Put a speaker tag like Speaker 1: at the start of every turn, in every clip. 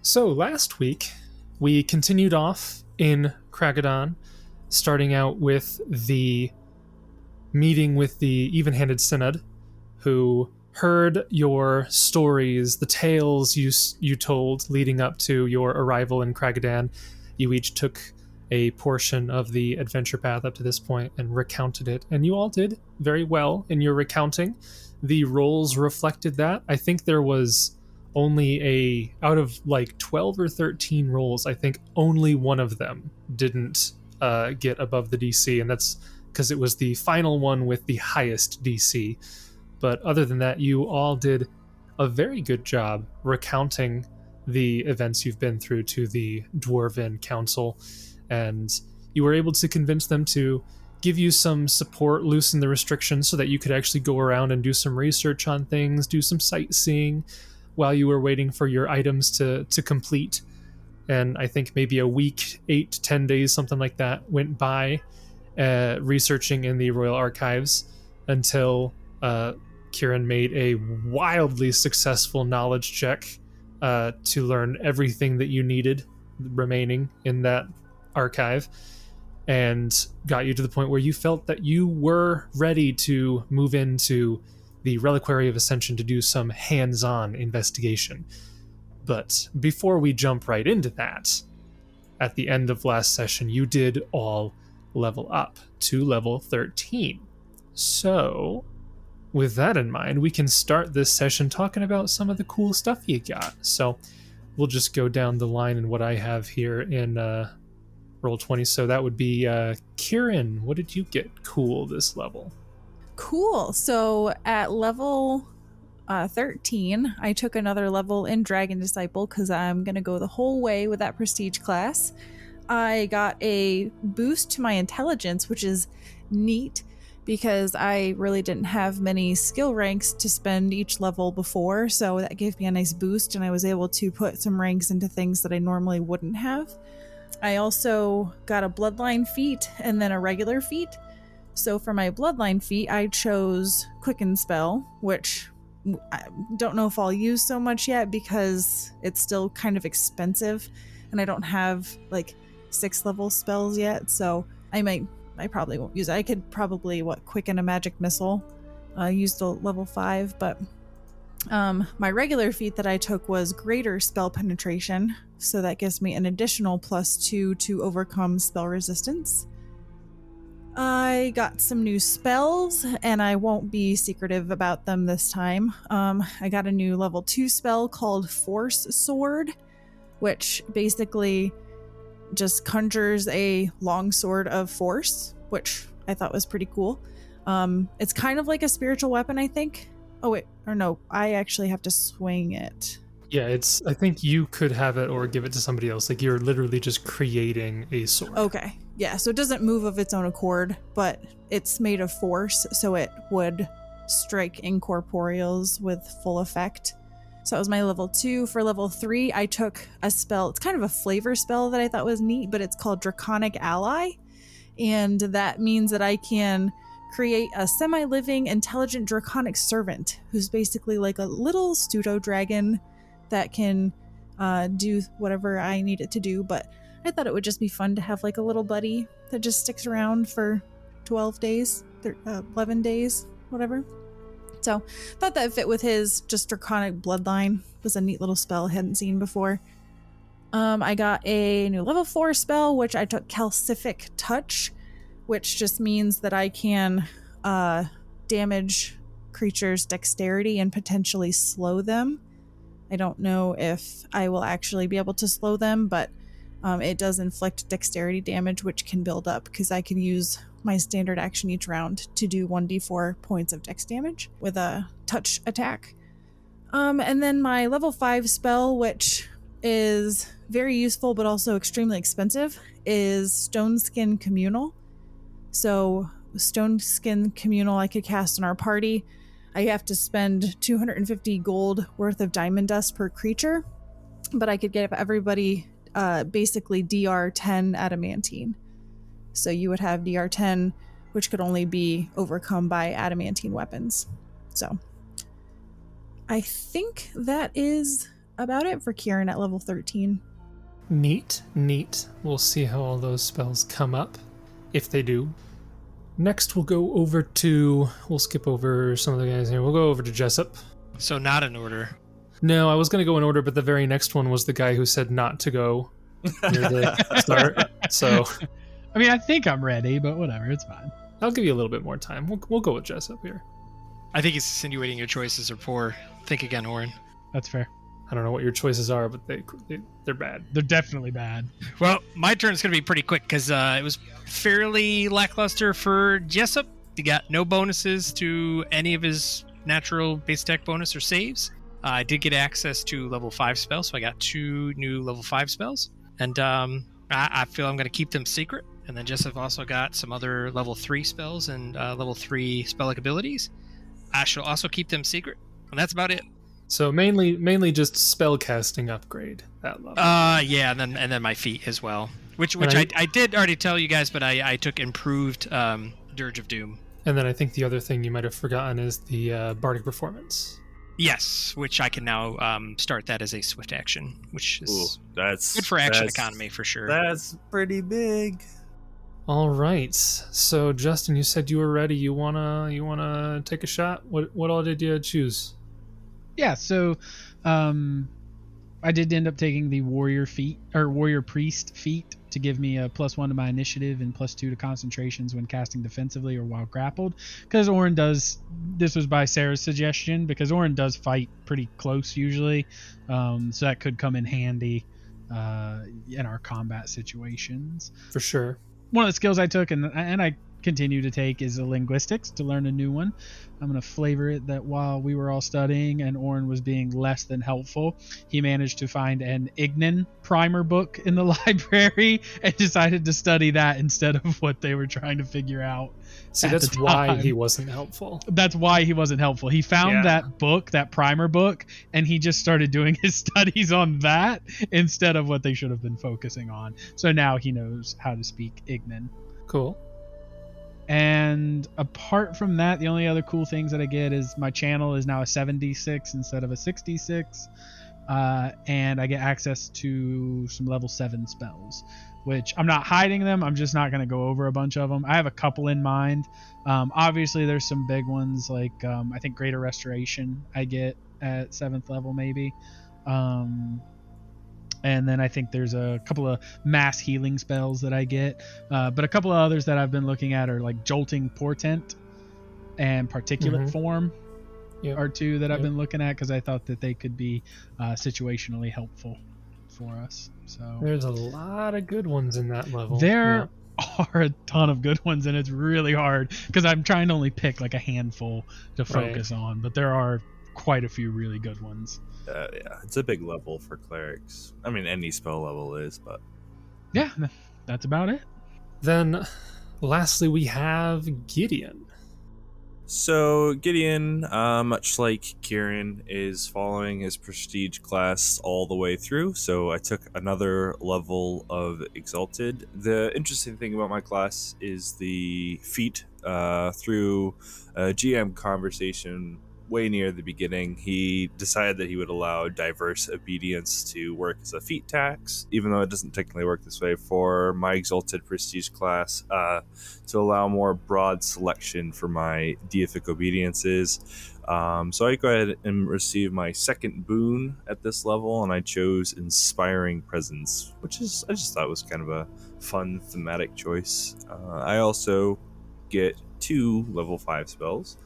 Speaker 1: So last week, we continued off in Kragadon, starting out with the meeting with the Even-Handed Synod, who heard your stories, the tales you told leading up to your arrival in Kragadan. You each took a portion of the adventure path up to this point and recounted it, and you all did very well in your recounting. The rolls reflected that. I think there was only out of like 12 or 13 rolls, I think only one of them didn't get above the DC, and that's because it was the final one with the highest DC. But other than that, you all did a very good job recounting the events you've been through to the Dwarven Council, and you were able to convince them to give you some support, loosen the restrictions so that you could actually go around and do some research on things, do some sightseeing while you were waiting for your items to complete. And I think maybe a week, 8 to 10 days, something like that, went by researching in the Royal Archives until Kieran made a wildly successful knowledge check to learn everything that you needed remaining in that archive, and got you to the point where you felt that you were ready to move into the Reliquary of Ascension to do some hands-on investigation. But before we jump right into that, at the end of last session, you did all level up to level 13. So, with that in mind, we can start this session talking about some of the cool stuff you got. So, we'll just go down the line in what I have here in Roll20. So that would be Kieran. What did you get cool this level?
Speaker 2: Cool. So at level 13, I took another level in Dragon Disciple because I'm going to go the whole way with that prestige class. I got a boost to my intelligence, which is neat because I really didn't have many skill ranks to spend each level before. So that gave me a nice boost, and I was able to put some ranks into things that I normally wouldn't have. I also got a bloodline feat and then a regular feat. So for my bloodline feat, I chose Quicken Spell, which I don't know if I'll use so much yet because it's still kind of expensive and I don't have like 6 level spells yet. So I probably won't use it. I could probably Quicken a magic missile, use the level 5, but my regular feat that I took was Greater Spell Penetration, so that gives me an additional +2 to overcome spell resistance. I got some new spells, and I won't be secretive about them this time. I got a new level 2 spell called Force Sword, which basically just conjures a long sword of force, which I thought was pretty cool. It's kind of like a spiritual weapon, I think. Oh wait, or no, I actually have to swing it.
Speaker 1: Yeah, I think you could have it or give it to somebody else. Like, you're literally just creating a sword.
Speaker 2: Okay, yeah, so it doesn't move of its own accord, but it's made of force, so it would strike incorporeals with full effect. So that was my level 2. For level 3, I took a spell. It's kind of a flavor spell that I thought was neat, but it's called Draconic Ally, and that means that I can create a semi-living, intelligent draconic servant who's basically like a little pseudo-dragon that can do whatever I need it to do. But I thought it would just be fun to have like a little buddy that just sticks around for 12 days, 11 days, whatever. So thought that fit with his just draconic bloodline. It was a neat little spell I hadn't seen before. I got a new level 4 spell, which I took Calcific Touch, which just means that I can damage creatures' dexterity and potentially slow them. I don't know if I will actually be able to slow them, but it does inflict dexterity damage, which can build up because I can use my standard action each round to do 1d4 points of dex damage with a touch attack. And then my level 5 spell, which is very useful but also extremely expensive, is Stone Skin Communal. So Stone Skin Communal I could cast in our party. I have to spend 250 gold worth of diamond dust per creature, but I could give everybody basically DR 10 adamantine. So you would have DR 10, which could only be overcome by adamantine weapons. So I think that is about it for Kieran at level 13.
Speaker 1: Neat. We'll see how all those spells come up, if they do. Next, we'll skip over some of the guys here. We'll go over to Jessup.
Speaker 3: So not in order.
Speaker 1: No, I was going to go in order, but the very next one was the guy who said not to go near the start. So,
Speaker 4: I mean, I think I'm ready, but whatever, it's fine.
Speaker 1: I'll give you a little bit more time. We'll go with Jessup here.
Speaker 3: I think he's insinuating your choices are poor. Think again, Oran.
Speaker 4: That's fair.
Speaker 1: I don't know what your choices are, but they're bad.
Speaker 4: They're definitely bad.
Speaker 3: Well, my turn's going to be pretty quick because it was fairly lackluster for Jessup. He got no bonuses to any of his natural base attack bonus or saves. I did get access to level 5 spells, so I got 2 new level 5 spells. And I feel I'm going to keep them secret. And then Jessup also got some other level 3 spells and level 3 spell-like abilities. I shall also keep them secret. And that's about it.
Speaker 1: So mainly just spell casting upgrade that level.
Speaker 3: Yeah, and then my feat as well, which I did already tell you guys, but I took improved Dirge of Doom.
Speaker 1: And then I think the other thing you might have forgotten is the Bardic Performance.
Speaker 3: Yes, which I can now start that as a swift action, which is
Speaker 5: that's
Speaker 3: good for action economy for sure.
Speaker 5: That's pretty big.
Speaker 1: All right. So Justin, you said you were ready. You wanna take a shot? What all did you choose?
Speaker 4: Yeah, so I did end up taking the warrior priest feat to give me a +1 to my initiative and +2 to concentrations when casting defensively or while grappled. Because Oran does, this was by Sarah's suggestion, because Oran does fight pretty close usually, so that could come in handy in our combat situations.
Speaker 1: For sure.
Speaker 4: One of the skills I took and I continue to take is a linguistics to learn a new one. I'm going to flavor it that while we were all studying and Oran was being less than helpful, he managed to find an Ignan primer book in the library and decided to study that instead of what they were trying to figure out.
Speaker 1: See, that's why he wasn't helpful.
Speaker 4: That's why he wasn't helpful. He found that book, that primer book, and he just started doing his studies on that instead of what they should have been focusing on. So now he knows how to speak Ignan.
Speaker 1: Cool.
Speaker 4: And apart from that, the only other cool things that I get is my channel is now a 7d6 instead of a 6d6. And I get access to some level 7 spells, which I'm not hiding them. I'm just not going to go over a bunch of them. I have a couple in mind. Obviously, there's some big ones like I think Greater Restoration I get at 7th level maybe. And then I think there's a couple of mass healing spells that I get. But a couple of others that I've been looking at are like Jolting Portent and Particulate Form are two that I've been looking at because I thought that they could be situationally helpful for us. So
Speaker 1: there's a lot of good ones in that level.
Speaker 4: There are a ton of good ones, and it's really hard because I'm trying to only pick like a handful to focus on. But there are quite a few really good ones.
Speaker 5: Yeah, it's a big level for clerics. I mean, any spell level is, but...
Speaker 4: Yeah, that's about it.
Speaker 1: Then, lastly, we have Gideon.
Speaker 5: So, Gideon, much like Kieran, is following his prestige class all the way through, so I took another level of exalted. The interesting thing about my class is the feat. Through a GM conversation way near the beginning, he decided that he would allow diverse obedience to work as a feat tax, even though it doesn't technically work this way for my exalted prestige class, to allow more broad selection for my deific obediences. So I go ahead and receive my second boon at this level, and I chose Inspiring Presence, which is, I just thought was kind of a fun thematic choice. I also get 2 level 5 spells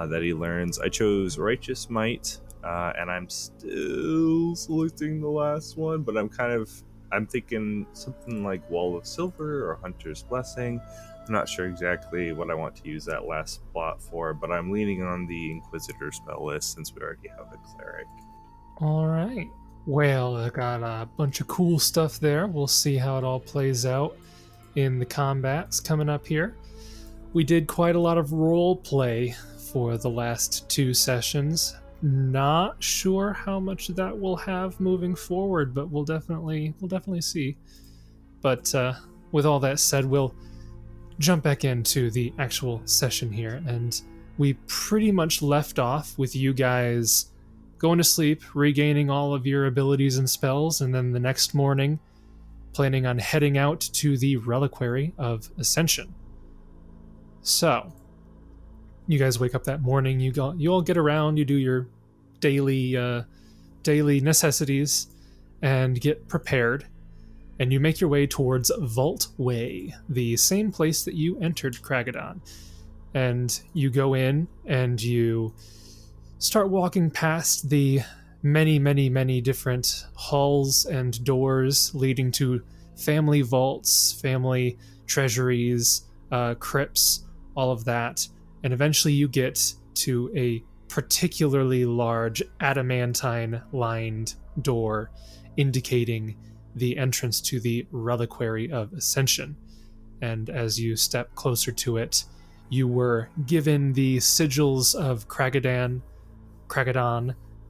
Speaker 5: that he learns. I chose Righteous Might, and I'm still selecting the last one, but I'm thinking something like Wall of Silver or Hunter's Blessing. I'm not sure exactly what I want to use that last spot for, but I'm leaning on the Inquisitor spell list since we already have a Cleric.
Speaker 1: All right. Well, I got a bunch of cool stuff there. We'll see how it all plays out in the combats coming up here. We did quite a lot of role play for the last 2 sessions. Not sure how much that will have moving forward, but we'll definitely see. But with all that said, we'll jump back into the actual session here, and we pretty much left off with you guys going to sleep, regaining all of your abilities and spells, and then the next morning planning on heading out to the Reliquary of Ascension. So, you guys wake up that morning, you all get around, you do your daily necessities, and get prepared, and you make your way towards Vault Way, the same place that you entered Kragadon. And you go in, and you start walking past the many different halls and doors leading to family vaults, family treasuries, crypts, all of that. And eventually you get to a particularly large adamantine-lined door indicating the entrance to the Reliquary of Ascension. And as you step closer to it, you were given the sigils of Kragadon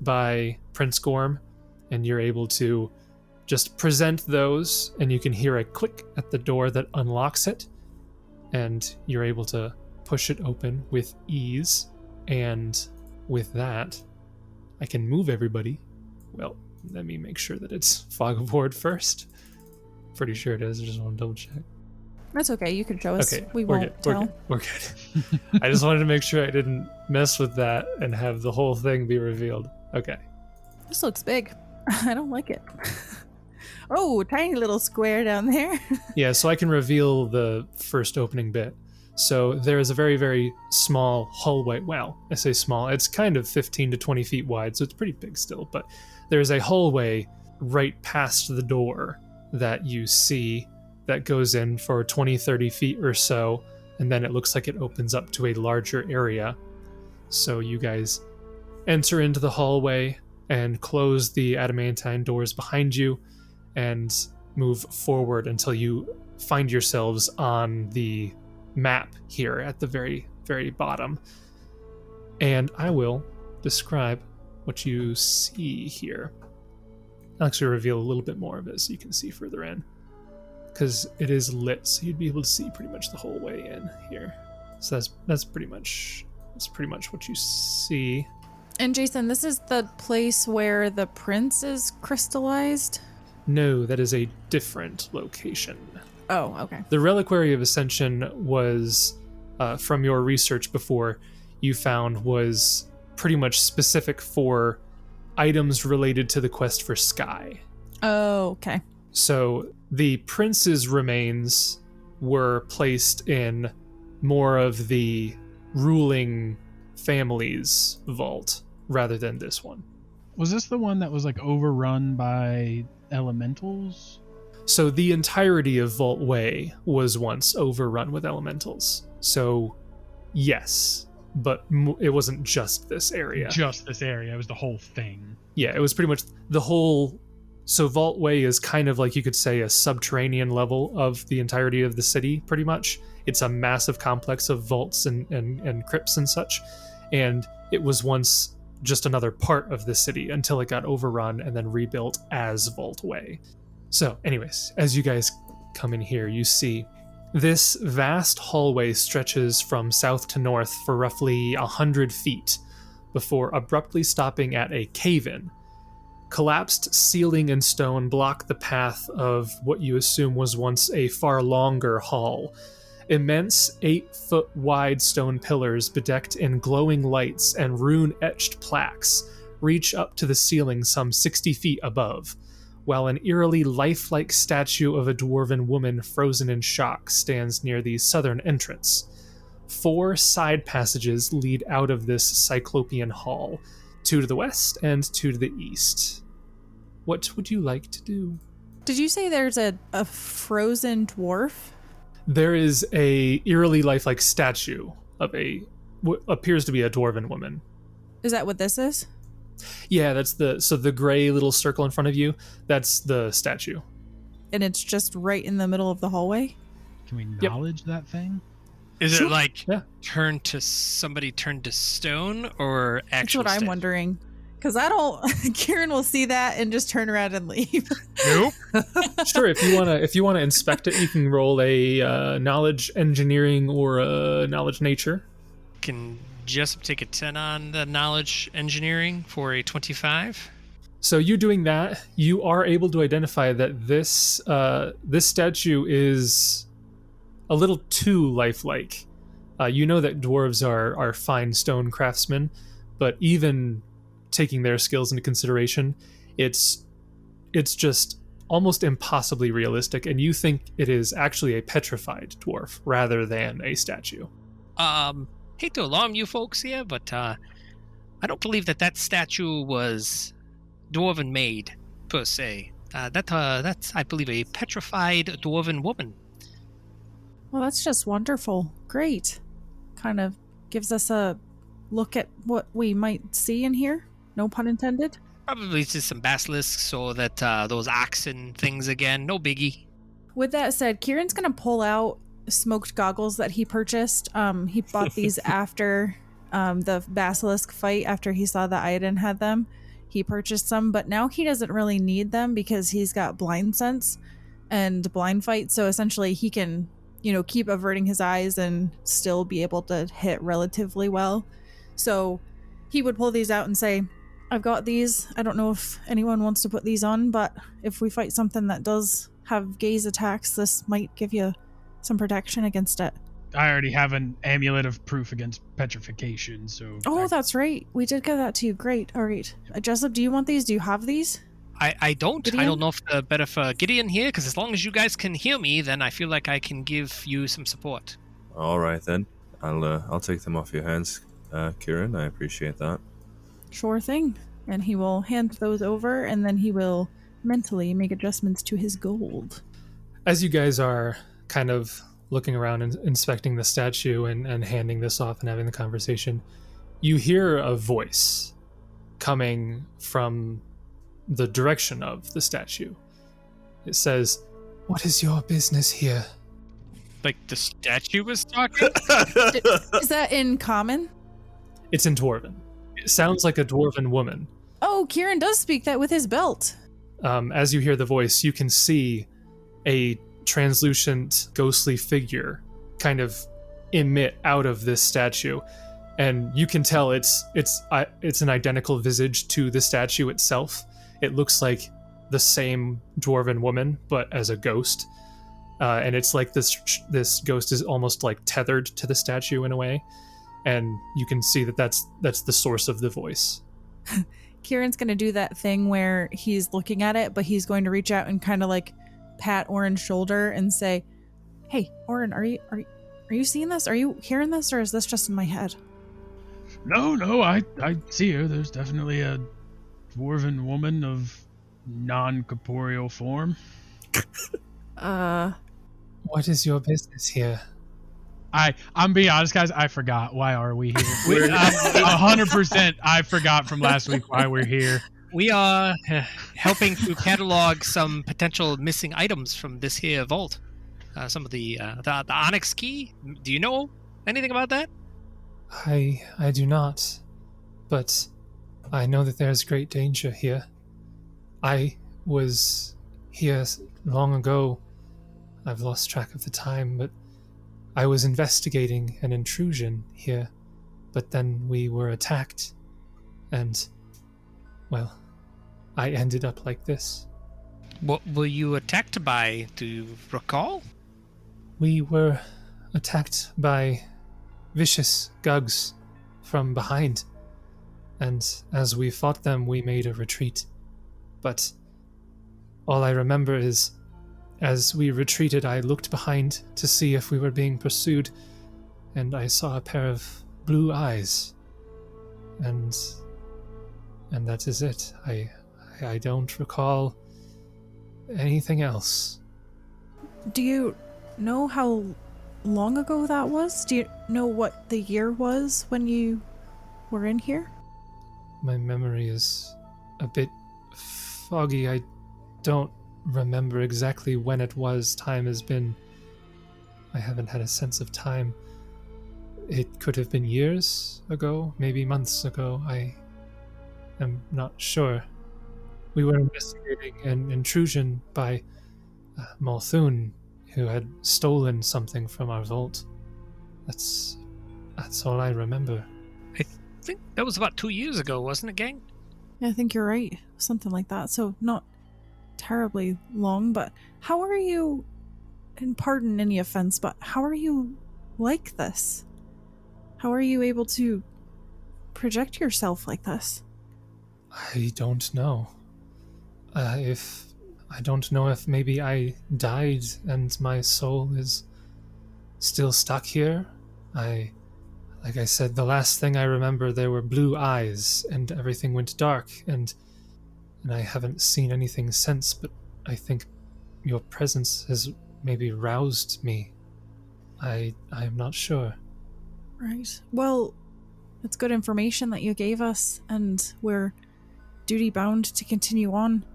Speaker 1: by Prince Gorm, and you're able to just present those, and you can hear a click at the door that unlocks it, and you're able to push it open with ease. And with that, I can move everybody. Well, let me make sure that it's Fog of Ward first. Pretty sure it is. I just want to double check.
Speaker 2: That's okay. You can show us.
Speaker 1: Okay,
Speaker 2: we
Speaker 1: we're
Speaker 2: won't
Speaker 1: good.
Speaker 2: tell.
Speaker 1: We're good. I just wanted to make sure I didn't mess with that and have the whole thing be revealed. Okay.
Speaker 2: This looks big. I don't like it. Oh, tiny little square down there.
Speaker 1: Yeah, so I can reveal the first opening bit. So there is a very, very small hallway. Well, I say small. It's kind of 15 to 20 feet wide, so it's pretty big still. But there's a hallway right past the door that you see that goes in for 20, 30 feet or so, and then it looks like it opens up to a larger area. So you guys enter into the hallway and close the adamantine doors behind you and move forward until you find yourselves on the map here at the very, very bottom. And I will describe what you see here. I'll actually reveal a little bit more of it so you can see further in, because it is lit, so you'd be able to see pretty much the whole way in here. So that's pretty much what you see.
Speaker 2: And Jason, this is the place where the prince is crystallized?
Speaker 1: No, that is a different location.
Speaker 2: Oh, okay.
Speaker 1: The Reliquary of Ascension was, from your research before, you found was pretty much specific for items related to the quest for Sky.
Speaker 2: Oh, okay.
Speaker 1: So the prince's remains were placed in more of the ruling family's vault rather than this one.
Speaker 4: Was this the one that was like overrun by elementals?
Speaker 1: So the entirety of Vault Way was once overrun with elementals. So yes, but it wasn't just this area.
Speaker 4: Just this area. It was the whole thing.
Speaker 1: Yeah, it was pretty much the whole. So Vault Way is kind of like, you could say, a subterranean level of the entirety of the city, pretty much. It's a massive complex of vaults and crypts and such. And it was once just another part of the city until it got overrun and then rebuilt as Vault Way. So anyways, as you guys come in here, you see this vast hallway stretches from south to north for roughly 100 feet before abruptly stopping at a cave-in. Collapsed ceiling and stone block the path of what you assume was once a far longer hall. Immense 8-foot wide stone pillars bedecked in glowing lights and rune-etched plaques reach up to the ceiling some 60 feet above, while an eerily lifelike statue of a dwarven woman frozen in shock stands near the southern entrance. 4 side passages lead out of this cyclopean hall, 2 to the west and 2 to the east. What would you like to do?
Speaker 2: Did you say there's a frozen dwarf?
Speaker 1: There is a eerily lifelike statue of what appears to be a dwarven woman.
Speaker 2: Is that what this is?
Speaker 1: Yeah, that's the gray little circle in front of you. That's the statue.
Speaker 2: And it's just right in the middle of the hallway?
Speaker 4: Can we knowledge that thing?
Speaker 3: Is
Speaker 1: Sure.
Speaker 3: it like
Speaker 1: Yeah.
Speaker 3: somebody turned to stone or actual?
Speaker 2: That's what I'm wondering. Because Kieran will see that and just turn around and leave.
Speaker 3: Nope.
Speaker 1: Sure, if you wanna inspect it, you can roll a knowledge engineering or a knowledge nature.
Speaker 3: Can Jessup take a 10 on the knowledge engineering for a 25.
Speaker 1: So you doing that, you are able to identify that this statue is a little too lifelike. You know that dwarves are fine stone craftsmen, but even taking their skills into consideration, it's just almost impossibly realistic, and you think it is actually a petrified dwarf rather than a statue.
Speaker 3: Hate to alarm you folks here, but I don't believe that statue was dwarven made per se. That's I believe a petrified dwarven woman.
Speaker 2: Well, that's just wonderful. Great. Kind of gives us a look at what we might see in here. No pun intended.
Speaker 3: Probably just some basilisks or that those oxen things again. No biggie.
Speaker 2: With that said, Kieran's going to pull out smoked goggles that he purchased. He bought these after the basilisk fight, after he saw that Iden had them. He purchased some, but now he doesn't really need them because he's got blind sense and blind fight. So essentially he can, keep averting his eyes and still be able to hit relatively well. So he would pull these out and say, I've got these. I don't know if anyone wants to put these on, but if we fight something that does have gaze attacks, this might give you some protection against it.
Speaker 4: I already have an amulet of proof against petrification, so...
Speaker 2: Oh, that's right. We did get that too. Great. All right. Jessup, do you want these? Do you have these?
Speaker 3: I don't.
Speaker 2: Gideon?
Speaker 3: I don't know if it's better for Gideon here, because as long as you guys can hear me, then I feel like I can give you some support.
Speaker 5: All right, then. I'll take them off your hands, Kieran. I appreciate that.
Speaker 2: Sure thing. And he will hand those over, and then he will mentally make adjustments to his gold.
Speaker 1: As you guys are kind of looking around and inspecting the statue and handing this off and having the conversation, you hear a voice coming from the direction of the statue. It says, "What is your business here?"
Speaker 3: Like the statue was talking?
Speaker 2: Is that in common?
Speaker 1: It's in Dwarven. It sounds like a Dwarven woman.
Speaker 2: Oh, Kieran does speak that with his belt.
Speaker 1: As you hear the voice, you can see a translucent, ghostly figure kind of emit out of this statue, and you can tell it's an identical visage to the statue itself. It looks like the same dwarven woman, but as a ghost, and it's like this ghost is almost like tethered to the statue in a way, and you can see that's the source of the voice.
Speaker 2: Kieran's going to do that thing where he's looking at it, but he's going to reach out and kind of like pat Oran's shoulder and say, "Hey, Oran, are you seeing this? Are you hearing this, or is this just in my head?"
Speaker 4: No, I see her. There's definitely a dwarven woman of non-corporeal form.
Speaker 1: What is your business here?
Speaker 4: I'm being honest, guys. I forgot. Why are we here? 100%. I forgot from last week why we're here.
Speaker 3: We are helping to catalog some potential missing items from this here vault. Some of the onyx key. Do you know anything about that?
Speaker 1: I do not, but I know that there's great danger here. I was here long ago. I've lost track of the time, but I was investigating an intrusion here, but then we were attacked, and, well, I ended up like this.
Speaker 3: What were you attacked by? Do you recall?
Speaker 1: We were attacked by vicious Gugs from behind, and as we fought them, we made a retreat. But all I remember is, as we retreated, I looked behind to see if we were being pursued, and I saw a pair of blue eyes. And that is it. I don't recall anything else.
Speaker 2: Do you know how long ago that was? Do you know what the year was when you were in here?
Speaker 1: My memory is a bit foggy. I don't remember exactly when it was. Time has been... I haven't had a sense of time. It could have been years ago, maybe months ago. I am not sure. We were investigating an intrusion by Malthun, who had stolen something from our vault. That's all I remember.
Speaker 3: think that was about 2 years ago, wasn't it, gang?
Speaker 2: Yeah, I think you're right. Something like that. So not terribly long, but how are you, and pardon any offense, but how are you like this? How are you able to project yourself like this?
Speaker 1: I don't know. I don't know if maybe I died and my soul is still stuck here. Like I said, the last thing I remember, there were blue eyes and everything went dark, and I haven't seen anything since, but I think your presence has maybe roused me. I am not sure.
Speaker 2: Right. Well, it's good information that you gave us, and we're duty bound to continue on,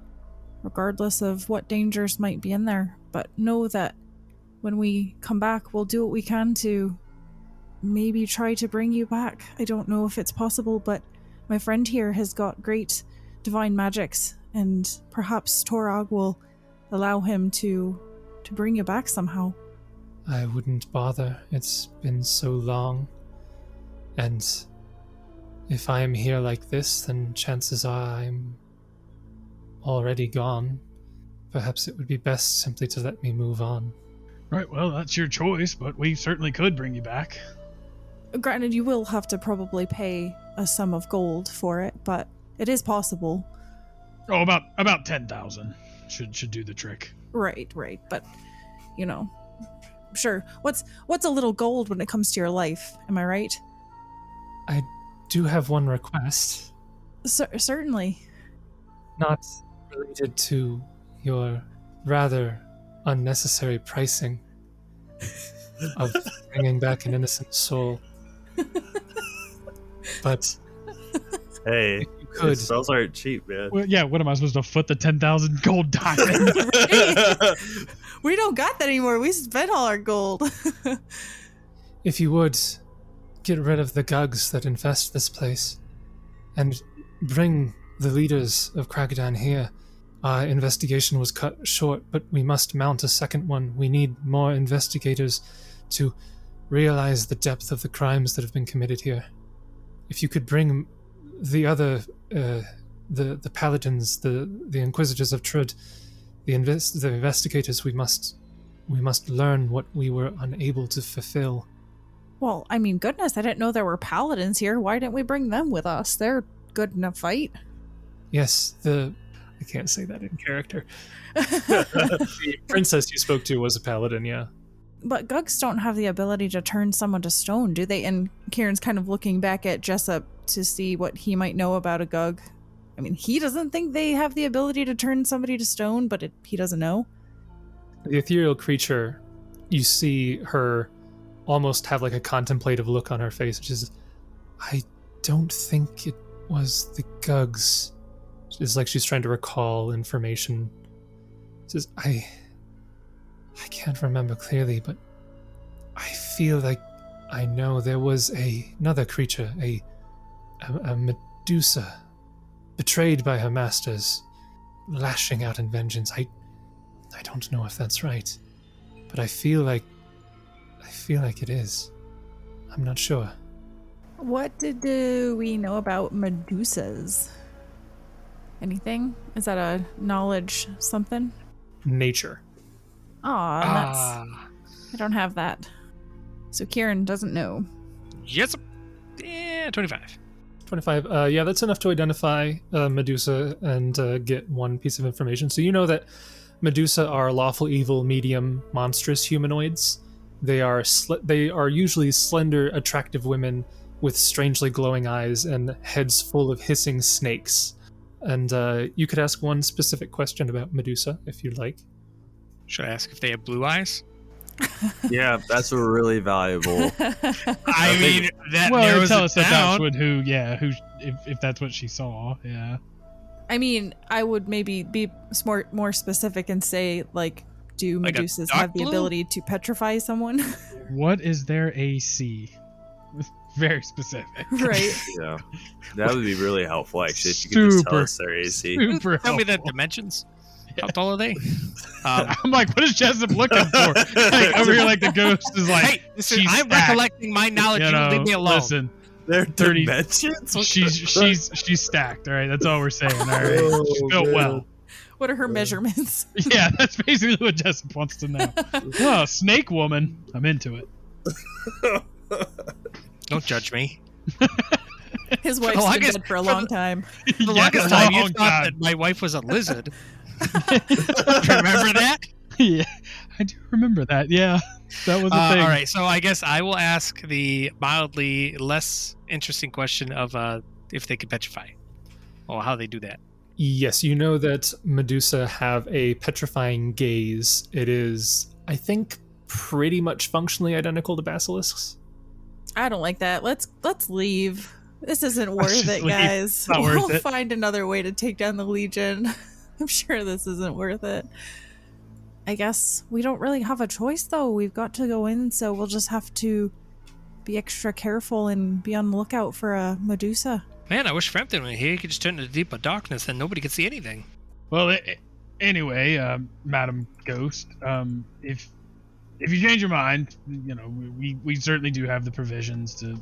Speaker 2: regardless of what dangers might be in there. But know that when we come back, we'll do what we can to maybe try to bring you back. I don't know if it's possible, but my friend here has got great divine magics, and perhaps Torag will allow him to bring you back somehow.
Speaker 1: I wouldn't bother. It's been so long. And if I am here like this, then chances are I'm already gone. Perhaps it would be best simply to let me move on.
Speaker 4: Right, well, that's your choice, but we certainly could bring you back.
Speaker 2: Granted, you will have to probably pay a sum of gold for it, but it is possible.
Speaker 4: Oh, about 10,000 should do the trick.
Speaker 2: Right. But, sure. What's a little gold when it comes to your life? Am I right?
Speaker 1: I do have one request.
Speaker 2: Certainly.
Speaker 1: Not related to your rather unnecessary pricing of bringing back an innocent soul. But
Speaker 5: Hey,
Speaker 1: if you could,
Speaker 5: spells aren't cheap, man.
Speaker 4: Well, yeah, what am I supposed to foot the 10,000 gold diamond?
Speaker 2: We don't got that anymore. We spent all our gold.
Speaker 1: if you would, get rid of the Gugs that infest this place, and bring the leaders of Kragadan here. Our investigation was cut short, but we must mount a second one. We need more investigators to realize the depth of the crimes that have been committed here. If you could bring the other, the paladins, the inquisitors of Trud, the investigators, we must learn what we were unable to fulfill.
Speaker 2: Well, I mean, goodness, I didn't know there were paladins here. Why didn't we bring them with us? They're good in a fight.
Speaker 1: Yes, I can't say that in character. The princess you spoke to was a paladin, yeah.
Speaker 2: But Gugs don't have the ability to turn someone to stone, do they? And Kieran's kind of looking back at Jessup to see what he might know about a Gug. I mean, he doesn't think they have the ability to turn somebody to stone, but he doesn't know.
Speaker 1: The ethereal creature, you see her almost have like a contemplative look on her face, which is, I don't think it was the Gugs. It's like she's trying to recall information. It says, I can't remember clearly, but I feel like I know there was another creature, a Medusa, betrayed by her masters, lashing out in vengeance. I don't know if that's right, but I feel like it is. I'm not sure.
Speaker 2: What did we know about Medusas? Anything? Is that a knowledge something?
Speaker 1: Nature.
Speaker 2: I don't have that. So Kieran doesn't know.
Speaker 3: Yes. Yeah, 25.
Speaker 1: 25. Yeah, that's enough to identify Medusa and get one piece of information. So you know that Medusa are lawful evil, medium, monstrous humanoids. They are usually slender, attractive women with strangely glowing eyes and heads full of hissing snakes. And you could ask one specific question about Medusa if you'd like.
Speaker 3: Should I ask if they have blue eyes?
Speaker 5: Yeah, that's really valuable.
Speaker 3: I mean, that
Speaker 4: well,
Speaker 3: narrows
Speaker 4: tell
Speaker 3: it
Speaker 4: us that
Speaker 3: down.
Speaker 4: that's if that's what she saw, yeah.
Speaker 2: I mean, I would maybe be more specific and say, like, do
Speaker 3: Like a
Speaker 2: Medusas
Speaker 3: dark
Speaker 2: have the
Speaker 3: blue?
Speaker 2: ability to petrify someone?
Speaker 4: What is their AC? Very specific.
Speaker 2: Right.
Speaker 5: Yeah, that would be really helpful, actually, if you could just tell
Speaker 4: Super.
Speaker 5: us their AC.
Speaker 4: Super
Speaker 3: Tell me the
Speaker 4: helpful.
Speaker 3: dimensions. How tall are they?
Speaker 4: I'm like, what is Jessup looking for? Like, over here, like the ghost is like,
Speaker 3: Hey, listen,
Speaker 4: she's
Speaker 3: I'm
Speaker 4: stacked.
Speaker 3: recollecting my knowledge. You leave me alone.
Speaker 4: Listen,
Speaker 5: They're
Speaker 4: 30
Speaker 5: dimensions?
Speaker 4: She's stacked, all right? That's all we're saying, all right? She's built
Speaker 5: man.
Speaker 4: well.
Speaker 2: What are her measurements?
Speaker 4: Yeah, that's basically what Jessup wants to know. Oh, snake woman. I'm into it.
Speaker 3: Don't judge me.
Speaker 2: His wife's been dead for a long time.
Speaker 3: For the longest time, you thought that my wife was a lizard. Remember that?
Speaker 4: Yeah, I do remember that. Yeah, that was a thing.
Speaker 3: All right, so I guess I will ask the mildly less interesting question of if they could petrify, or how they do that.
Speaker 1: Yes, you know that Medusa have a petrifying gaze. It is, I think, pretty much functionally identical to basilisks.
Speaker 2: I don't like that. Let's leave. This isn't worth it, guys.
Speaker 4: Not worth
Speaker 2: We'll
Speaker 4: it.
Speaker 2: find another way to take down the Legion. I'm sure this isn't worth it. I guess we don't really have a choice, though. We've got to go in, so we'll just have to be extra careful and be on the lookout for a Medusa.
Speaker 3: Man, I wish Frampton were here. He could just turn into deeper darkness and nobody could see anything.
Speaker 4: Well, anyway, Madam Ghost, if you change your mind, you know, we certainly do have the provisions to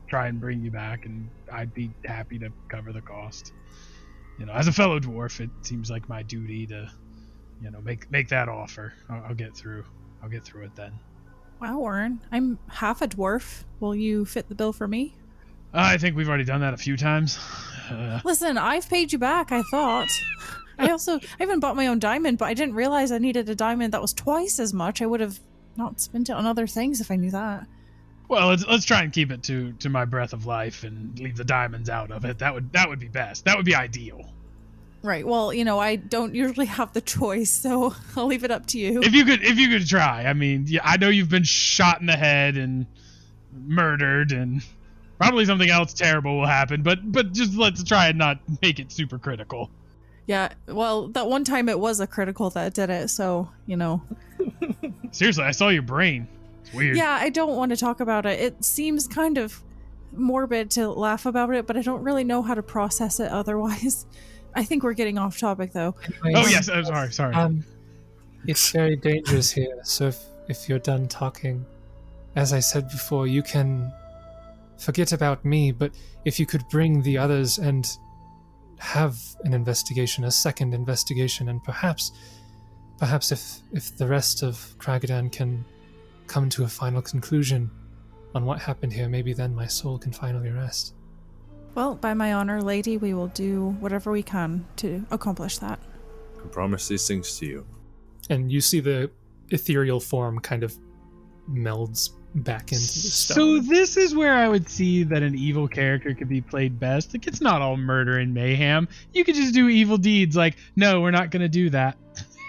Speaker 4: try and bring you back, and I'd be happy to cover the cost. You know, as a fellow dwarf, it seems like my duty to, you know, make that offer. I'll get through. I'll get through it then.
Speaker 2: Wow, Oran, I'm half a dwarf. Will you fit the bill for me?
Speaker 4: I think we've already done that a few times.
Speaker 2: Listen, I've paid you back, I thought. I even bought my own diamond, but I didn't realize I needed a diamond that was twice as much. I would have not spent it on other things if I knew that.
Speaker 4: Well, let's try and keep it to my breath of life and leave the diamonds out of it. That would be best. That would be ideal.
Speaker 2: Right. Well, you know, I don't usually have the choice, so I'll leave it up to you.
Speaker 4: If you could try. I mean, yeah, I know you've been shot in the head and murdered, and probably something else terrible will happen. But just let's try and not make it super critical.
Speaker 2: Yeah. Well, that one time it was a critical that did it, so you know.
Speaker 4: Seriously, I saw your brain. It's weird.
Speaker 2: Yeah, I don't want to talk about it. It seems kind of morbid to laugh about it, but I don't really know how to process it otherwise. I think we're getting off topic, though.
Speaker 4: Oh yes, I'm sorry.
Speaker 1: It's very dangerous here, so if you're done talking, as I said before, you can forget about me, but if you could bring the others and have an investigation, a second investigation, and perhaps if the rest of Kragadan can come to a final conclusion on what happened here, maybe then my soul can finally rest.
Speaker 2: Well, by my honor, lady, we will do whatever we can to accomplish that.
Speaker 5: I promise these things to you.
Speaker 1: And you see the ethereal form kind of melds back into the stone.
Speaker 4: So this is where I would see that an evil character could be played best. Like, it's not all murder and mayhem. You could just do evil deeds like, no, we're not going to do that.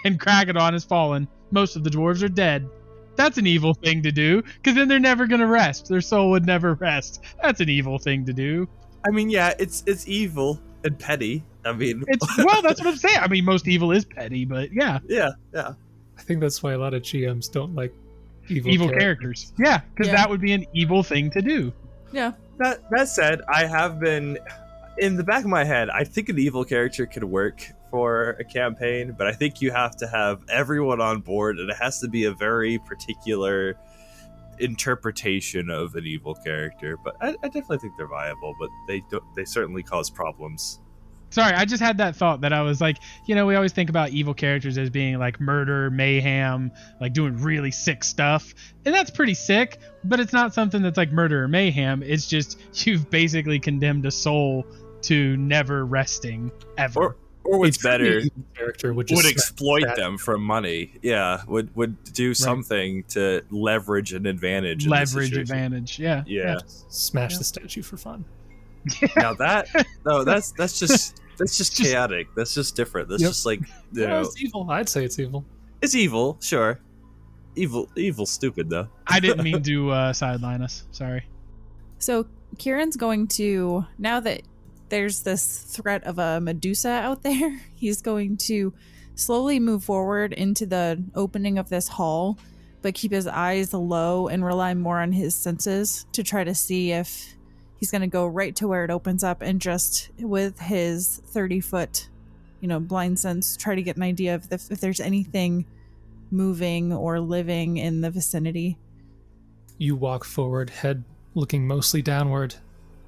Speaker 4: And Kragadan has fallen. Most of the dwarves are dead. That's an evil thing to do, because then they're never going to rest. Their soul would never rest. That's an evil thing to do.
Speaker 5: I mean, yeah, it's evil and petty. I mean,
Speaker 4: well, that's what I'm saying. I mean, most evil is petty, but yeah.
Speaker 5: Yeah.
Speaker 1: I think that's why a lot of GMs don't like
Speaker 4: Evil characters. Yeah, because that would be an evil thing to do.
Speaker 2: Yeah.
Speaker 5: That said, I have been in the back of my head. I think an evil character could work for a campaign, but I think you have to have everyone on board, and it has to be a very particular interpretation of an evil character. But I definitely think they're viable, but they certainly cause problems.
Speaker 4: Sorry, I just had that thought that I was like, you know, we always think about evil characters as being like murder, mayhem, like doing really sick stuff. And that's pretty sick, but it's not something that's like murder or mayhem. It's just you've basically condemned a soul to never resting ever.
Speaker 5: Or what's better,
Speaker 1: character would
Speaker 5: exploit them for money. Yeah, would do something to leverage an advantage.
Speaker 4: Leverage advantage, yeah.
Speaker 1: Smash the statue for fun.
Speaker 5: Now that's just chaotic. That's just different. That's just like, you know,
Speaker 1: it's evil. I'd say it's evil.
Speaker 5: It's evil, sure. Evil, stupid though.
Speaker 4: I didn't mean to sideline us. Sorry.
Speaker 2: So Kieran's going to, now that there's this threat of a Medusa out there, he's going to slowly move forward into the opening of this hall, but keep his eyes low and rely more on his senses to try to see if he's going to go right to where it opens up and just with his 30-foot, blind sense, try to get an idea of if there's anything moving or living in the vicinity.
Speaker 1: You walk forward, head looking mostly downward,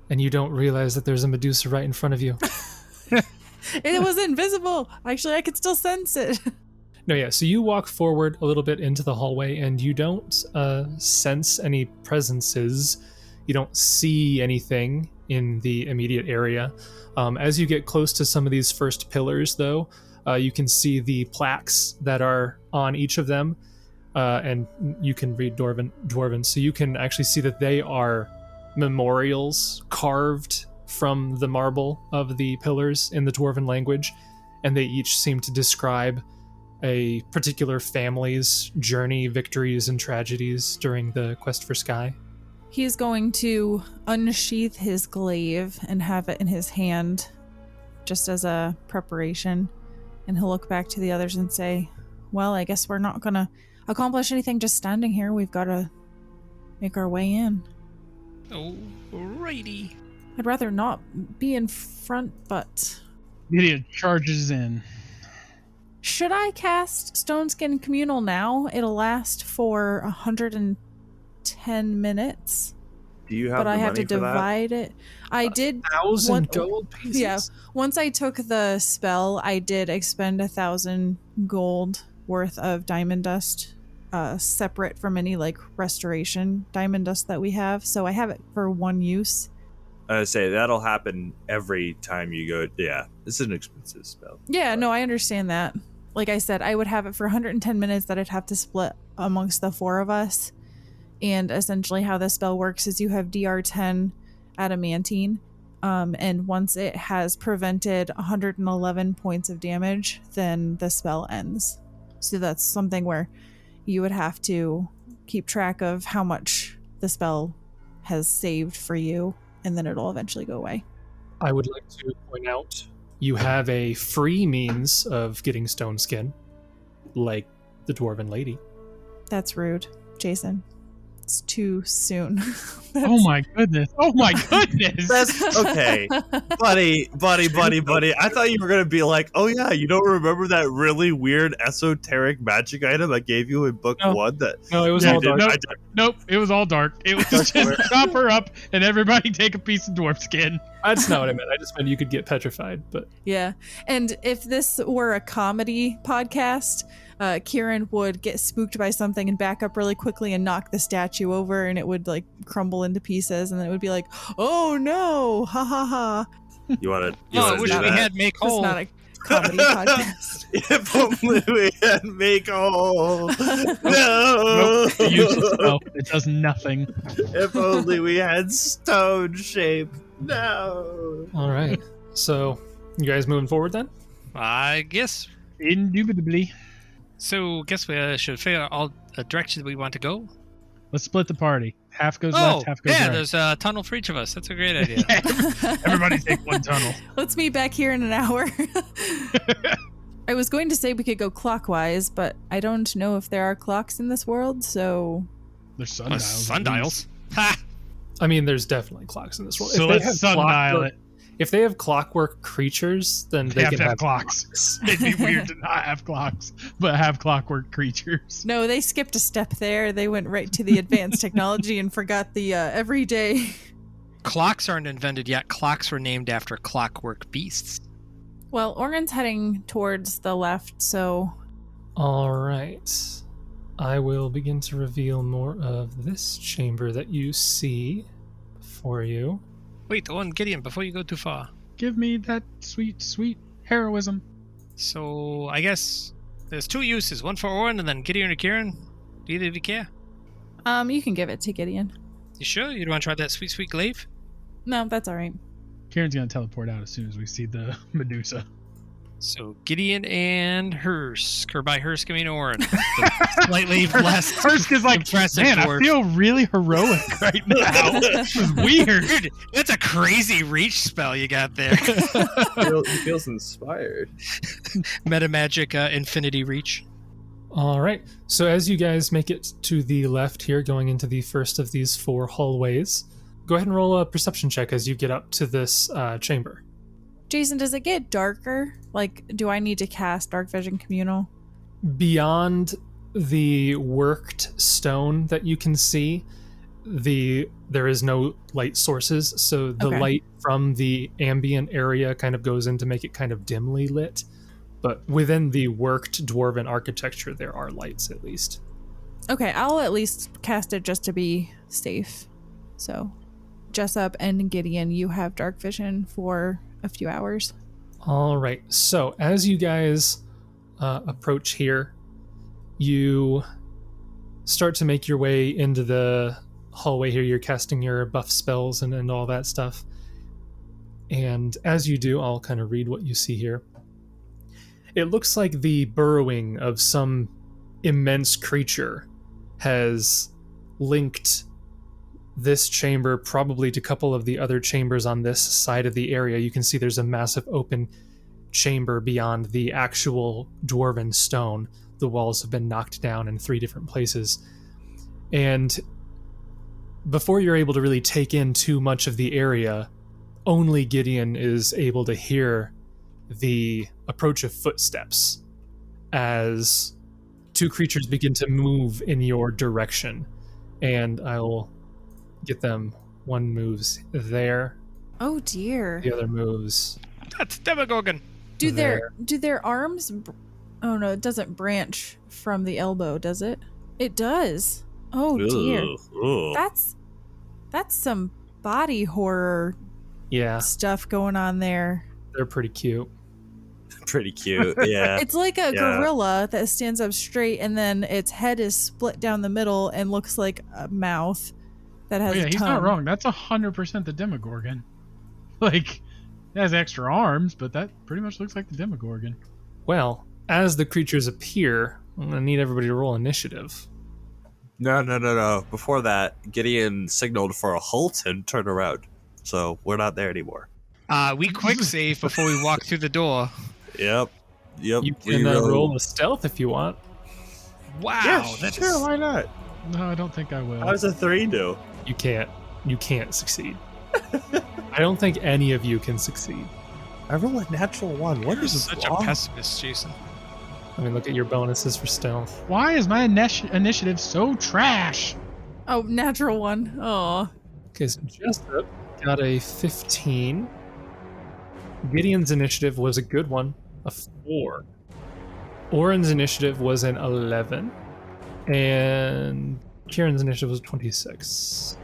Speaker 1: and you don't realize that there's a Medusa right in front of you.
Speaker 2: It was invisible. Actually, I could still sense it.
Speaker 1: No, yeah, so you walk forward a little bit into the hallway, and you don't sense any presences. You don't see anything in the immediate area. As you get close to some of these first pillars, though, you can see the plaques that are on each of them, and you can read Dwarven, so you can actually see that they are memorials carved from the marble of the pillars in the Dwarven language, and they each seem to describe a particular family's journey, victories, and tragedies during the quest for Sky.
Speaker 2: He's going to unsheath his glaive and have it in his hand just as a preparation, and he'll look back to the others and say, well, I guess we're not gonna accomplish anything just standing here. We've got to make our way in.
Speaker 3: Alrighty.
Speaker 2: I'd rather not be in front, but...
Speaker 4: Gideon charges in.
Speaker 2: Should I cast Stoneskin Communal now? It'll last for 110 minutes.
Speaker 5: Do you have
Speaker 2: But
Speaker 5: the
Speaker 2: I have
Speaker 5: money
Speaker 2: to
Speaker 5: for that?
Speaker 2: divide it. I did...
Speaker 1: 1,000 gold pieces?
Speaker 2: Yeah. Once I took the spell, I did expend 1,000 gold worth of diamond dust, separate from any like restoration diamond dust that we have. So I have it for one use.
Speaker 5: I say that'll happen every time you go. Yeah, it's an expensive spell.
Speaker 2: Yeah, no, I understand that. Like I said, I would have it for 110 minutes that I'd have to split amongst the four of us. And essentially how this spell works is you have DR10 adamantine. And once it has prevented 111 points of damage, then the spell ends. So that's something where you would have to keep track of how much the spell has saved for you, and then it'll eventually go away.
Speaker 1: I would like to point out you have a free means of getting stone skin, like the Dwarven Lady.
Speaker 2: That's rude, Jason. It's too soon.
Speaker 4: Oh my goodness. Oh my goodness.
Speaker 5: That's okay, buddy. I thought you were gonna be like, oh yeah, you don't remember that really weird esoteric magic item I gave you in book one?
Speaker 1: No, it was
Speaker 4: Yeah,
Speaker 1: all dark.
Speaker 4: Nope, it was all dark. It was just chop her up and everybody take a piece of dwarf skin.
Speaker 1: That's not what I meant. I just meant you could get petrified, but...
Speaker 2: Yeah. And if this were a comedy podcast, Kieran would get spooked by something and back up really quickly and knock the statue over, and it would like crumble into pieces, and then it would be like, oh no, ha ha ha.
Speaker 5: You want to?
Speaker 3: Oh, I wish we had make
Speaker 2: It's
Speaker 3: whole.
Speaker 2: not a comedy podcast.
Speaker 5: If only we had make hole. No.
Speaker 4: Nope, it uses spell. It does nothing.
Speaker 5: If only we had stone shape. No.
Speaker 1: All right. So, you guys moving forward then?
Speaker 3: I guess.
Speaker 4: Indubitably.
Speaker 3: So, guess we should figure out all the direction we want to go.
Speaker 4: Let's split the party. Half goes
Speaker 3: Oh,
Speaker 4: left, half goes
Speaker 3: yeah,
Speaker 4: right.
Speaker 3: there's a tunnel for each of us. That's a great idea.
Speaker 4: Everybody take one tunnel.
Speaker 2: Let's meet back here in an hour. I was going to say we could go clockwise, but I don't know if there are clocks in this world, so...
Speaker 4: There's sundials.
Speaker 3: Sundials. Ha!
Speaker 1: I mean, there's definitely clocks in this world.
Speaker 4: So
Speaker 1: If they
Speaker 4: let's
Speaker 1: have
Speaker 4: sundial it.
Speaker 1: If they have clockwork creatures, then
Speaker 4: They have
Speaker 1: can
Speaker 4: to have clocks. It'd be weird to not have clocks, but have clockwork creatures.
Speaker 2: No, they skipped a step there. They went right to the advanced technology and forgot the everyday.
Speaker 3: Clocks aren't invented yet. Clocks were named after clockwork beasts.
Speaker 2: Well, Oran's heading towards the left, so...
Speaker 1: All right. I will begin to reveal more of this chamber that you see for you.
Speaker 3: Wait, Owen, Gideon, before you go too far.
Speaker 4: Give me that sweet, sweet heroism.
Speaker 3: So, I guess there's two uses. One for Oran and then Gideon or Kieran. Do either of you care?
Speaker 2: You can give it to Gideon.
Speaker 3: You sure? You don't want to try that sweet, sweet glaive?
Speaker 2: No, that's all right.
Speaker 4: Kieran's gonna teleport out as soon as we see the Medusa.
Speaker 3: So, Gideon and Hursk, or by Hursk, I mean Oran. The slightly less
Speaker 4: Hursk is like,
Speaker 3: impressive
Speaker 4: man,
Speaker 3: dwarf.
Speaker 4: I feel really heroic right now. This is weird.
Speaker 3: Dude, that's a crazy reach spell you got there.
Speaker 5: He feels inspired.
Speaker 3: Metamagic infinity reach.
Speaker 1: All right. So as you guys make it to the left here, going into the first of these four hallways, go ahead and roll a perception check as you get up to this chamber.
Speaker 2: Jason, does it get darker? Like, do I need to cast Dark Vision Communal?
Speaker 1: Beyond the worked stone that you can see, there is no light sources, so the
Speaker 2: Okay.
Speaker 1: light from the ambient area kind of goes in to make it kind of dimly lit. But within the worked dwarven architecture, there are lights at least.
Speaker 2: Okay, I'll at least cast it just to be safe. So, Jessup and Gideon, you have dark vision for a few hours.
Speaker 1: All right. So as you guys approach here, you start to make your way into the hallway here. You're casting your buff spells and all that stuff. And as you do, I'll kind of read what you see here. It looks like the burrowing of some immense creature has linked this chamber probably to a couple of the other chambers on this side of the area. You can see there's a massive open chamber beyond the actual dwarven stone. The walls have been knocked down in 3 different places. And before you're able to really take in too much of the area, only Gideon is able to hear the approach of footsteps as 2 creatures begin to move in your direction. And I'll get them. One moves there,
Speaker 2: Oh dear.
Speaker 1: the other moves
Speaker 3: That's Demogorgon.
Speaker 2: Do
Speaker 1: there.
Speaker 2: their arms oh no, it doesn't branch from the elbow, does it? It does. Oh dear.
Speaker 5: Ooh.
Speaker 2: That's some body horror
Speaker 1: Yeah,
Speaker 2: stuff going on there.
Speaker 1: they're pretty cute.
Speaker 5: Pretty cute. Yeah.
Speaker 2: It's like a
Speaker 5: Yeah.
Speaker 2: gorilla that stands up straight and then its head is split down the middle and looks like a mouth that has
Speaker 4: Oh, yeah,
Speaker 2: a
Speaker 4: he's
Speaker 2: tongue.
Speaker 4: not wrong. That's 100% the Demogorgon. Like, it has extra arms, but that pretty much looks like the Demogorgon.
Speaker 1: Well, as the creatures appear, I'm gonna need everybody to roll initiative.
Speaker 5: No. Before that, Gideon signaled for a halt and turn around. So we're not there anymore.
Speaker 3: We quick save before we walk through the door.
Speaker 5: Yep.
Speaker 1: You
Speaker 5: we
Speaker 1: can
Speaker 5: really-
Speaker 1: roll a stealth if you want.
Speaker 3: Wow,
Speaker 5: Yeah,
Speaker 3: that
Speaker 5: sure.
Speaker 3: is-
Speaker 5: Why not?
Speaker 4: No, I don't think I will.
Speaker 5: How does a 3 do?
Speaker 1: You can't succeed. I don't think any of you can succeed.
Speaker 5: I roll a natural 1. What
Speaker 3: You're
Speaker 5: is
Speaker 3: such
Speaker 5: wrong?
Speaker 3: a pessimist, Jason.
Speaker 1: I mean, look at your bonuses for stealth.
Speaker 4: Why is my initiative so trash?
Speaker 2: Oh, natural one. Oh.
Speaker 1: Okay, so Jessup got a 15. Gideon's initiative was a good one, a 4. Oran's initiative was an 11. And Kieran's initiative was 26.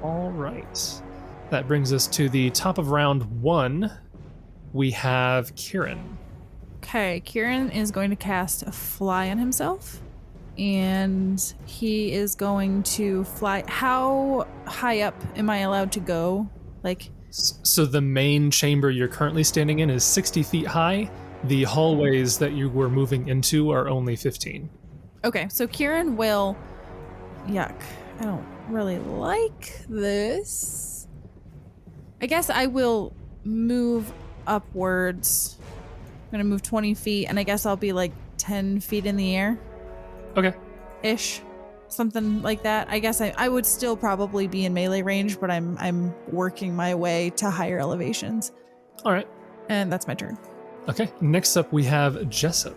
Speaker 1: All right. That brings us to the top of round 1. We have Kieran.
Speaker 2: Okay, Kieran is going to cast a fly on himself. And he is going to fly. How high up am I allowed to go? Like,
Speaker 1: So the main chamber you're currently standing in is 60 feet high. The hallways that you were moving into are only 15.
Speaker 2: okay, so Kieran will. Yuck. I don't really like this. I guess I will move upwards. I'm going to move 20 feet, and I guess I'll be like 10 feet in the air
Speaker 1: Okay.
Speaker 2: ish. Something like that. I guess I would still probably be in melee range, but I'm working my way to higher elevations.
Speaker 1: All right.
Speaker 2: And that's my turn.
Speaker 1: Okay. Next up, we have Jessup.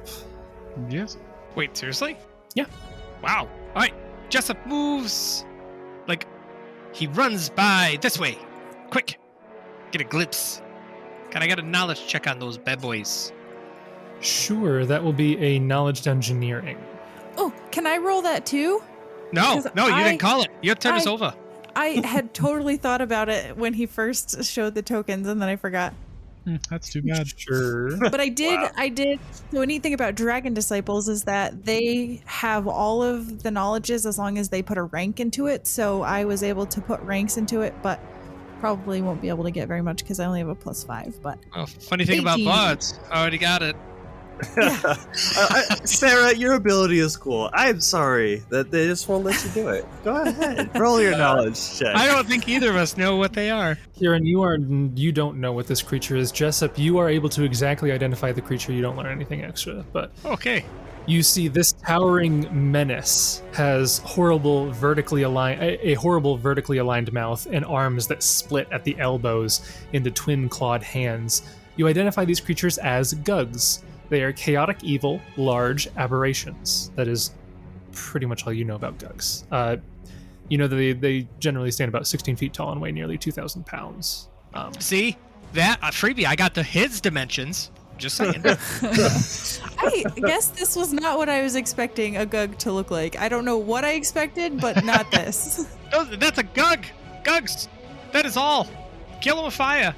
Speaker 4: Yes.
Speaker 3: Wait, seriously?
Speaker 1: Yeah.
Speaker 3: Wow. All right, Jessup moves. Like, he runs by this way. Quick, get a glimpse. Can I get a knowledge check on those bad boys?
Speaker 1: Sure, that will be a knowledge engineering.
Speaker 2: Oh, can I roll that too?
Speaker 3: No,
Speaker 2: 'Cause
Speaker 3: no, you
Speaker 2: I-
Speaker 3: didn't call it. Your turn is
Speaker 2: I-
Speaker 3: over.
Speaker 2: I had totally thought about it when he first showed the tokens, and then I forgot.
Speaker 4: That's too bad.
Speaker 1: Sure.
Speaker 2: But I did.
Speaker 5: Wow.
Speaker 2: I did. So a neat thing about Dragon Disciples is that they have all of the knowledges as long as they put a rank into it. So I was able to put ranks into it, but probably won't be able to get very much because I only have a +5. But
Speaker 3: Oh, funny thing about
Speaker 2: 18.
Speaker 3: bards, I already got it.
Speaker 5: Sarah, your ability is cool. I'm sorry that they just won't let you do it. Go ahead. Roll your knowledge check.
Speaker 3: I don't think either of us know what they are.
Speaker 1: Kieran, you don't know what this creature is. Jessup, you are able to exactly identify the creature. You don't learn anything extra, but
Speaker 3: Okay.
Speaker 1: you see this towering menace has a horrible vertically aligned mouth and arms that split at the elbows into twin clawed hands. You identify these creatures as Gugs. They are chaotic evil, large aberrations. That is pretty much all you know about Gugs. You know, they generally stand about 16 feet tall and weigh nearly 2,000 pounds.
Speaker 3: See? That, freebie, I got his dimensions. Just saying.
Speaker 2: I guess this was not what I was expecting a Gug to look like. I don't know what I expected, but not this.
Speaker 3: Oh, that's a Gug! Gugs! That is all! Kill him with fire!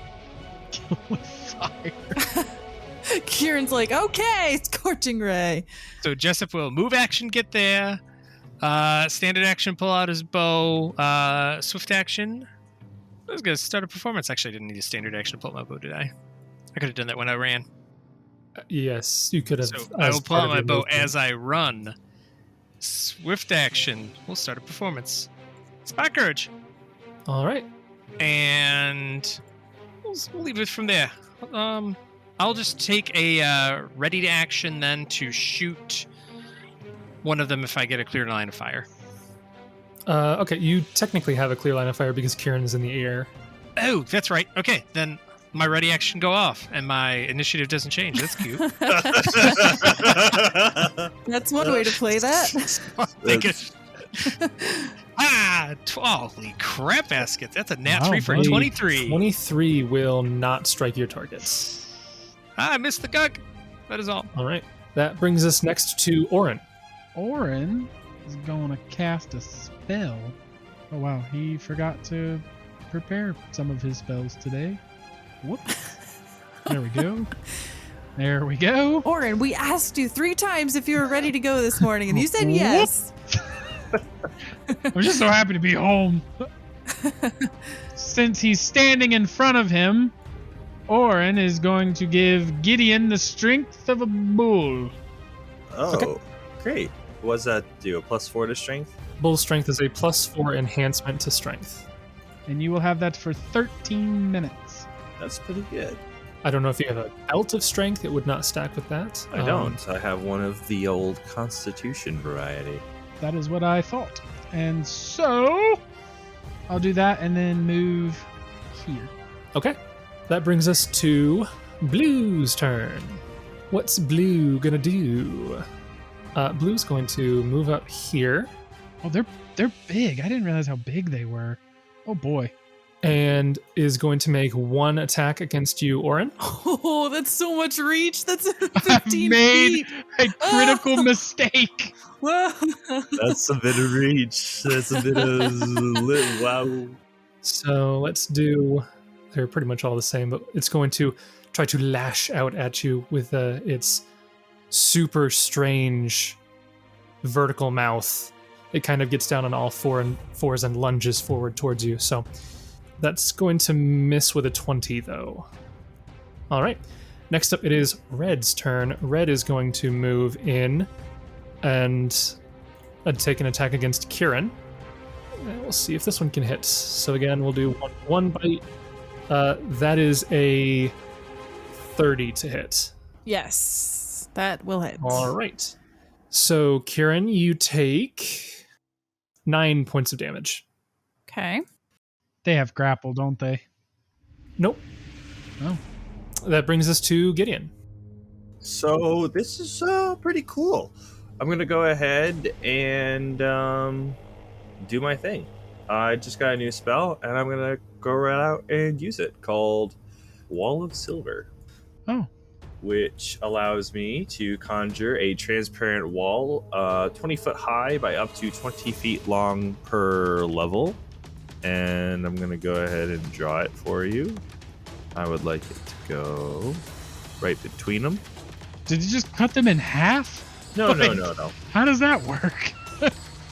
Speaker 4: Fire.
Speaker 2: Kieran's like, okay, scorching ray.
Speaker 3: So Jessup will move action, get there. Standard action, pull out his bow. Swift action. I was going to start a performance. Actually, I didn't need a standard action to pull out my bow, did I? I could have done that when I ran.
Speaker 1: Yes, you could have.
Speaker 3: So I will pull out my bow as I run. Swift action. We'll start a performance. Spot Courage.
Speaker 1: All right.
Speaker 3: And we'll leave it from there. I'll just take a ready to action then to shoot one of them if I get a clear line of fire.
Speaker 1: Okay, you technically have a clear line of fire because Kieran is in the air.
Speaker 3: Oh, that's right. Okay, then my ready action go off and my initiative doesn't change. That's cute.
Speaker 2: That's one way to play that.
Speaker 3: Holy crap baskets. That's a nat
Speaker 4: Wow,
Speaker 3: 3 for
Speaker 4: buddy.
Speaker 3: 23.
Speaker 1: 23 will not strike your targets.
Speaker 3: I missed the Gug. That is all.
Speaker 1: All right. That brings us next to Oran.
Speaker 4: Oran is going to cast a spell. Oh, wow. He forgot to prepare some of his spells today. Whoop. There we go. There we go.
Speaker 2: Oran, we asked you 3 times if you were ready to go this morning, and you said yes.
Speaker 4: I'm just so happy to be home. Since he's standing in front of him, Oran is going to give Gideon the strength of a bull.
Speaker 5: Oh,
Speaker 1: Okay.
Speaker 5: great. What does that do? A +4 to strength?
Speaker 1: Bull strength is a +4 enhancement to strength.
Speaker 4: And you will have that for 13 minutes.
Speaker 5: That's pretty good.
Speaker 1: I don't know if you have a belt of strength. It would not stack with that.
Speaker 5: I don't. I have one of the old Constitution variety.
Speaker 4: That is what I thought. And so, I'll do that and then move here.
Speaker 1: Okay. That brings us to Blue's turn. What's Blue gonna do? Blue's going to move up here
Speaker 4: Oh, they're big. I didn't realize how big they were. Oh boy.
Speaker 1: and is going to make one attack against you, Oran.
Speaker 2: Oh, that's so much reach. That's
Speaker 4: I
Speaker 2: 15
Speaker 4: made
Speaker 2: feet.
Speaker 4: a critical mistake.
Speaker 5: That's a bit of reach. That's a bit of wow.
Speaker 1: So let's do. They're pretty much all the same, but it's going to try to lash out at you with its super strange vertical mouth. It kind of gets down on all fours and lunges forward towards you. So that's going to miss with a 20, though. All right. Next up, it is Red's turn. Red is going to move in and take an attack against Kieran. And we'll see if this one can hit. So again, we'll do one bite. That is a 30 to hit.
Speaker 2: Yes, that will hit.
Speaker 1: All right. So Kieran, you take 9 points of damage.
Speaker 2: Okay.
Speaker 4: They have grapple, don't they?
Speaker 1: Nope.
Speaker 4: Oh.
Speaker 1: That brings us to Gideon.
Speaker 5: So this is pretty cool. I'm gonna go ahead and do my thing. I just got a new spell, and I'm gonna go right out and use it, called Wall of Silver.
Speaker 4: Oh.
Speaker 5: Which allows me to conjure a transparent wall, 20 foot high by up to 20 feet long per level. And I'm going to go ahead and draw it for you. I would like it to go right between them.
Speaker 4: Did you just cut them in half?
Speaker 5: No.
Speaker 4: How does that work?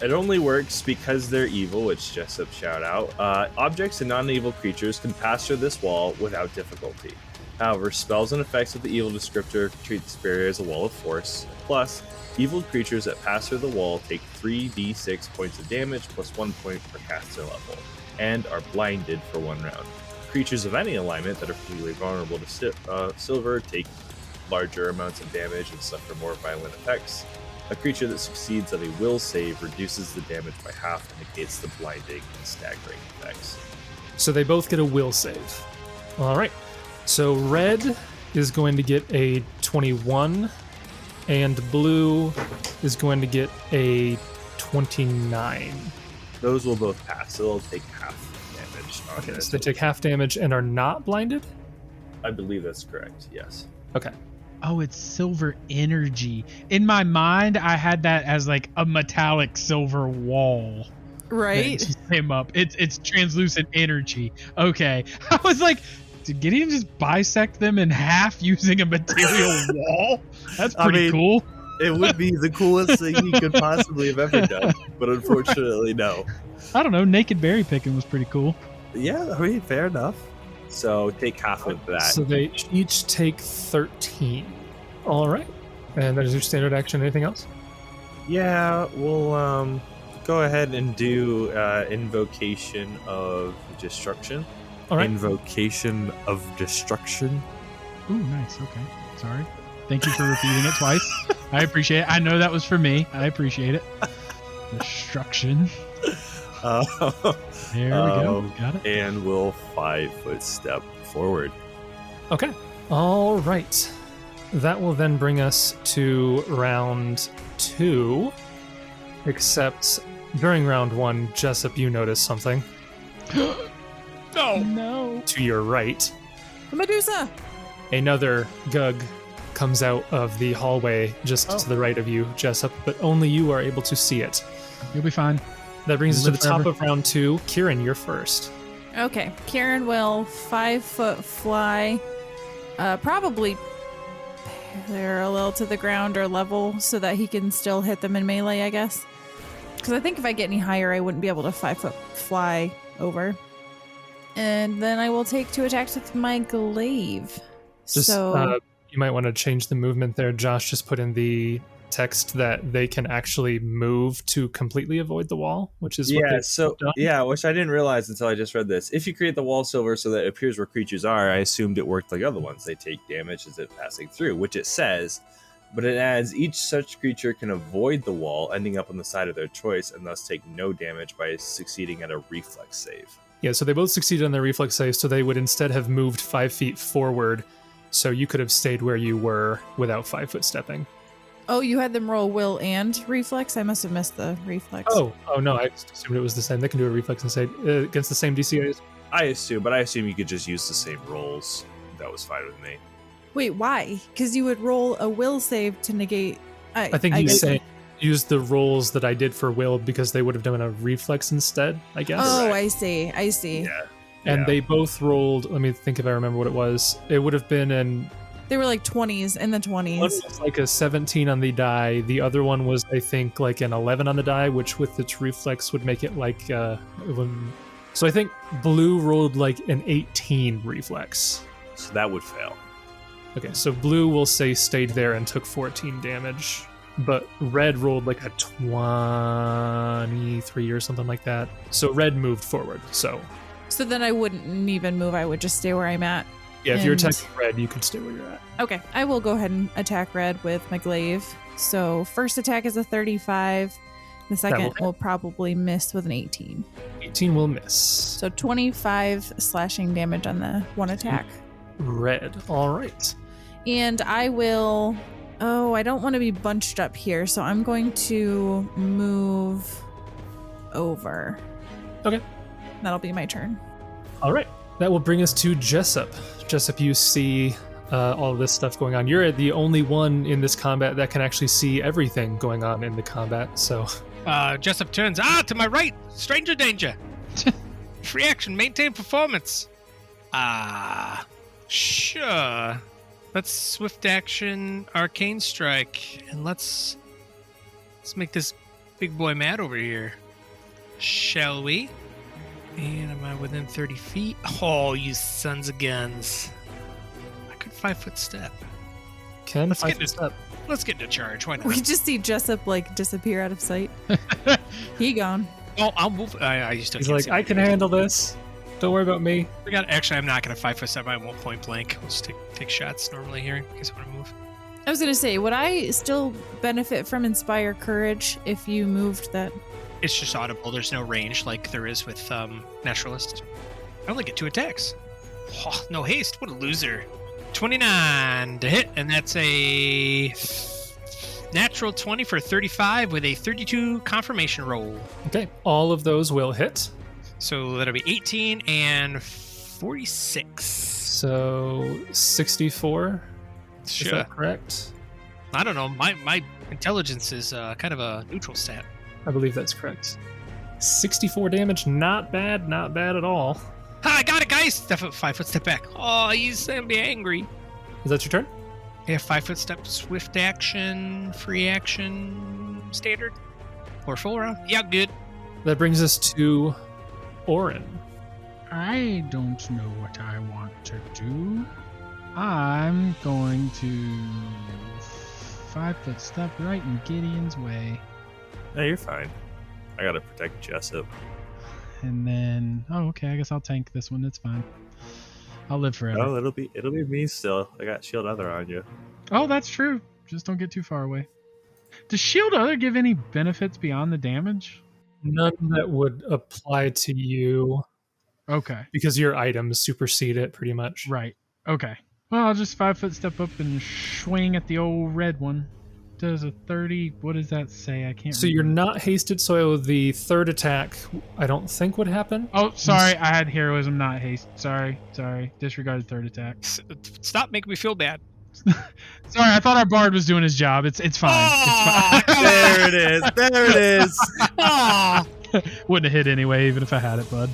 Speaker 5: It only works because they're evil, which Jessup shout out. Objects and non-evil creatures can pass through this wall without difficulty. However, spells and effects of the evil descriptor treat this barrier as a wall of force. Plus, evil creatures that pass through the wall take 3d6 points of damage plus 1 point per caster level, and are blinded for 1 round. Creatures of any alignment that are particularly vulnerable to silver take larger amounts of damage and suffer more violent effects. A creature that succeeds at a will save reduces the damage by half and negates the blinding and staggering effects.
Speaker 1: So they both get a will save. All right. So Red is going to get a 21, and Blue is going to get a 29.
Speaker 5: Those will both pass, so they'll take half damage.
Speaker 1: Okay, so they take half damage and are not blinded?
Speaker 5: I believe that's correct, yes.
Speaker 1: Okay.
Speaker 4: Oh, it's silver energy. In my mind, I had that as like a metallic silver wall.
Speaker 2: Right?
Speaker 4: That just came up. It's translucent energy. Okay. I was like, did Gideon just bisect them in half using a material wall? That's pretty cool.
Speaker 5: It would be the coolest thing he could possibly have ever done, but unfortunately, no.
Speaker 4: I don't know. Naked berry picking was pretty cool.
Speaker 5: Yeah, I mean, fair enough. So take half of that.
Speaker 1: So they each take 13. All right. And that is your standard action. Anything else?
Speaker 5: Yeah, we'll go ahead and do Invocation of Destruction.
Speaker 1: All right.
Speaker 5: Invocation of Destruction.
Speaker 4: Ooh, nice. Okay. Sorry. Thank you for repeating it twice. I appreciate it. I know that was for me. I appreciate it. Destruction. There we go. Got it.
Speaker 5: And we'll 5-foot step forward.
Speaker 1: Okay. All right. That will then bring us to round 2. Except during round 1, Jessup, you notice something.
Speaker 4: No.
Speaker 1: To your right,
Speaker 2: Medusa!
Speaker 1: another Gug comes out of the hallway just to the right of you, Jessup, but only you are able to see it.
Speaker 4: You'll be fine.
Speaker 1: That brings us to the
Speaker 4: Live
Speaker 1: top
Speaker 4: forever.
Speaker 1: of round 2. Kieran, you're first.
Speaker 2: Okay, Kieran will 5-foot fly. Probably they're a little to the ground or level so that he can still hit them in melee, I guess. Because I think if I get any higher, I wouldn't be able to 5-foot fly over. And then I will take 2 attacks with my glaive.
Speaker 1: Just, you might want to change the movement there. Josh just put in the text that they can actually move to completely avoid the wall, which is what they've done.
Speaker 5: Which I didn't realize until I just read this. If you create the wall silver so that it appears where creatures are, I assumed it worked like other ones. They take damage as it passing through, which it says, but it adds each such creature can avoid the wall, ending up on the side of their choice, and thus take no damage by succeeding at a reflex save.
Speaker 1: Yeah, so they both succeeded on their reflex save, so they would instead have moved 5 feet forward, so you could have stayed where you were without 5-foot stepping.
Speaker 2: Oh, you had them roll will and reflex? I must have missed the reflex.
Speaker 1: Oh no, I just assumed it was the same. They can do a reflex and save against the same DC.
Speaker 5: I assume you could just use the same rolls. That was fine with me.
Speaker 2: Wait, why? Because you would roll a will save to negate...
Speaker 1: I think he's saying use the rolls that I did for will because they would have done a reflex instead, I guess.
Speaker 2: Oh,
Speaker 5: Correct.
Speaker 2: I see.
Speaker 5: Yeah.
Speaker 1: And
Speaker 5: Yeah.
Speaker 1: they both rolled, let me think if I remember what it was. It would have been
Speaker 2: They were like 20s, in the 20s.
Speaker 1: one was like a 17 on the die. The other one was, I think, like an 11 on the die, which with its reflex would make it like... So I think blue rolled like an 18 reflex.
Speaker 5: So that would fail.
Speaker 1: Okay, so blue will say stayed there and took 14 damage. But red rolled like a 23 or something like that. So red moved forward, so...
Speaker 2: So then I wouldn't even move. I would just stay where I'm at.
Speaker 1: Yeah, if you're
Speaker 2: And-
Speaker 1: attacking red, you can stay where you're at.
Speaker 2: Okay, I will go ahead and attack red with my glaive. So first attack is a 35. The second
Speaker 1: hit.
Speaker 2: will probably miss with an 18.
Speaker 1: 18 will miss.
Speaker 2: So 25 slashing damage on the one attack.
Speaker 1: Red. All right.
Speaker 2: And I will... Oh, I don't want to be bunched up here, so I'm going to move over.
Speaker 1: Okay.
Speaker 2: That'll be my turn.
Speaker 1: All right. That will bring us to Jessup. Jessup, you see all of this stuff going on. You're the only one in this combat that can actually see everything going on in the combat, so...
Speaker 3: Jessup turns. To my right! Stranger danger! Free action, maintain performance. Sure. Let's swift action, arcane strike, and let's make this big boy mad over here. Shall we? And am I within 30 feet? Oh, you sons of guns. I could 5-foot step.
Speaker 1: Can
Speaker 3: Let's
Speaker 1: I
Speaker 3: get this
Speaker 1: step?
Speaker 3: Let's get into charge. Why not?
Speaker 2: We just see Jessup like disappear out of sight. He gone.
Speaker 3: Oh, I'll move. I used to.
Speaker 1: He's like, I can handle this. Don't worry about me.
Speaker 3: Actually, I'm not going to 5-foot step. I won't point blank. We'll just take shots normally here in case I want to move.
Speaker 2: I was going to say, would I still benefit from Inspire Courage if you moved that?
Speaker 3: It's just audible. There's no range like there is with Naturalist. I only get 2 attacks. Oh, no haste. What a loser. 29 to hit, and that's a natural 20 for 35 with a 32 confirmation roll.
Speaker 1: Okay, all of those will hit.
Speaker 3: So that'll be 18 and 46.
Speaker 1: So 64. Is that correct?
Speaker 3: I don't know. My intelligence is kind of a neutral stat.
Speaker 1: I believe that's correct. 64 damage, not bad at all.
Speaker 3: Ha, I got it, guys! 5 foot step back. Oh, he's gonna be angry.
Speaker 1: Is that your turn?
Speaker 3: Yeah, 5 foot step, swift action, free action, standard, or full round. Yeah, good.
Speaker 1: That brings us to Oran.
Speaker 4: I don't know what I want to do. I'm going to 5 foot step right in Gideon's way.
Speaker 5: No, you're fine. I gotta protect Jessup.
Speaker 4: And then, oh, okay, I guess I'll tank this one. It's fine. I'll live forever.
Speaker 5: Oh, it'll be me still. I got Shield Other on you.
Speaker 4: Oh, that's true. Just don't get too far away. Does Shield Other give any benefits beyond the damage?
Speaker 1: None that would apply to you
Speaker 4: Okay.
Speaker 1: because your items supersede it pretty much.
Speaker 4: Right. Okay. Well, I'll just 5 foot step up and swing at the old red one. Does a 30, what does that say? I can't
Speaker 1: So you're not hasted, so the third attack I don't think would happen.
Speaker 4: Oh, sorry. I had heroism, not haste. Sorry. Disregard the third attack.
Speaker 3: Stop making me feel bad.
Speaker 4: Sorry, I thought our bard was doing his job. It's fine.
Speaker 3: Oh,
Speaker 4: It's fine.
Speaker 5: There it is.
Speaker 3: Oh.
Speaker 4: Wouldn't have hit anyway, even if I had it, bud.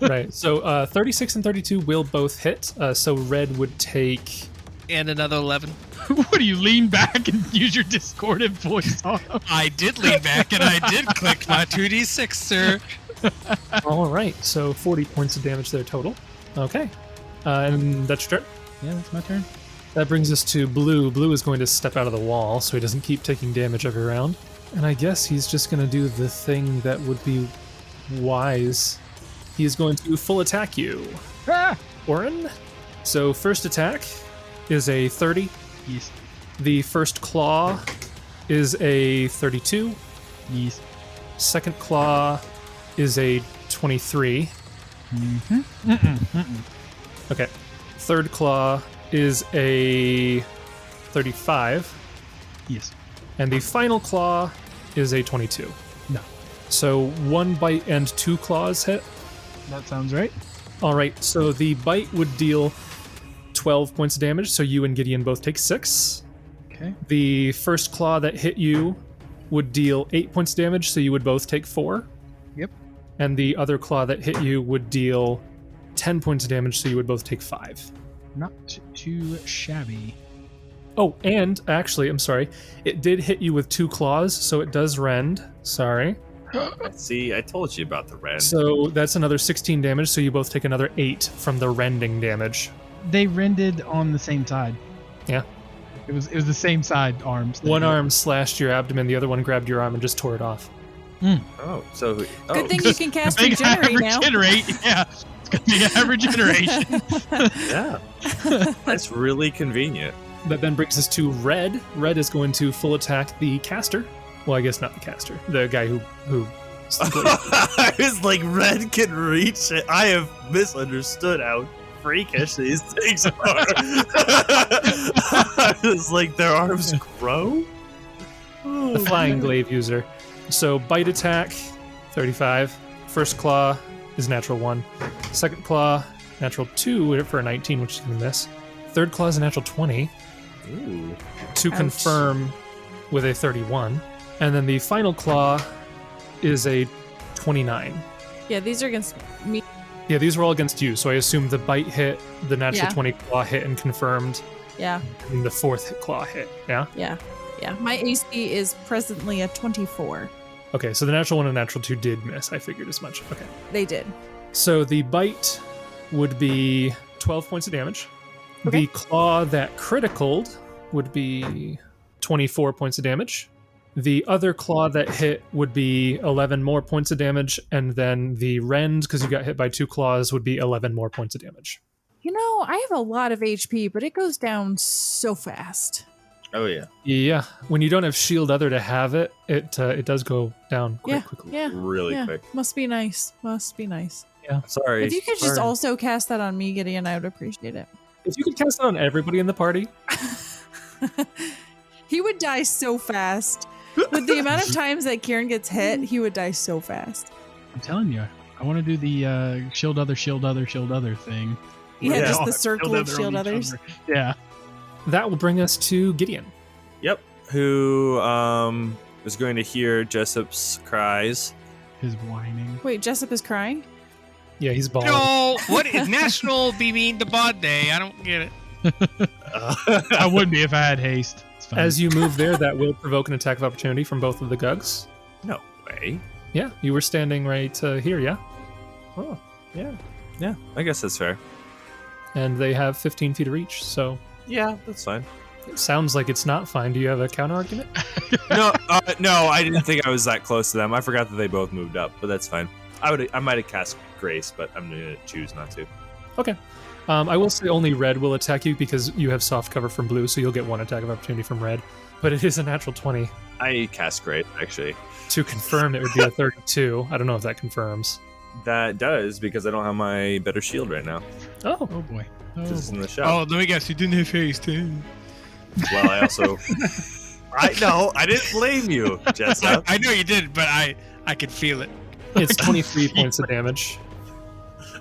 Speaker 1: Right. So 36 and 32 will both hit. So red would take...
Speaker 3: And another 11.
Speaker 4: What do you lean back and use your discordant voice on him?
Speaker 3: I did lean back and I did click my 2d6, sir.
Speaker 1: All right. So 40 points of damage there total. Okay. And that's your turn.
Speaker 4: Yeah, that's my turn.
Speaker 1: That brings us to Blue. Blue is going to step out of the wall so he doesn't keep taking damage every round. And I guess he's just going to do the thing that would be wise. He's going to full attack you.
Speaker 4: Ah!
Speaker 1: Oran. So first attack is a 30.
Speaker 4: Yes.
Speaker 1: The first claw is a 32.
Speaker 4: Yes.
Speaker 1: Second claw is a 23. Okay. Third claw is a 35.
Speaker 4: Yes.
Speaker 1: And the final claw is a 22.
Speaker 4: No.
Speaker 1: So 1 bite and 2 claws hit.
Speaker 4: That sounds right.
Speaker 1: All right, so the bite would deal 12 points of damage, so you and Gideon both take 6.
Speaker 4: Okay.
Speaker 1: The first claw that hit you would deal 8 points of damage, so you would both take 4.
Speaker 4: Yep.
Speaker 1: And the other claw that hit you would deal 10 points of damage, so you would both take 5.
Speaker 4: Not too shabby.
Speaker 1: Oh, and actually, I'm sorry, it did hit you with 2 claws, so it does rend. Sorry.
Speaker 5: See, I told you about the red.
Speaker 1: So that's another 16 damage, so you both take another 8 from the rending damage.
Speaker 4: They rended on the same side.
Speaker 1: Yeah.
Speaker 4: It was the same side arms.
Speaker 1: One arm slashed your abdomen, the other one grabbed your arm and just tore it off.
Speaker 5: Oh, so
Speaker 2: Good thing you can cast
Speaker 4: Big
Speaker 2: regenerate now.
Speaker 4: regenerate, yeah. It's gonna be a regeneration.
Speaker 5: yeah, that's really convenient.
Speaker 1: That then brings us to Red. Red is going to full attack the caster. Well, I guess not the caster. The guy who
Speaker 5: I was like, red can reach it. I have misunderstood how freakish these things are. I was like, their arms grow?
Speaker 1: the flying glaive user. So bite attack, 35. First claw is natural 1. Second claw, natural 2 for a 19, which is going to miss. Third claw is a natural 20.
Speaker 5: Ooh.
Speaker 1: To
Speaker 2: Ouch.
Speaker 1: confirm with a 31. And then the final claw is a 29.
Speaker 2: Yeah, these are against me.
Speaker 1: Yeah, these were all against you, so I assume the bite hit, the natural
Speaker 2: Yeah.
Speaker 1: 20 claw hit and confirmed,
Speaker 2: Yeah,
Speaker 1: and the fourth hit claw hit, yeah?
Speaker 2: yeah. My AC is presently a 24.
Speaker 1: Okay, so the natural 1 and natural 2 did miss. I figured as much. Okay.
Speaker 2: They did.
Speaker 1: So the bite would be 12 points of damage.
Speaker 2: Okay.
Speaker 1: The claw that criticaled would be 24 points of damage. The other claw that hit would be 11 more points of damage, and then the rend, because you got hit by 2 claws, would be 11 more points of damage.
Speaker 2: You know, I have a lot of HP, but it goes down so fast.
Speaker 5: Oh, yeah.
Speaker 1: Yeah, when you don't have shield other to have it, it does go down quite quickly.
Speaker 2: Yeah.
Speaker 5: Really
Speaker 2: Yeah.
Speaker 5: quick.
Speaker 2: Must be nice.
Speaker 5: Sorry.
Speaker 2: If you could just
Speaker 5: Sorry.
Speaker 2: also cast that on me, Gideon, I would appreciate it.
Speaker 1: If you could cast it on everybody in the party,
Speaker 2: He would die so fast. With the amount of times that Kieran gets hit, he would die so fast.
Speaker 4: I'm telling you, I want to do the shield other thing.
Speaker 2: Yeah,
Speaker 5: Yeah.
Speaker 2: just the circle of
Speaker 4: on
Speaker 2: shield
Speaker 4: each
Speaker 2: others.
Speaker 4: other. Yeah.
Speaker 1: That will bring us to Gideon.
Speaker 5: Yep. Who is going to hear Jessup's cries.
Speaker 4: His whining.
Speaker 2: Wait, Jessup is crying?
Speaker 1: Yeah, he's bald.
Speaker 3: No, what is National Be Mean to Bod Day? I don't get it.
Speaker 4: I wouldn't be if I had haste. It's fine.
Speaker 1: As you move there, that will provoke an attack of opportunity from both of the Gugs.
Speaker 5: No way.
Speaker 1: Yeah, you were standing right here, yeah?
Speaker 5: Oh, yeah. Yeah, I guess that's fair.
Speaker 1: And they have 15 feet of reach, so
Speaker 5: Yeah, that's fine.
Speaker 1: it sounds like it's not fine. Do you have a counter argument?
Speaker 5: No, I didn't think I was that close to them. I forgot that they both moved up, but that's fine. I might have cast Grace, but I'm gonna choose not to.
Speaker 1: Okay. I will say only red will attack you because you have soft cover from blue, so you'll get one attack of opportunity from red. But it is a natural 20.
Speaker 5: I cast Grace, actually.
Speaker 1: To confirm, it would be a 32. I don't know if that confirms.
Speaker 5: That does, because I don't have my better shield right now.
Speaker 1: Oh,
Speaker 4: Oh boy.
Speaker 5: This is in the
Speaker 3: Oh,
Speaker 5: shop.
Speaker 3: let me guess. You didn't have haste. Eh?
Speaker 5: Well, I also... I didn't blame you, Jessup.
Speaker 3: I know you did, but I could feel it.
Speaker 1: it's 23 points of damage.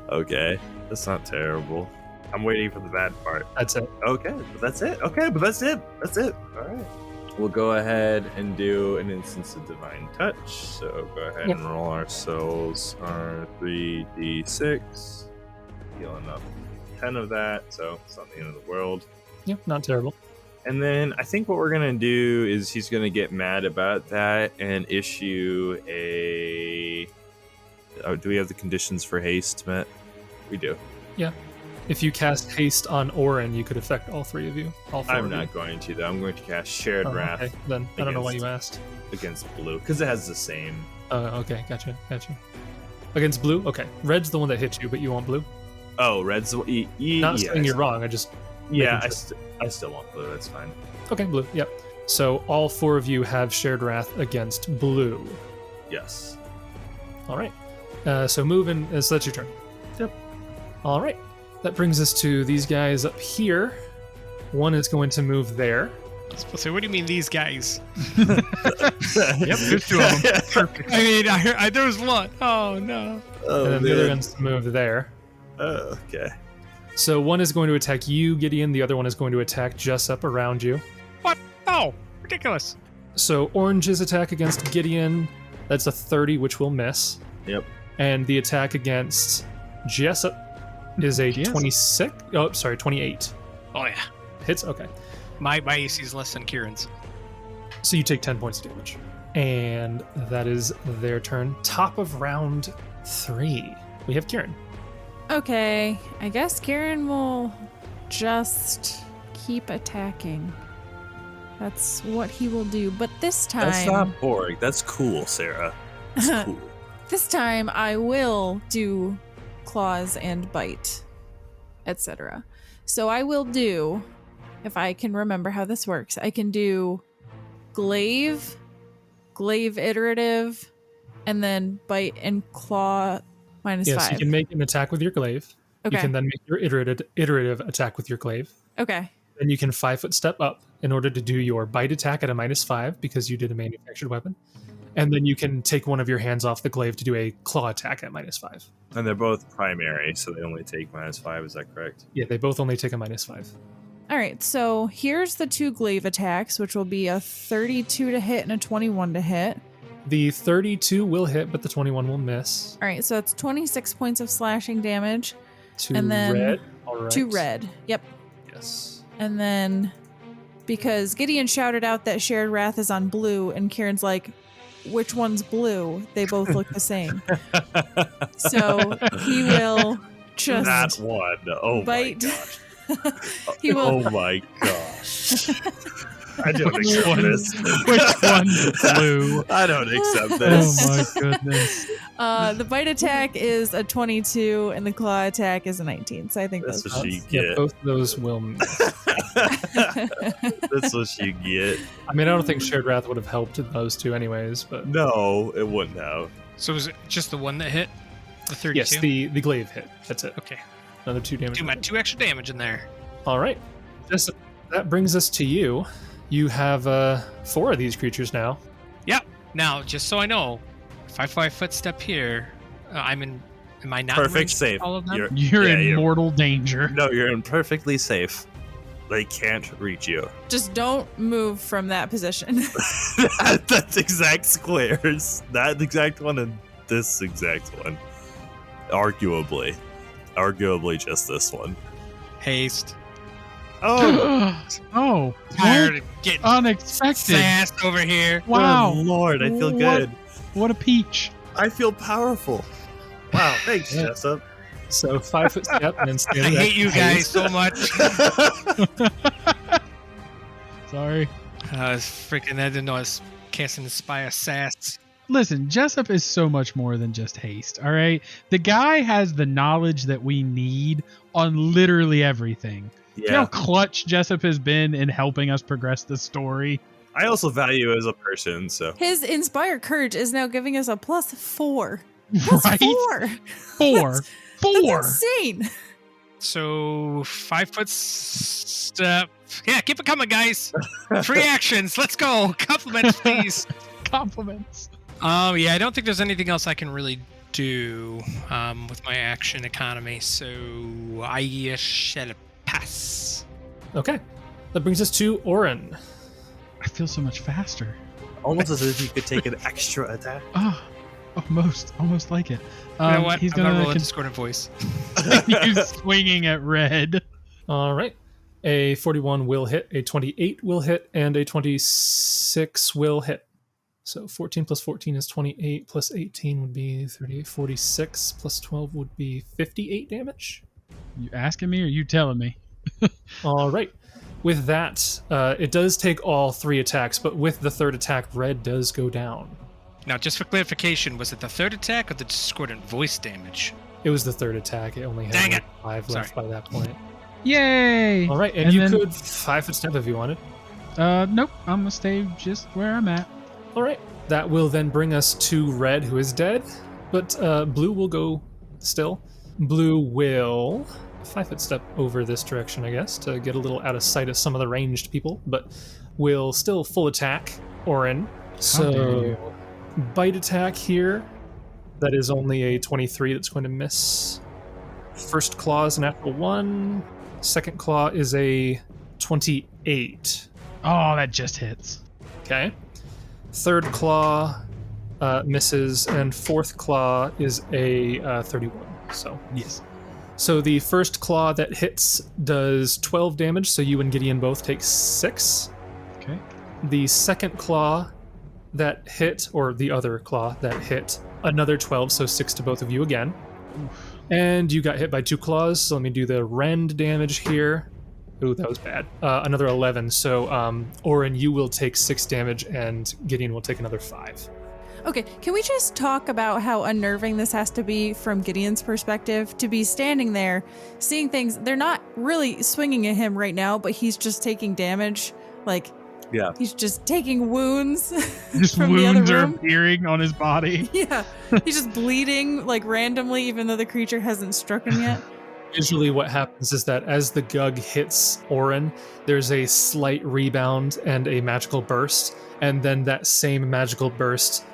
Speaker 5: Okay, that's not terrible. I'm waiting for the bad part.
Speaker 1: That's it.
Speaker 5: Okay, but that's it. Okay, but that's it. That's it. All right. We'll go ahead and do an instance of divine touch. So go ahead
Speaker 1: Yep.
Speaker 5: and roll ourselves our 3d6. Healing up 10 of that, so it's not the end of the world.
Speaker 1: Yeah, not terrible.
Speaker 5: And then I think what we're gonna do is he's gonna get mad about that and issue a. Oh, do we have the conditions for haste, Matt? We do.
Speaker 1: If you cast haste on Oran, you could affect all three of you. All four
Speaker 5: I'm
Speaker 1: of you.
Speaker 5: not going to though. I'm going to cast Shared
Speaker 1: Oh,
Speaker 5: Wrath
Speaker 1: okay. Then I don't know why you asked.
Speaker 5: against blue because it has the same.
Speaker 1: Okay, gotcha. Against blue? Okay. Red's the one that hit you, but you want blue?
Speaker 5: Oh, red's
Speaker 1: Not
Speaker 5: yeah,
Speaker 1: saying you're wrong, I just...
Speaker 5: Yeah,
Speaker 1: making
Speaker 5: I still want blue. That's fine.
Speaker 1: Okay, blue, yep. So all four of you have shared wrath against blue.
Speaker 5: Yes.
Speaker 1: All right. So move in, so that's your turn.
Speaker 5: Yep.
Speaker 1: All right. That brings us to these guys up here. One is going to move there.
Speaker 3: I was supposed to say, what do you mean these guys?
Speaker 4: Yep, there's two of them. Perfect.
Speaker 3: I mean, I heard there was one. Oh no.
Speaker 5: Oh,
Speaker 1: and then the other one's to move there.
Speaker 5: Oh, okay.
Speaker 1: So one is going to attack you, Gideon. The other one is going to attack Jessup around you.
Speaker 3: What? Oh, ridiculous.
Speaker 1: So Orange's attack against Gideon, that's a 30, which will miss.
Speaker 5: Yep.
Speaker 1: And the attack against Jessup is a
Speaker 4: Jessup.
Speaker 1: 26. Oh, sorry, 28.
Speaker 3: Oh yeah.
Speaker 1: Hits? Okay.
Speaker 3: My AC is less than Kieran's.
Speaker 1: So you take 10 points of damage. And that is their turn. Top of round 3. We have Kieran.
Speaker 2: Okay, I guess Kieran will just keep attacking. That's what he will do. But this time...
Speaker 5: That's not boring. That's cool, Sarah. That's cool.
Speaker 2: This time I will do claws and bite, etc. So I will do, if I can remember how this works, I can do glaive iterative, and then bite and claw -5.
Speaker 1: Yes, you can make an attack with your glaive.
Speaker 2: Okay.
Speaker 1: You can then make your iterative attack with your glaive.
Speaker 2: Okay.
Speaker 1: Then you can 5-foot step up in order to do your bite attack at a -5 because you did a manufactured weapon. And then you can take one of your hands off the glaive to do a claw attack at -5.
Speaker 5: And they're both primary, so they only take -5. Is that correct?
Speaker 1: Yeah, they both only take a -5.
Speaker 2: All right, so here's the two glaive attacks, which will be a 32 to hit and a 21 to hit.
Speaker 1: The 32 will hit, but the 21 will miss.
Speaker 2: All right, so that's 26 points of slashing damage.
Speaker 1: To
Speaker 2: And then
Speaker 1: red. All right.
Speaker 2: To red. Yep.
Speaker 1: Yes.
Speaker 2: And then because Gideon shouted out that shared wrath is on blue, and Kieran's like, which one's blue? They both look the same. So he will just
Speaker 5: That one. Oh
Speaker 2: bite.
Speaker 5: my gosh.
Speaker 2: He will
Speaker 5: Oh my gosh. I don't
Speaker 4: Which
Speaker 5: accept
Speaker 4: one?
Speaker 5: this.
Speaker 4: Which one's blue?
Speaker 5: I don't accept
Speaker 4: Oh
Speaker 5: this.
Speaker 4: my goodness.
Speaker 2: the bite attack is a 22 and the claw attack is a 19. So I think
Speaker 5: That's
Speaker 2: those
Speaker 5: what she
Speaker 1: Yeah,
Speaker 5: get.
Speaker 1: both of those will miss.
Speaker 5: That's what you get.
Speaker 1: I mean, I don't think shared wrath would have helped those two anyways, but
Speaker 5: No, it wouldn't have.
Speaker 3: So was it just the one that hit? The 32?
Speaker 1: yes, the glaive hit. That's it.
Speaker 3: Okay.
Speaker 1: Another 2 damage.
Speaker 3: Do my 2 extra damage in there.
Speaker 1: All right. That brings us to you, You have 4 of these creatures now.
Speaker 3: Yep. Now, just so I know, if I 5-foot step here, am I not in
Speaker 5: Perfect
Speaker 3: range of
Speaker 5: safe.
Speaker 3: all of them?
Speaker 4: You're in
Speaker 5: you're-
Speaker 4: mortal danger.
Speaker 5: No, you're in perfectly safe. They can't reach you.
Speaker 2: Just don't move from that position.
Speaker 5: That's exact squares. That exact one and this exact one. Arguably just this one.
Speaker 3: Haste.
Speaker 5: Oh,
Speaker 4: Oh,
Speaker 3: Tired
Speaker 4: what?
Speaker 3: of getting
Speaker 4: Unexpected.
Speaker 3: sassed over here.
Speaker 4: Wow.
Speaker 5: good Lord, I feel
Speaker 4: What?
Speaker 5: good.
Speaker 4: What a peach.
Speaker 5: I feel powerful. Wow, thanks,
Speaker 1: Yeah.
Speaker 5: Jessup.
Speaker 1: So 5-foot step and then
Speaker 3: I
Speaker 1: standing
Speaker 3: hate you guys
Speaker 1: haste.
Speaker 3: so much.
Speaker 4: Sorry.
Speaker 3: Freaking, I didn't know I was casting Inspire Sass.
Speaker 4: Listen, Jessup is so much more than just haste, all right? The guy has the knowledge that we need on literally everything. You know how clutch Jessup has been in helping us progress the story?
Speaker 5: I also value you as a person, so.
Speaker 2: His Inspired Courage is now giving us a +4.
Speaker 4: Right?
Speaker 2: +4.
Speaker 4: Four.
Speaker 2: That's insane.
Speaker 3: So 5-foot step. Yeah, keep it coming, guys. Free actions. Let's go. Compliments, please.
Speaker 4: Compliments.
Speaker 3: Yeah, I don't think there's anything else I can really do with my action economy, so I shall pass.
Speaker 1: Okay. That brings us to Oran.
Speaker 4: I feel so much faster.
Speaker 5: Almost as if you could take an extra attack.
Speaker 4: Oh, almost like it.
Speaker 3: You know what?
Speaker 4: He's
Speaker 3: I'm gonna
Speaker 4: gonna
Speaker 3: roll a discordant voice.
Speaker 4: continue swinging at red.
Speaker 1: All right. A 41 will hit, a 28 will hit, and a 26 will hit. So 14 plus 14 is 28, plus 18 would be 38, 46, plus 12 would be 58 damage.
Speaker 4: You asking me or you telling me?
Speaker 1: All right. With that, it does take all 3 attacks, but with the 3rd attack, red does go down.
Speaker 3: Now, just for clarification, was it the 3rd attack or the discordant voice damage?
Speaker 1: It was the 3rd attack. It only had
Speaker 3: Dang
Speaker 1: like,
Speaker 3: it.
Speaker 1: 5 left by that point.
Speaker 4: Yay!
Speaker 1: All right, and you could 5-foot step if you wanted.
Speaker 4: Nope. I'm gonna stay just where I'm at.
Speaker 1: All right. That will then bring us to red, who is dead, but blue will go still. Blue will 5-foot step over this direction, I guess, to get a little out of sight of some of the ranged people, but will still full attack Oran.
Speaker 4: dare
Speaker 1: So bite attack here. That is only a 23 that's going to miss. First claw is a natural 1. Second claw is a 28.
Speaker 4: Oh, that just hits.
Speaker 1: Okay. Third claw misses, and fourth claw is a 31. So
Speaker 4: Yes.
Speaker 1: So the first claw that hits does 12 damage, so you and Gideon both take 6.
Speaker 4: Okay.
Speaker 1: The second claw that hit, or the other claw that hit, another 12, so 6 to both of you again.
Speaker 4: Oof.
Speaker 1: And you got hit by 2 claws, so let me do the rend damage here. Ooh, that was bad. Another 11, so Oran, you will take 6 damage, and Gideon will take another 5.
Speaker 2: Okay, can we just talk about how unnerving this has to be from Gideon's perspective? To be standing there, seeing things, they're not really swinging at him right now, but he's just taking damage. Like,
Speaker 5: Yeah.
Speaker 2: he's just taking wounds
Speaker 4: Just
Speaker 2: from the other
Speaker 4: wounds are
Speaker 2: room.
Speaker 4: appearing on his body.
Speaker 2: Yeah, he's just bleeding, like, randomly, even though the creature hasn't struck him yet.
Speaker 1: Usually what happens is that as the Gug hits Oran, there's a slight rebound and a magical burst, and then that same magical burst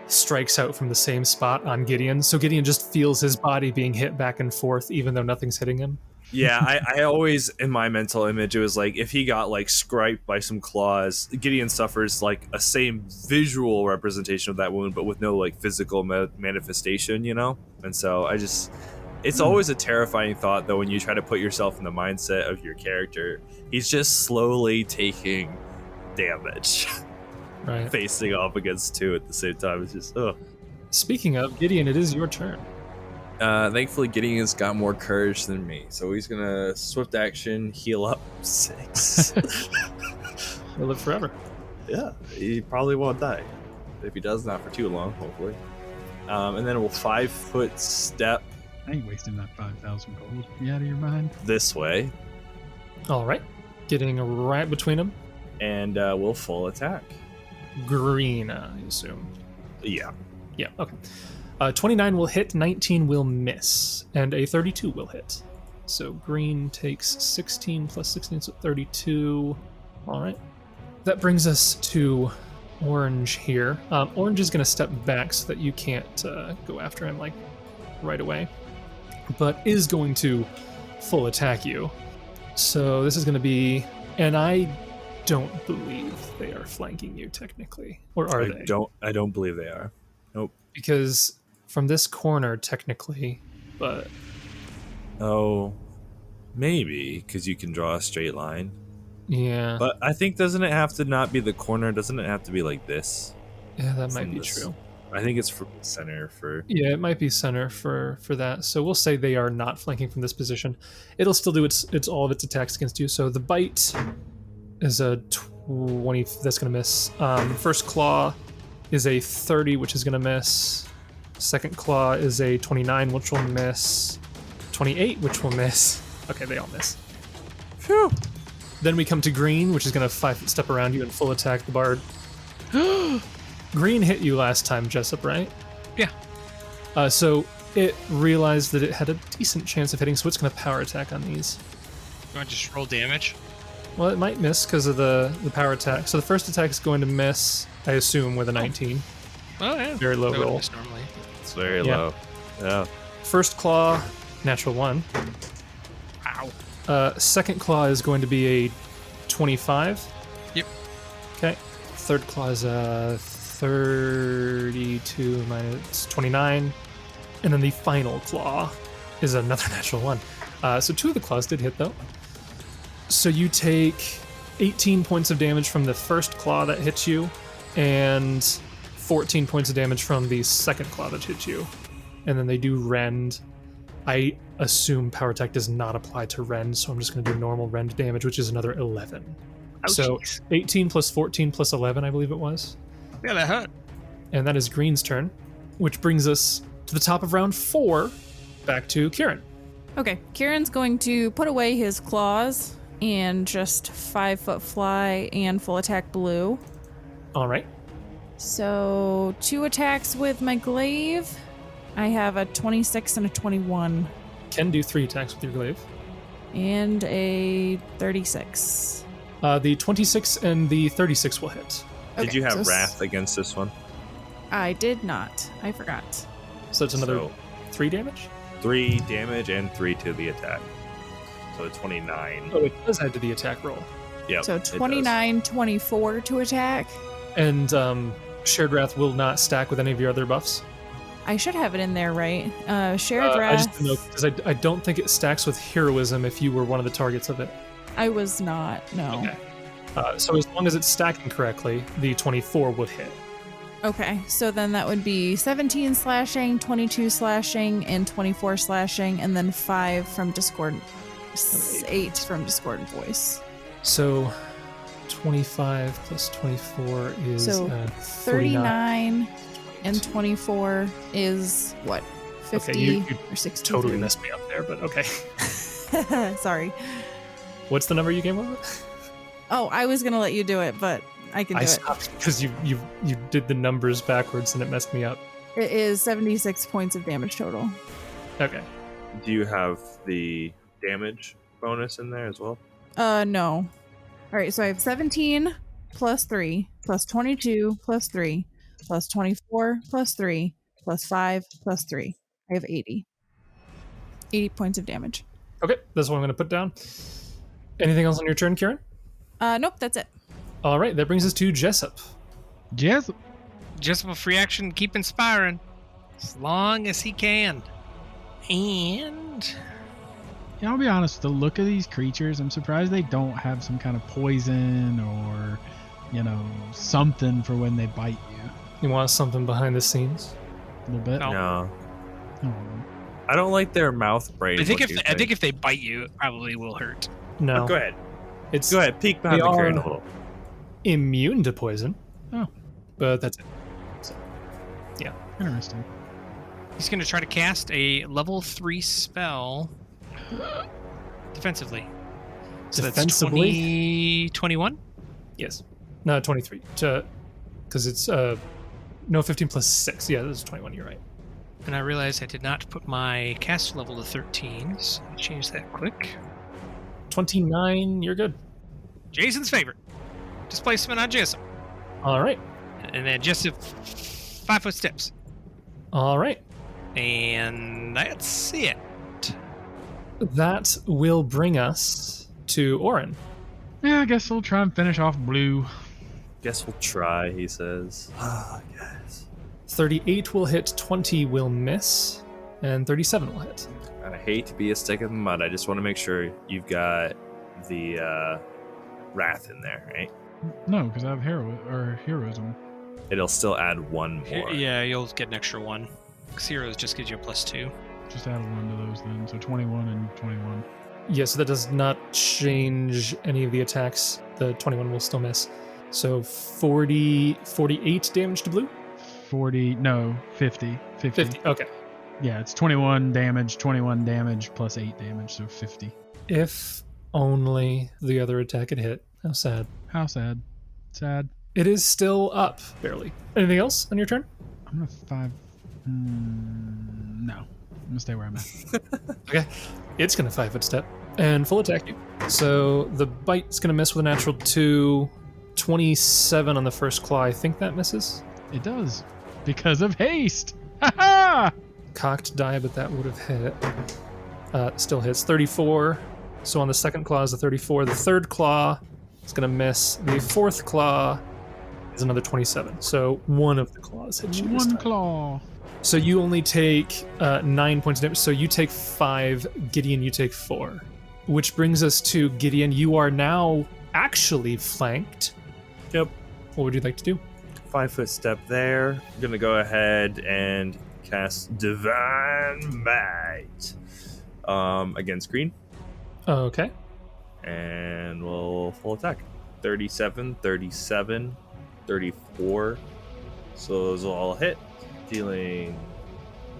Speaker 1: strikes out from the same spot on Gideon. So Gideon just feels his body being hit back and forth, even though nothing's hitting him.
Speaker 5: Yeah, I always, in my mental image, it was like if he got like scraped by some claws, Gideon suffers like a same visual representation of that wound, but with no like physical manifestation, you know? And so it's always a terrifying thought, though, when you try to put yourself in the mindset of your character. He's just slowly taking damage,
Speaker 1: Right.
Speaker 5: facing off against 2 at the same time. It's just, ugh.
Speaker 1: Speaking of, Gideon, it is your turn.
Speaker 5: Thankfully, Gideon's got more courage than me, so he's gonna swift action, heal up 6.
Speaker 1: He'll live forever.
Speaker 5: Yeah, he probably won't die. If he does, not for too long, hopefully. And then we'll 5-foot step
Speaker 4: I ain't wasting that 5,000 gold. You out of your mind?
Speaker 5: this way,
Speaker 1: All right. Getting right between them.
Speaker 5: and we'll full attack.
Speaker 1: Green, I assume.
Speaker 5: Yeah.
Speaker 1: Yeah, okay. 29 will hit, 19 will miss, and a 32 will hit. So green takes 16 plus 16, so 32. All right. That brings us to Orange here. Orange is going to step back so that you can't go after him like right away, but is going to full attack you. So this is going to be, and I don't believe they are flanking you technically, or are they?
Speaker 5: I don't believe they are. Nope.
Speaker 1: Because from this corner technically, but
Speaker 5: Oh, maybe because you can draw a straight line.
Speaker 1: yeah,
Speaker 5: But I think doesn't it have to not be the corner? Doesn't it have to be like this?
Speaker 1: yeah, that might
Speaker 5: From
Speaker 1: be
Speaker 5: this-
Speaker 1: true.
Speaker 5: I think it's from the center for.
Speaker 1: Yeah, it might be center for that. So we'll say they are not flanking from this position. It'll still do its all of its attacks against you. So the bite is a 20. That's gonna miss. First claw is a 30, which is gonna miss. Second claw is a 29, which will miss. 28, which will miss. Okay, they all miss.
Speaker 5: Phew.
Speaker 1: Then we come to green, which is gonna 5-step around you and full attack the bard. Green hit you last time, Jessup, right?
Speaker 3: Yeah.
Speaker 1: So it realized that it had a decent chance of hitting, so it's going to power attack on these.
Speaker 3: You want to just roll damage?
Speaker 1: Well, it might miss because of the power attack. So the first attack is going to miss, I assume, with a 19.
Speaker 3: Oh, yeah.
Speaker 1: Very low
Speaker 3: That would
Speaker 1: roll.
Speaker 3: miss normally.
Speaker 5: It's very
Speaker 1: Yeah.
Speaker 5: low. Yeah.
Speaker 1: First claw, natural 1.
Speaker 3: Wow.
Speaker 1: Second claw is going to be a 25.
Speaker 3: Yep.
Speaker 1: Okay. Third claw is a 32 minus 29. And then the final claw is another natural 1. So 2 of the claws did hit, though. So you take 18 points of damage from the first claw that hits you, and 14 points of damage from the second claw that hits you. And then they do rend. I assume power attack does not apply to rend, so I'm just going to do normal rend damage, which is another 11. So
Speaker 3: Ouchies.
Speaker 1: 18 plus 14 plus 11, I believe it was.
Speaker 3: Yeah, that hurt.
Speaker 1: And that is Green's turn, which brings us to the top of round 4, back to Kieran.
Speaker 2: Okay, Kieran's going to put away his claws and just 5-foot fly and full attack blue.
Speaker 1: All right.
Speaker 2: So 2 attacks with my glaive. I have a 26 and a 21
Speaker 1: Can do 3 attacks with your glaive.
Speaker 2: and a 36.
Speaker 1: The 26 and the 36 will hit.
Speaker 5: Did
Speaker 2: Okay,
Speaker 5: you have
Speaker 2: so
Speaker 5: wrath against this one?
Speaker 2: I did not. I forgot.
Speaker 1: So it's another
Speaker 5: So
Speaker 1: 3 damage?
Speaker 5: 3 damage and 3 to the attack. So 29.
Speaker 1: Oh, it does add to the attack roll.
Speaker 5: Yep,
Speaker 2: So
Speaker 5: it does.
Speaker 2: 29, 24 to attack.
Speaker 1: And Shared Wrath will not stack with any of your other buffs.
Speaker 2: I should have it in there, right? Shared
Speaker 1: I
Speaker 2: Wrath.
Speaker 1: just didn't know, because I don't think it stacks with Heroism if you were one of the targets of it.
Speaker 2: I was not, no.
Speaker 1: Okay. So as long as it's stacking correctly, the 24 would hit.
Speaker 2: Okay, so then that would be 17 slashing, 22 slashing, and 24 slashing, and then 5 from Discord. 8 from Discordant Voice.
Speaker 1: So 25 plus 24 is
Speaker 2: So 39 and 24 is what? 50
Speaker 1: Okay, you
Speaker 2: or 60?
Speaker 1: totally messed me up there, but okay.
Speaker 2: Sorry.
Speaker 1: What's the number you came up with?
Speaker 2: Oh, I was gonna let you do it, but I can do
Speaker 1: I
Speaker 2: it.
Speaker 1: stopped because you did the numbers backwards and it messed me up.
Speaker 2: It is 76 points of damage total.
Speaker 1: Okay.
Speaker 5: Do you have the damage bonus in there as well?
Speaker 2: No. All right, so I have 17 plus 3 plus 22 plus 3 plus 24 plus 3 plus 5 plus 3. I have 80. 80 points of damage.
Speaker 1: Okay, that's what I'm going to put down. Anything else on your turn, Kieran?
Speaker 2: Nope, that's it.
Speaker 1: All right, that brings us to Jessup.
Speaker 4: Yes.
Speaker 3: Just a free action, keep inspiring. As long as he can. And
Speaker 4: Yeah, I'll be honest, the look of these creatures, I'm surprised they don't have some kind of poison or, something for when they bite you.
Speaker 1: You want something behind the scenes?
Speaker 4: A little bit.
Speaker 3: No.
Speaker 5: No.
Speaker 4: Oh.
Speaker 5: I don't like their mouth braid.
Speaker 3: I think if they bite you, it probably will hurt.
Speaker 1: No.
Speaker 5: Oh, go ahead.
Speaker 1: It's
Speaker 5: Go ahead. Peek behind
Speaker 1: They
Speaker 5: the curtain
Speaker 1: are-
Speaker 5: a little.
Speaker 1: immune to poison.
Speaker 4: Oh.
Speaker 1: But that's it.
Speaker 4: Interesting.
Speaker 3: He's going to try to cast a level 3 spell defensively. So
Speaker 1: Defensively?
Speaker 3: that's 21?
Speaker 1: Yes. No, 23. Because it's 15 plus 6. Yeah, that's 21. You're right.
Speaker 3: And I realized I did not put my cast level to 13, so I'll change that quick.
Speaker 1: 29. You're good.
Speaker 3: Jason's favorite. displacement on Jessup.
Speaker 1: All right.
Speaker 3: And then Jessup 5-foot steps.
Speaker 1: All right.
Speaker 3: And that's it.
Speaker 1: That will bring us to Oran.
Speaker 4: Yeah, I guess we'll try and finish off blue.
Speaker 5: Guess we'll try, he says. Yes.
Speaker 1: 38 will hit, 20 will miss, and 37 will hit.
Speaker 5: I hate to be a stick in the mud. I just want to make sure you've got the wrath in there, right?
Speaker 4: No, because I have heroism.
Speaker 5: It'll still add one more.
Speaker 3: Yeah, you'll get an extra 1. Because heroes just gives you a +2.
Speaker 4: Just add 1 to those then. So 21 and 21.
Speaker 1: Yeah, so that does not change any of the attacks. The 21 will still miss. So 48 damage to blue?
Speaker 4: 50.
Speaker 1: 50, okay.
Speaker 4: Yeah, it's 21 damage plus 8 damage, so 50.
Speaker 1: If only the other attack had hit. How sad.
Speaker 4: How sad. Sad.
Speaker 1: It is still up, barely. Anything else on your turn?
Speaker 4: I'm gonna 5... no. I'm gonna stay where I'm at.
Speaker 1: Okay. It's going to 5-foot step and full attack you. So the bite's going to miss with a natural 2. 27 on the first claw. I think that misses.
Speaker 4: It does. Because of haste! Ha-ha!
Speaker 1: Cocked die, but that would have hit. Still hits. 34. So on the second claw is a 34. The third claw is going to miss. The fourth claw is another 27. So one of the claws hits you this
Speaker 4: One
Speaker 1: time.
Speaker 4: claw.
Speaker 1: So you only take 9 points of damage. So you take 5. Gideon, you take 4. Which brings us to Gideon. You are now actually flanked.
Speaker 5: Yep.
Speaker 1: What would you like to do?
Speaker 5: 5-foot step there. I'm gonna go ahead and cast Divine Might against green,
Speaker 1: Okay.
Speaker 5: and we'll full attack. 37, 37, 34. So those will all hit, dealing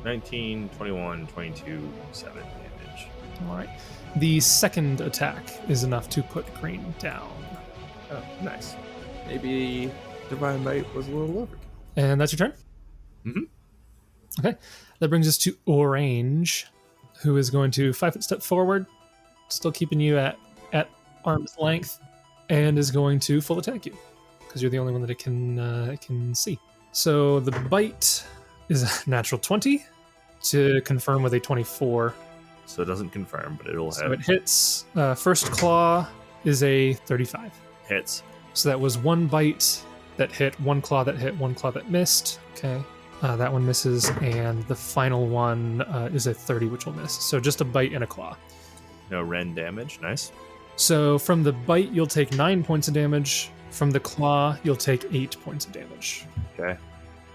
Speaker 5: 19, 21, 22, 7 damage.
Speaker 1: All right. The second attack is enough to put green down.
Speaker 5: Oh, nice. Maybe Divine Might was a little overkill.
Speaker 1: And that's your turn?
Speaker 5: Mhm.
Speaker 1: Okay. That brings us to Orange, who is going to 5-foot step forward, still keeping you at arm's length, and is going to full attack you, because you're the only one that it can see. So the bite is a natural 20 to confirm with a 24.
Speaker 5: So it doesn't confirm, but it'll
Speaker 1: So
Speaker 5: have
Speaker 1: it hits. First claw is a 35.
Speaker 5: hits.
Speaker 1: So that was one bite that hit, one claw that hit, one claw that missed. Okay. That one misses, and the final one is a 30, which will miss. So just a bite and a claw.
Speaker 5: No rend damage. Nice.
Speaker 1: So from the bite, you'll take 9 points of damage. From the claw, you'll take 8 points of damage.
Speaker 5: Okay.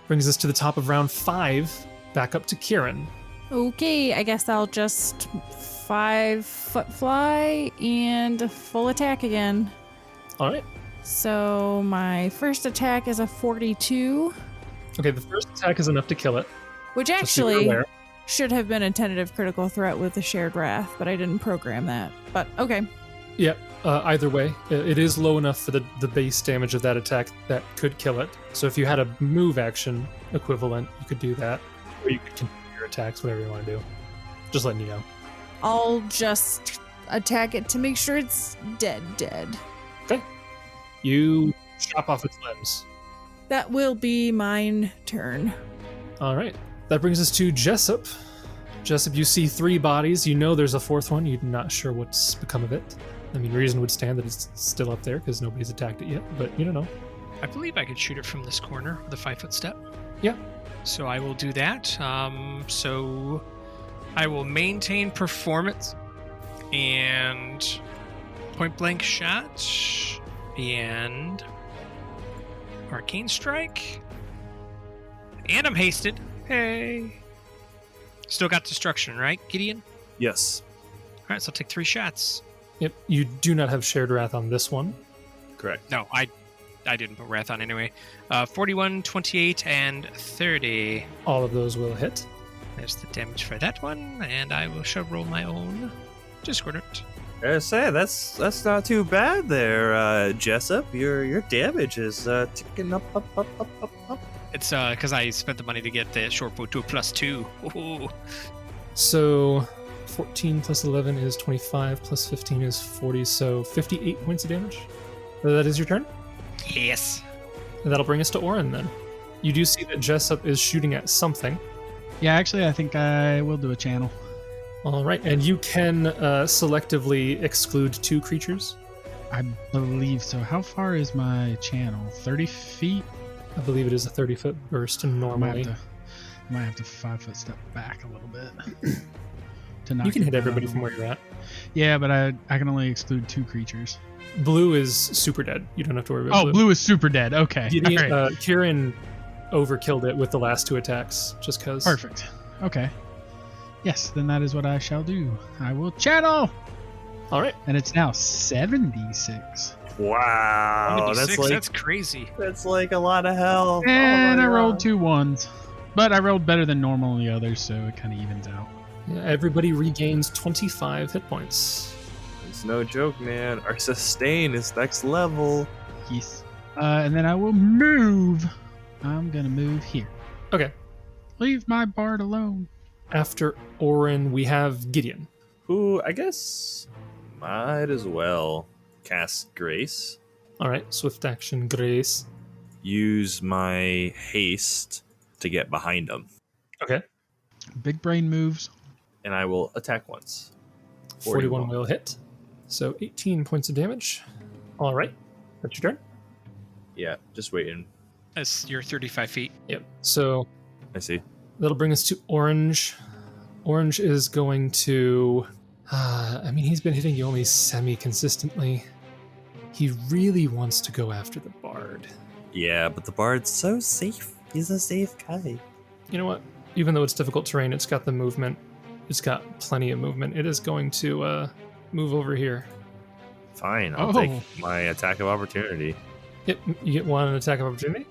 Speaker 1: Brings us to the top of round 5. Back up to Kieran.
Speaker 2: Okay, I guess I'll just 5-foot fly and full attack again.
Speaker 1: All right.
Speaker 2: So my first attack is a 42,
Speaker 1: Okay, the first attack is enough to kill it.
Speaker 2: which
Speaker 1: just so you're
Speaker 2: actually
Speaker 1: aware.
Speaker 2: should have been a tentative critical threat with the shared wrath, but I didn't program that. But okay.
Speaker 1: Yep. Either way, it is low enough for the base damage of that attack that could kill it. So if you had a move action equivalent, you could do that. Or you could continue your attacks, whatever you want to do. Just letting you know.
Speaker 2: I'll just attack it to make sure it's dead.
Speaker 1: Okay. You chop off its limbs.
Speaker 2: That will be mine turn.
Speaker 1: All right. That brings us to Jessup. Jessup, you see 3 bodies. You know there's a 4th one. You're not sure what's become of it. I mean, reason would stand that it's still up there because nobody's attacked it yet, but you don't know.
Speaker 3: I believe I could shoot it from this corner with a 5-foot step.
Speaker 1: Yeah.
Speaker 3: So I will do that. So I will maintain performance and point blank shot and arcane strike. And I'm hasted. Hey. Still got destruction, right, Gideon?
Speaker 5: Yes.
Speaker 3: All right, so I'll take 3 shots.
Speaker 1: Yep. You do not have shared wrath on this one.
Speaker 5: Correct.
Speaker 3: No, I didn't put wrath on anyway. 41, 28, and 30.
Speaker 1: All of those will hit.
Speaker 3: There's the damage for that one, and I shall roll my own discordant.
Speaker 5: I say that's not too bad there, Jessup. Your damage is ticking up.
Speaker 3: It's because I spent the money to get the short bow to a +2. Ooh.
Speaker 1: So 14 plus 11 is 25, plus 15 is 40, so 58 points of damage. That is your turn?
Speaker 3: Yes.
Speaker 1: And that'll bring us to Oran then. You do see that Jessup is shooting at something.
Speaker 4: Yeah, actually, I think I will do a channel.
Speaker 1: All right, and you can selectively exclude 2 creatures.
Speaker 4: I believe so. How far is my channel? 30 feet?
Speaker 1: I believe it is a 30-foot burst normally.
Speaker 4: I might have to 5-foot step back a little bit. To knock
Speaker 1: You can
Speaker 4: it
Speaker 1: hit everybody
Speaker 4: down.
Speaker 1: from where you're at.
Speaker 4: Yeah, but I can only exclude 2 creatures.
Speaker 1: Blue is super dead. You don't have to worry about
Speaker 4: Oh, blue is super dead. Okay.
Speaker 1: Gideon,
Speaker 4: All right.
Speaker 1: Kieran overkilled it with the last 2 attacks, just because.
Speaker 4: Perfect. Okay. Yes, then that is what I shall do. I will channel!
Speaker 1: All right.
Speaker 4: And it's now 76.
Speaker 5: Wow,
Speaker 3: 76, that's crazy.
Speaker 5: that's like a lot of health.
Speaker 4: And I rolled 2 1s. But I rolled better than normal on the others, so it kind of evens out.
Speaker 1: Yeah, everybody regains 25 hit points.
Speaker 5: It's no joke, man. Our sustain is next level.
Speaker 4: Yes. And then I will move. I'm going to move here.
Speaker 1: Okay.
Speaker 4: Leave my bard alone.
Speaker 1: After Oran, we have Gideon.
Speaker 5: Who I guess might as well cast Grace.
Speaker 1: All right. Swift action, Grace.
Speaker 5: Use my haste to get behind him.
Speaker 1: Okay.
Speaker 4: Big brain moves.
Speaker 5: And I will attack once.
Speaker 1: 41 will hit. So 18 points of damage. All right. That's your turn.
Speaker 5: Yeah, just waiting.
Speaker 3: That's your 35 feet.
Speaker 1: Yep. So
Speaker 5: I see.
Speaker 1: that'll bring us to Orange. Orange is going to... I mean, he's been hitting you only semi-consistently. He really wants to go after the Bard.
Speaker 5: Yeah, but the bard's so safe. He's a safe guy.
Speaker 1: You know what? Even though it's difficult terrain, it's got the movement. It's got plenty of movement. It is going to move over here.
Speaker 5: Fine, I'll
Speaker 4: Oh.
Speaker 5: take my attack of opportunity.
Speaker 1: Yep, you get 1 attack of opportunity.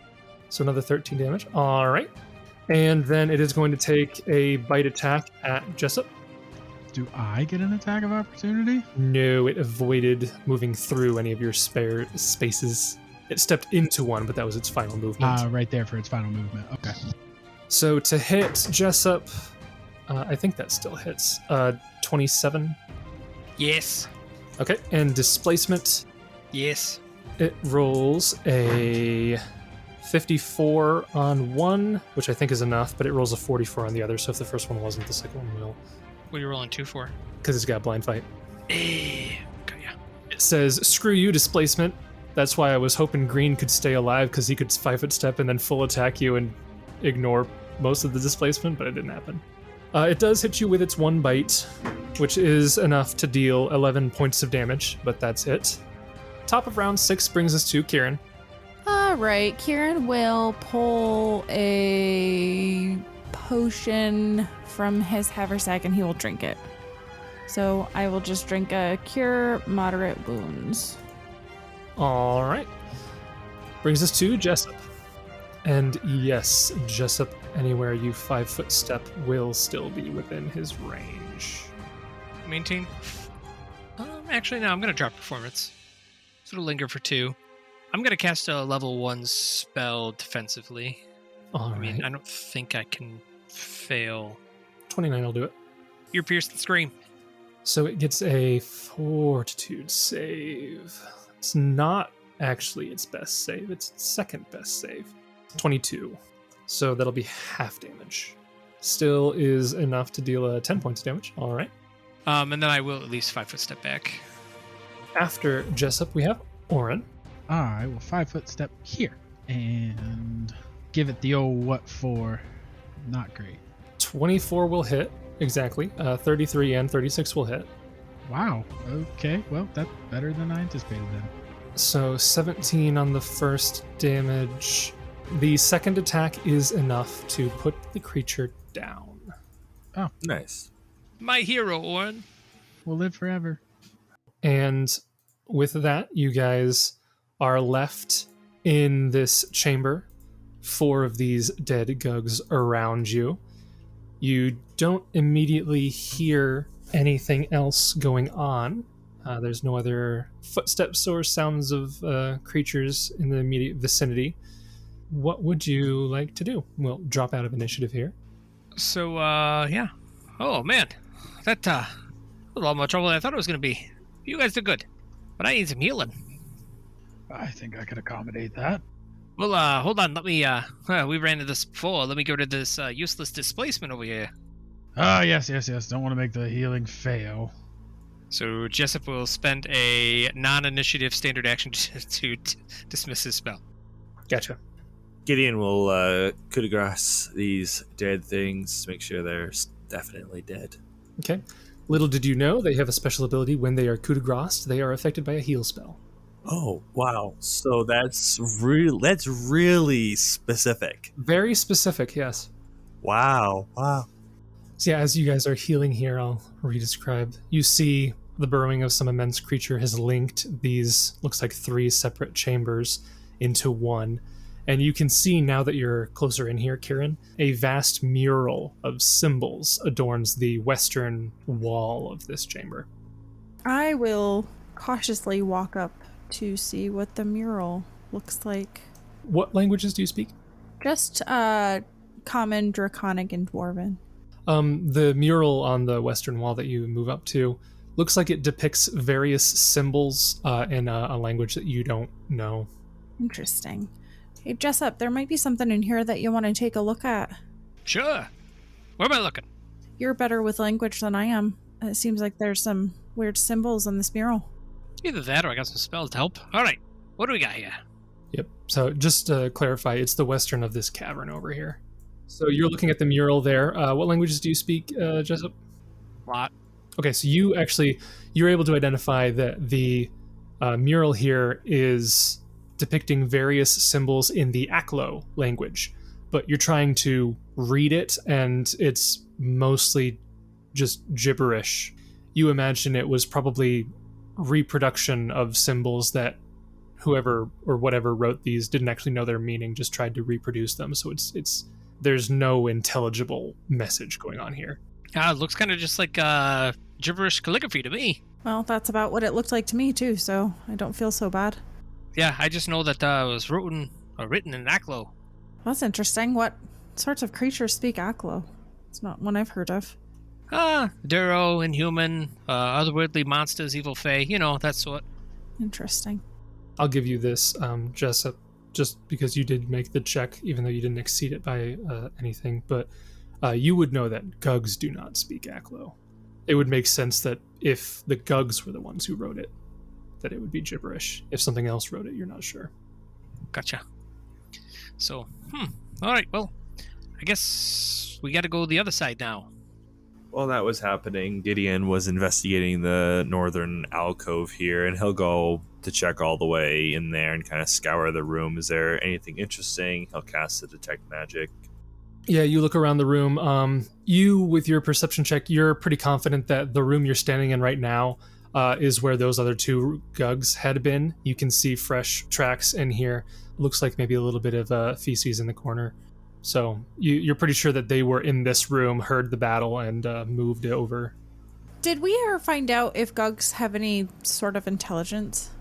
Speaker 1: So another 13 damage. All right. And then it is going to take a bite attack at Jessup.
Speaker 4: Do I get an attack of opportunity?
Speaker 1: No, it avoided moving through any of your spare spaces. It stepped into one, but that was its final movement.
Speaker 4: Right there for its final movement. Okay.
Speaker 1: So to hit Jessup, I think that still hits. 27.
Speaker 3: Yes.
Speaker 1: Okay, and displacement,
Speaker 3: Yes.
Speaker 1: it rolls a 54 on one, which I think is enough, but it rolls a 44 on the other, so if the first one wasn't, the second one will.
Speaker 3: What are you rolling 2 for?
Speaker 1: Because it's got blind fight.
Speaker 3: Okay, yeah.
Speaker 1: It says, screw you, displacement. That's why I was hoping Green could stay alive, because he could 5-foot step and then full attack you and ignore most of the displacement, but it didn't happen. It does hit you with its 1 bite, which is enough to deal 11 points of damage, but that's it. Top of round 6 brings us to Kieran.
Speaker 2: All right, Kieran will pull a potion from his haversack and he will drink it. So I will just drink a cure moderate wounds.
Speaker 1: All right. Brings us to Jessup. And yes, Jessup, anywhere you 5-foot step will still be within his range.
Speaker 3: Maintain. Actually, no, I'm going to drop performance. So it'll linger for 2. I'm going to cast a level 1 spell defensively.
Speaker 1: All
Speaker 3: I mean,
Speaker 1: right.
Speaker 3: I don't think I can fail.
Speaker 1: 29 will do it.
Speaker 3: Ear pierce and scream.
Speaker 1: So it gets a fortitude save. It's not actually its best save. It's its second best save. 22. So that'll be half damage. Still is enough to deal 10 points of damage. All right.
Speaker 3: And then I will at least 5-foot step back.
Speaker 1: After Jessup, we have Oran.
Speaker 4: I will 5-foot step here and give it the old what for. Not great.
Speaker 1: 24 will hit, exactly. 33 and 36 will hit.
Speaker 4: Wow. Okay. Well, that's better than I anticipated then.
Speaker 1: So 17 on the first damage. The second attack is enough to put the creature down.
Speaker 5: Nice.
Speaker 3: My hero, Oran.
Speaker 4: We'll live forever.
Speaker 1: And with that, you guys are left in this chamber. 4 of these dead Gugs around you. You don't immediately hear anything else going on. There's no other footsteps or sounds of creatures in the immediate vicinity. What would you like to do? We'll drop out of initiative here.
Speaker 3: So, yeah. Oh, man. That, was a lot more trouble than I thought it was going to be. You guys did good. But I need some healing.
Speaker 4: I think I could accommodate that.
Speaker 3: Well, hold on. Let me, we ran into this before. Let me go to this useless displacement over here.
Speaker 4: Ah, yes. Don't want to make the healing fail.
Speaker 3: So Jessup will spend a non-initiative standard action to dismiss his spell.
Speaker 1: Gotcha.
Speaker 5: Gideon will coup de grace these dead things to make sure they're definitely dead.
Speaker 1: Okay. Little did you know, they have a special ability. When they are coup de grace, they are affected by a heal spell.
Speaker 5: Oh, wow. So that's really specific.
Speaker 1: Very specific, yes.
Speaker 5: Wow.
Speaker 1: So yeah, as you guys are healing here, I'll re-describe. You see the burrowing of some immense creature has linked these, looks like 3 separate chambers into one. And you can see, now that you're closer in here, Kieran, a vast mural of symbols adorns the western wall of this chamber.
Speaker 2: I will cautiously walk up to see what the mural looks like.
Speaker 1: What languages do you speak?
Speaker 2: Just common, draconic, and dwarven.
Speaker 1: The mural on the western wall that you move up to looks like it depicts various symbols in a language that you don't know.
Speaker 2: Interesting. Hey, Jessup, there might be something in here that you want to take a look at.
Speaker 3: Sure. Where am I looking?
Speaker 2: You're better with language than I am. It seems like there's some weird symbols on this mural.
Speaker 3: Either that or I got some spells to help. All right. What do we got here?
Speaker 1: Yep. So just to clarify, it's the western of this cavern over here. So you're looking at the mural there. What languages do you speak, Jessup?
Speaker 3: Lot.
Speaker 1: Okay, so you're able to identify that the mural here is depicting various symbols in the Aklo language, but you're trying to read it, and it's mostly just gibberish. You imagine it was probably reproduction of symbols that whoever or whatever wrote these didn't actually know their meaning, just tried to reproduce them. So it's there's no intelligible message going on here.
Speaker 3: It looks kind of just like gibberish calligraphy to me.
Speaker 2: Well, that's about what it looked like to me, too, so I don't feel so bad.
Speaker 3: Yeah, I just know that it was written in Aklo.
Speaker 2: That's interesting. What sorts of creatures speak Aklo? It's not one I've heard of.
Speaker 3: Duro, inhuman, otherworldly monsters, evil fae, that sort.
Speaker 2: Interesting.
Speaker 1: I'll give you this, Jessup, just because you did make the check, even though you didn't exceed it by anything. But you would know that Gugs do not speak Aklo. It would make sense that if the Gugs were the ones who wrote it, that it would be gibberish. If something else wrote it, you're not sure.
Speaker 3: Gotcha. So, all right, well, I guess we got to go the other side now.
Speaker 5: While that was happening, Gideon was investigating the northern alcove here, and he'll go to check all the way in there and kind of scour the room. Is there anything interesting? He'll cast the detect magic.
Speaker 1: Yeah, you look around the room. You, with your perception check, you're pretty confident that the room you're standing in right now is where those other 2 Gugs had been. You can see fresh tracks in here. Looks like maybe a little bit of feces in the corner. So you're pretty sure that they were in this room, heard the battle, and moved over.
Speaker 2: Did we ever find out if Gugs have any sort of intelligence?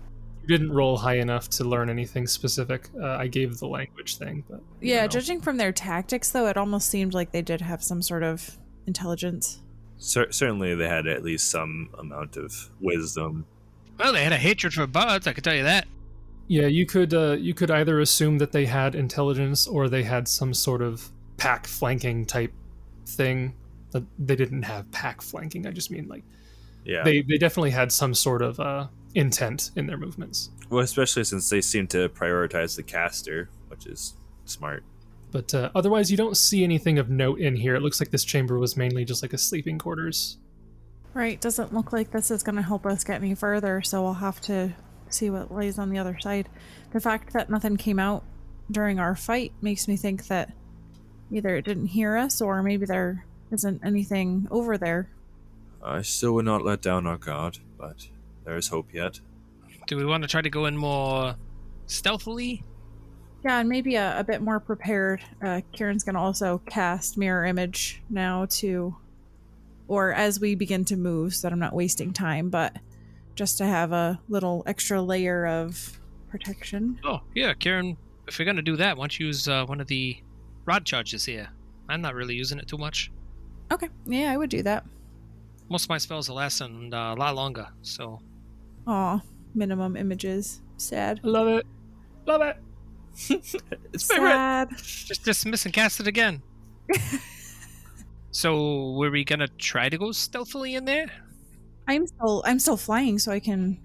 Speaker 1: You didn't roll high enough to learn anything specific. I gave the language thing, but
Speaker 2: Yeah, judging from their tactics, though, it almost seemed like they did have some sort of intelligence.
Speaker 5: Certainly they had at least some amount of wisdom.
Speaker 3: Well, they had a hatred for birds, I can tell you that.
Speaker 1: Yeah, you could either assume that they had intelligence or they had some sort of pack flanking type thing. They didn't have pack flanking. I just mean they definitely had some sort of intent in their movements.
Speaker 5: Well, especially since they seem to prioritize the caster, which is smart.
Speaker 1: But otherwise, you don't see anything of note in here. It looks like this chamber was mainly just like a sleeping quarters.
Speaker 2: Right, doesn't look like this is going to help us get any further, so we'll have to see what lays on the other side. The fact that nothing came out during our fight makes me think that either it didn't hear us or maybe there isn't anything over there.
Speaker 5: I still would not let down our guard, but there is hope yet.
Speaker 3: Do we want to try to go in more stealthily?
Speaker 2: Yeah, and maybe a bit more prepared. Kieran's going to also cast Mirror Image now or as we begin to move, so that I'm not wasting time, but just to have a little extra layer of protection.
Speaker 3: Oh, yeah, Kieran, if you're going to do that, why don't you use one of the rod charges here? I'm not really using it too much.
Speaker 2: Okay, yeah, I would do that.
Speaker 3: Most of my spells will last a lot longer, so...
Speaker 2: Aw, minimum images. Sad.
Speaker 1: Love it. Love it.
Speaker 5: It's favorite.
Speaker 2: Sad.
Speaker 3: Just dismiss and cast it again. So, were we gonna try to go stealthily in there?
Speaker 2: I'm still flying, so I can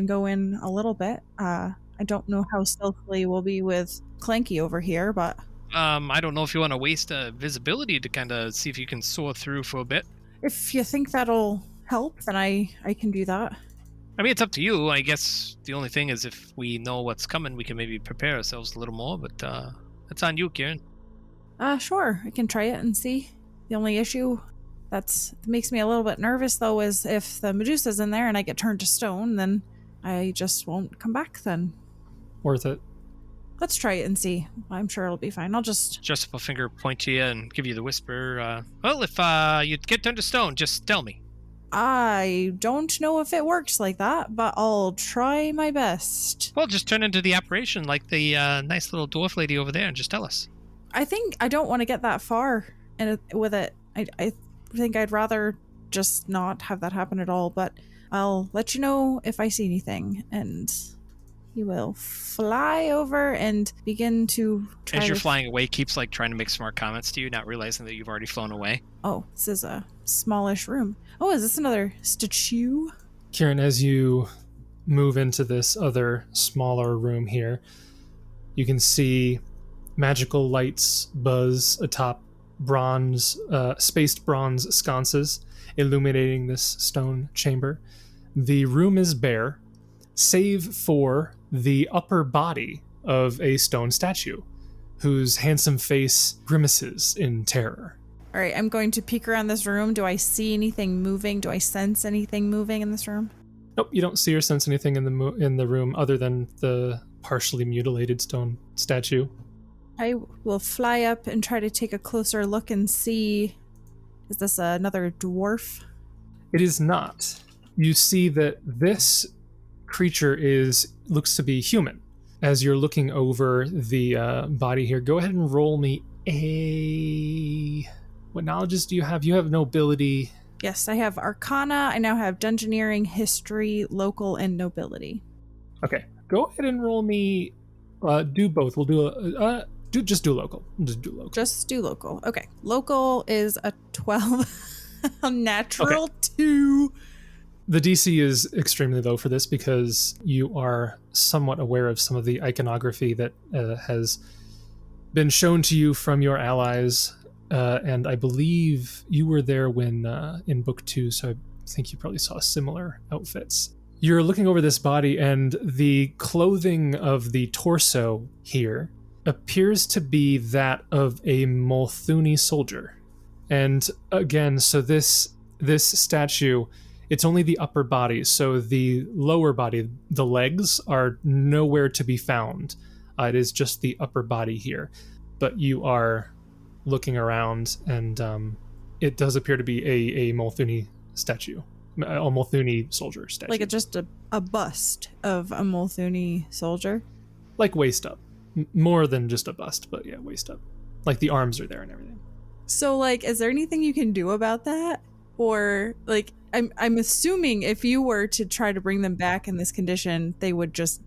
Speaker 2: go in a little bit. I don't know how stealthily we'll be with Clanky over here, but
Speaker 3: I don't know if you want to waste visibility to kind of see if you can soar through for a bit.
Speaker 2: if you think that'll help, then I can do that.
Speaker 3: I mean, it's up to you. I guess the only thing is if we know what's coming, we can maybe prepare ourselves a little more, but that's on you, Kieran.
Speaker 2: Sure, I can try it and see. The only issue that makes me a little bit nervous, though, is if the Medusa's in there and I get turned to stone, then I just won't come back then.
Speaker 1: Worth it.
Speaker 2: Let's try it and see. I'm sure it'll be fine. I'll just...
Speaker 3: Jessup will finger point to you and give you the whisper. Well, if you get turned to stone, just tell me.
Speaker 2: I don't know if it works like that, but I'll try my best.
Speaker 3: Well, just turn into the apparition like the nice little dwarf lady over there and just tell us.
Speaker 2: I think I don't want to get that far with it. I think I'd rather just not have that happen at all, but I'll let you know if I see anything, and he will fly over and begin to try
Speaker 3: As you're
Speaker 2: to...
Speaker 3: flying away, keeps like trying to make smart comments to you, not realizing that you've already flown away.
Speaker 2: Oh, this is a smallish room. Oh, is this another statue?
Speaker 1: Kieran, as you move into this other smaller room here, you can see magical lights buzz atop spaced bronze sconces illuminating this stone chamber. The room is bare, save for the upper body of a stone statue, whose handsome face grimaces in terror.
Speaker 2: All right, I'm going to peek around this room. Do I see anything moving? Do I sense anything moving in this room?
Speaker 1: Nope, you don't see or sense anything in the room other than the partially mutilated stone statue.
Speaker 2: I will fly up and try to take a closer look and see... Is this another dwarf?
Speaker 1: It is not. You see that this creature looks to be human. As you're looking over the body here, go ahead and roll me a... What knowledges do you have? You have nobility.
Speaker 2: Yes, I have Arcana. I now have Dungeoneering, History, Local, and Nobility.
Speaker 1: Okay, go ahead and roll me... do both. We'll do just do local. Just do local.
Speaker 2: Just do Local. Okay. Local is a 12. A natural 2.
Speaker 1: The DC is extremely low for this because you are somewhat aware of some of the iconography that has been shown to you from your allies, and I believe you were there when in book 2, so I think you probably saw similar outfits. You're looking over this body, and the clothing of the torso here appears to be that of a Molthuni soldier. And again, so this statue, it's only the upper body, so the lower body, the legs, are nowhere to be found. It is just the upper body here. But you are looking around, and it does appear to be a Molthuni statue. A Molthuni soldier statue.
Speaker 2: Like it's just a bust of a Molthuni soldier?
Speaker 1: Like waist up. More than just a bust, but yeah, waist up. Like the arms are there and everything.
Speaker 2: So, like, is there anything you can do about that? Or, like, I'm assuming if you were to try to bring them back in this condition, they would just,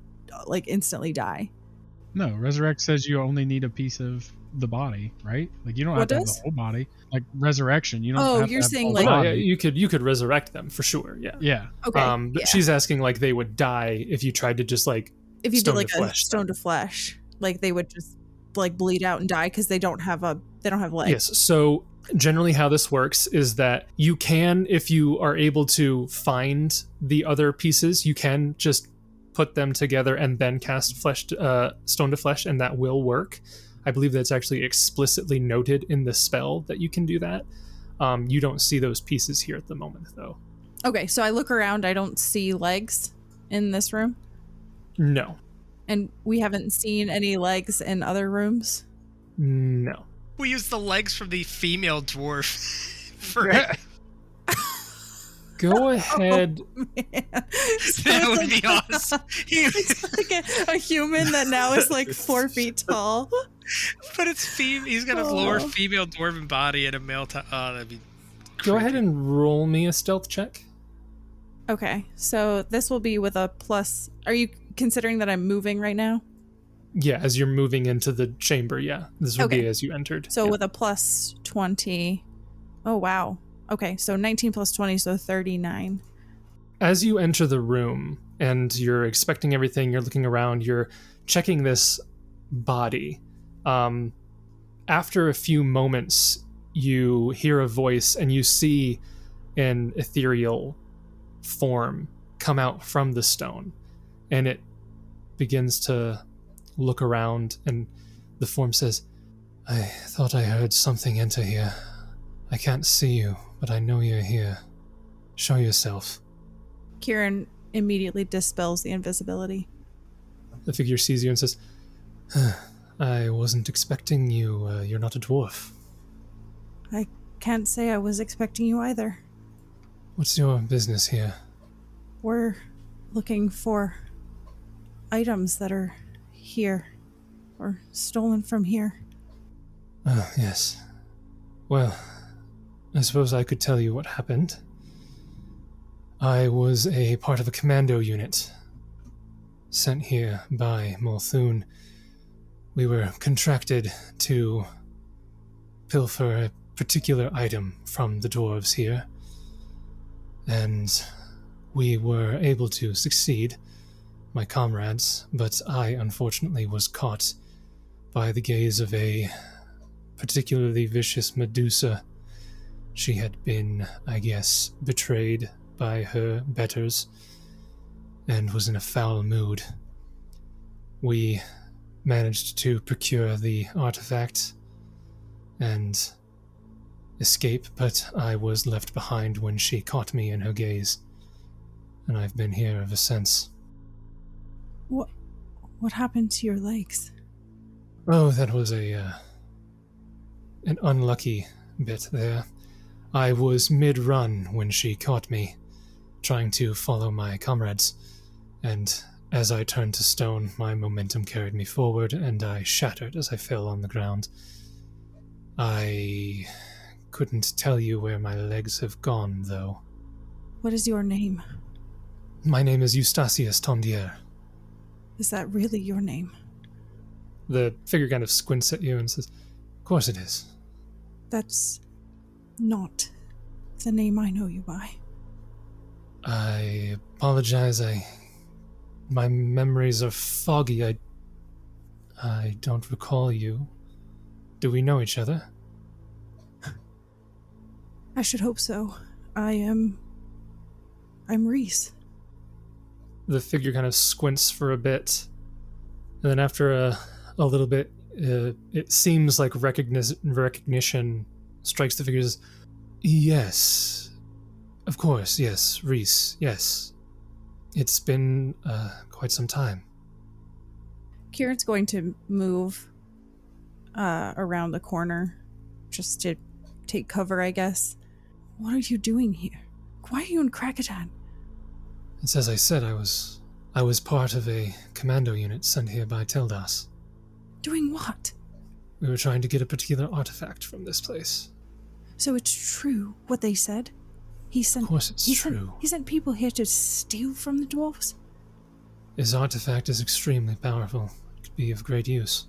Speaker 2: like, instantly die.
Speaker 4: No, Resurrect says you only need a piece of the body, right? Like you don't have to have the whole body. Like Resurrection, you don't have to have
Speaker 2: you're
Speaker 4: the
Speaker 2: saying
Speaker 4: whole
Speaker 2: like...
Speaker 1: No,
Speaker 4: body.
Speaker 1: yeah, you could resurrect them for sure, yeah.
Speaker 4: Yeah.
Speaker 2: Okay,
Speaker 1: But
Speaker 2: yeah.
Speaker 1: she's asking like they would die if you tried to just like
Speaker 2: If you did
Speaker 1: stone
Speaker 2: like
Speaker 1: to
Speaker 2: a
Speaker 1: flesh
Speaker 2: stone to flesh, like they would just like bleed out and die because they don't have legs.
Speaker 1: Yes. So generally how this works is that you can, if you are able to find the other pieces, you can just put them together and then cast stone to flesh, and that will work. I believe that's actually explicitly noted in the spell that you can do that. You don't see those pieces here at the moment, though.
Speaker 2: Okay, so I look around. I don't see legs in this room.
Speaker 1: No.
Speaker 2: And we haven't seen any legs in other rooms.
Speaker 1: No.
Speaker 3: We use the legs from the female dwarf for it.
Speaker 1: Go ahead.
Speaker 3: That would be awesome.
Speaker 2: It's like a human that now is like 4 feet tall.
Speaker 3: But it's he's got a lower female dwarven body and a male that'd be
Speaker 1: Go ahead and roll me a stealth check.
Speaker 2: Okay, so this will be with a plus. considering that I'm moving right now.
Speaker 1: Yeah, as you're moving into the chamber, yeah. This would be
Speaker 2: Okay.
Speaker 1: as you entered.
Speaker 2: So
Speaker 1: yeah.
Speaker 2: with a plus 20. Oh, wow. Okay, so 19 plus 20, so 39.
Speaker 1: As you enter the room and you're expecting everything, you're looking around, you're checking this body. After a few moments, you hear a voice and you see an ethereal form come out from the stone. And it begins to look around, and the form says, "I thought I heard something enter here. I can't see you, but I know you're here. Show yourself."
Speaker 2: Kieran immediately dispels the invisibility.
Speaker 1: The figure sees you and says, "I wasn't expecting you. You're not a dwarf."
Speaker 2: I can't say I was expecting you either.
Speaker 1: "What's your business here?"
Speaker 2: We're looking for items that are here, or stolen from here.
Speaker 1: "Oh, yes. Well, I suppose I could tell you what happened. I was a part of a commando unit sent here by Multhune. We were contracted to pilfer a particular item from the dwarves here, and we were able to succeed, my comrades, but I unfortunately was caught by the gaze of a particularly vicious Medusa. She had been, I guess, betrayed by her betters and was in a foul mood. We managed to procure the artifact and escape, but I was left behind when she caught me in her gaze, and I've been here ever since."
Speaker 2: What happened to your legs?
Speaker 1: "Oh, that was an unlucky bit there. I was mid-run when she caught me, trying to follow my comrades, and as I turned to stone, my momentum carried me forward, and I shattered as I fell on the ground. I couldn't tell you where my legs have gone, though."
Speaker 2: What is your name?
Speaker 1: "My name is Eustachius Tondier."
Speaker 2: Is that really your name?
Speaker 1: The figure kind of squints at you and says, "Of course it is."
Speaker 2: That's not the name I know you by.
Speaker 1: "I apologize. My memories are foggy. I don't recall you. Do we know each other?"
Speaker 2: I should hope so. I'm Reese.
Speaker 1: The figure kind of squints for a bit, and then after a little bit, it seems like recognition strikes the figure. Says, "Yes, of course, yes, Reese, yes. It's been quite some time."
Speaker 2: Kieran's going to move around the corner just to take cover, I guess. What are you doing here? Why are you in Krakadan?
Speaker 1: It's as I said, I was part of a commando unit sent here by Tildas.
Speaker 2: Doing what?
Speaker 1: We were trying to get a particular artifact from this place.
Speaker 2: So it's true what they said?
Speaker 1: Of course it's true.
Speaker 2: He sent people here to steal from the dwarves?
Speaker 1: His artifact is extremely powerful. It could be of great use.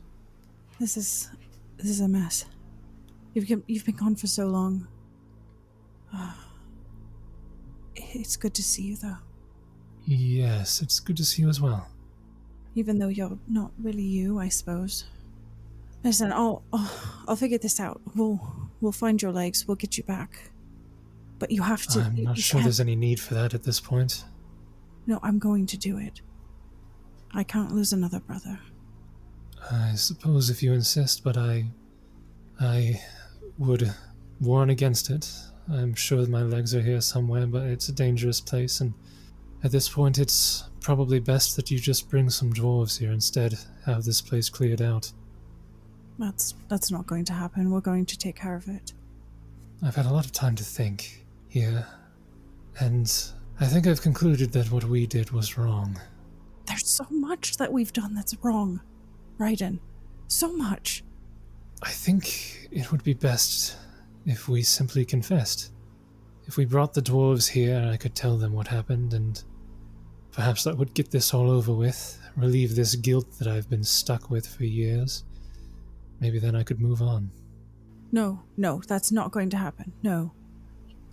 Speaker 2: This is a mess. You've been gone for so long. It's good to see you, though.
Speaker 1: Yes, it's good to see you as well.
Speaker 2: Even though you're not really you, I suppose. Listen, I'll figure this out. We'll find your legs. We'll get you back. But you have to.
Speaker 1: I'm not sure there's any need for that at this point.
Speaker 2: No, I'm going to do it. I can't lose another brother.
Speaker 1: I suppose if you insist, but I would warn against it. I'm sure my legs are here somewhere, but it's a dangerous place, and at this point it's probably best that you just bring some dwarves here instead, have this place cleared out.
Speaker 2: That's not going to happen. We're going to take care of it.
Speaker 1: I've had a lot of time to think here, and I think I've concluded that what we did was wrong.
Speaker 2: There's so much that we've done that's wrong, Raiden. So much.
Speaker 1: I think it would be best if we simply confessed. If we brought the dwarves here, I could tell them what happened, and Perhaps that would get this all over with, relieve this guilt that I've been stuck with for years. Maybe then I could move on.
Speaker 2: No, that's not going to happen. No.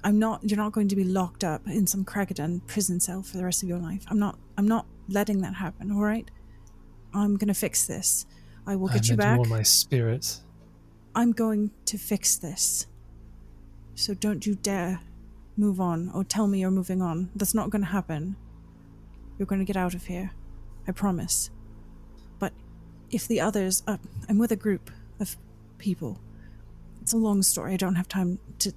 Speaker 2: You're not going to be locked up in some Cragadan prison cell for the rest of your life. I'm not letting that happen, alright? I'm gonna fix this. I will get you back.
Speaker 1: More my spirit.
Speaker 2: I'm going to fix this. So don't you dare move on or tell me you're moving on. That's not gonna happen. You're gonna get out of here. I promise. But if the others... I'm with a group of people. It's a long story. I don't have time to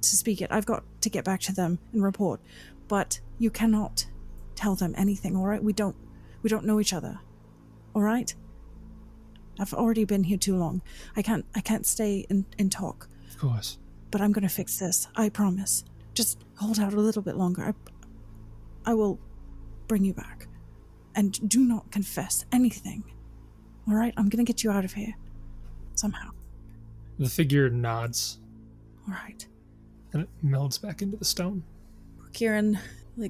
Speaker 2: speak it. I've got to get back to them and report. But you cannot tell them anything, alright? We don't know each other. Alright? I've already been here too long. I can't stay and talk.
Speaker 1: Of course.
Speaker 2: But I'm gonna fix this. I promise. Just hold out a little bit longer. I will bring you back. And do not confess anything. Alright? I'm gonna get you out of here. Somehow.
Speaker 1: The figure nods.
Speaker 2: Alright.
Speaker 1: And it melds back into the stone.
Speaker 2: Kieran,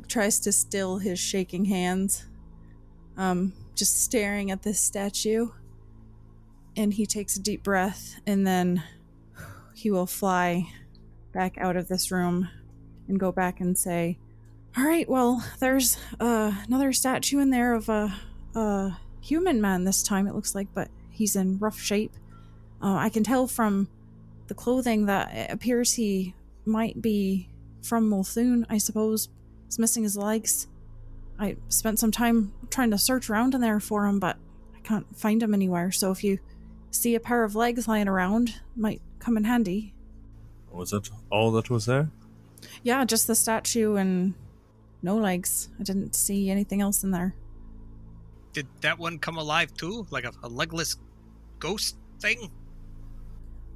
Speaker 2: tries to still his shaking hands. Just staring at this statue. And he takes a deep breath, and then he will fly back out of this room and go back and say, alright, well, there's another statue in there of a human man this time, it looks like, but he's in rough shape. I can tell from the clothing that it appears he might be from Multhune, I suppose. He's missing his legs. I spent some time trying to search around in there for him, but I can't find him anywhere, so if you see a pair of legs lying around, might come in handy.
Speaker 5: Was that all that was there?
Speaker 2: Yeah, just the statue and no legs. I didn't see anything else in there.
Speaker 3: Did that one come alive too? Like a legless ghost thing?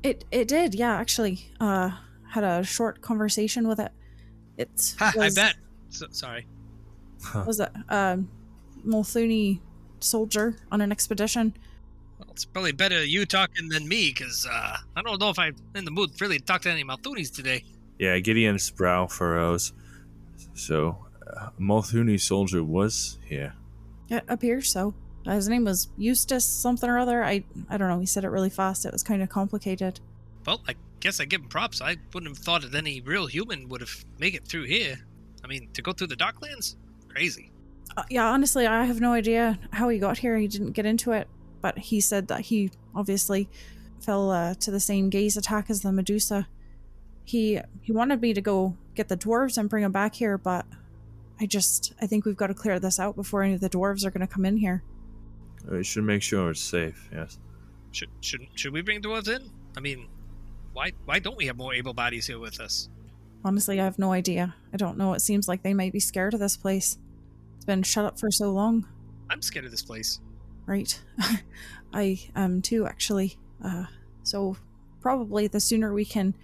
Speaker 2: It did, yeah, actually. Had a short conversation with it.
Speaker 3: I bet. Sorry.
Speaker 2: Was a Multhune soldier on an expedition.
Speaker 3: Well, it's probably better you talking than me, because I don't know if I'm in the mood to really talk to any Multhunes today.
Speaker 5: Yeah, Gideon's brow furrows. So, Multhune soldier was here.
Speaker 2: It appears so. His name was Eustace something or other. I don't know. He said it really fast. It was kind of complicated.
Speaker 3: Well, I guess I give him props. I wouldn't have thought that any real human would have made it through here. I mean, to go through the Darklands? Crazy.
Speaker 2: Yeah, honestly, I have no idea how he got here. He didn't get into it. But he said that he obviously fell to the same gaze attack as the Medusa. He wanted me to go get the dwarves and bring him back here, but I think we've got to clear this out before any of the dwarves are going to come in here.
Speaker 5: We should make sure it's safe, yes.
Speaker 3: Should we bring dwarves in? I mean, why don't we have more able bodies here with us?
Speaker 2: Honestly, I have no idea. I don't know. It seems like they might be scared of this place. It's been shut up for so long.
Speaker 3: I'm scared of this place.
Speaker 2: Right. I am too, actually. So probably the sooner we can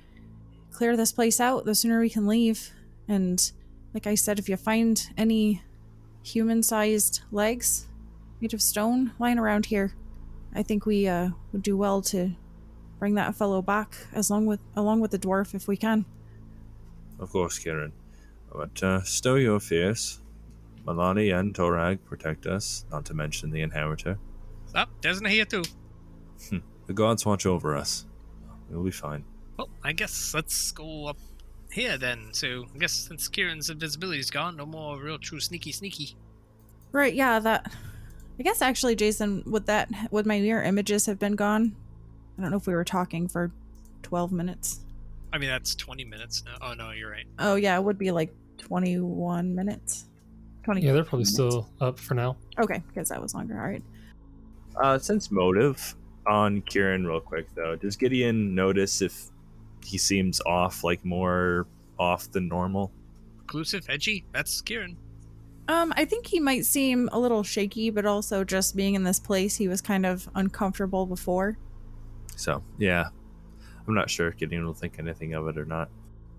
Speaker 2: clear this place out, the sooner we can leave. And like I said, if you find any human-sized legs made of stone lying around here, I think we would do well to bring that fellow back along with the dwarf if we can.
Speaker 5: Of course, Kieran. But stow your fears. Milani and Torag protect us, not to mention the Inheritor.
Speaker 3: Oh, there's an here too.
Speaker 5: The gods watch over us. We'll be fine.
Speaker 3: Well, I guess let's go up here then. So, I guess since Kieran's invisibility's gone, no more real true sneaky.
Speaker 2: Right, yeah, that... I guess actually, Jason, would my mirror images have been gone? I don't know if we were talking for 12 minutes.
Speaker 3: I mean, that's 20 minutes now. Oh, no, you're right.
Speaker 2: Oh, yeah, it would be like 21 minutes. 20
Speaker 1: Yeah, they're probably
Speaker 2: minutes.
Speaker 1: still up for now.
Speaker 2: Okay, because that was longer. All right.
Speaker 5: Sense motive on Kieran real quick, though. Does Gideon notice if he seems off, like more off than normal?
Speaker 3: Inclusive, edgy? That's Kieran.
Speaker 2: I think he might seem a little shaky, but also just being in this place, he was kind of uncomfortable before.
Speaker 5: So, yeah. I'm not sure if Gideon will think anything of it or not.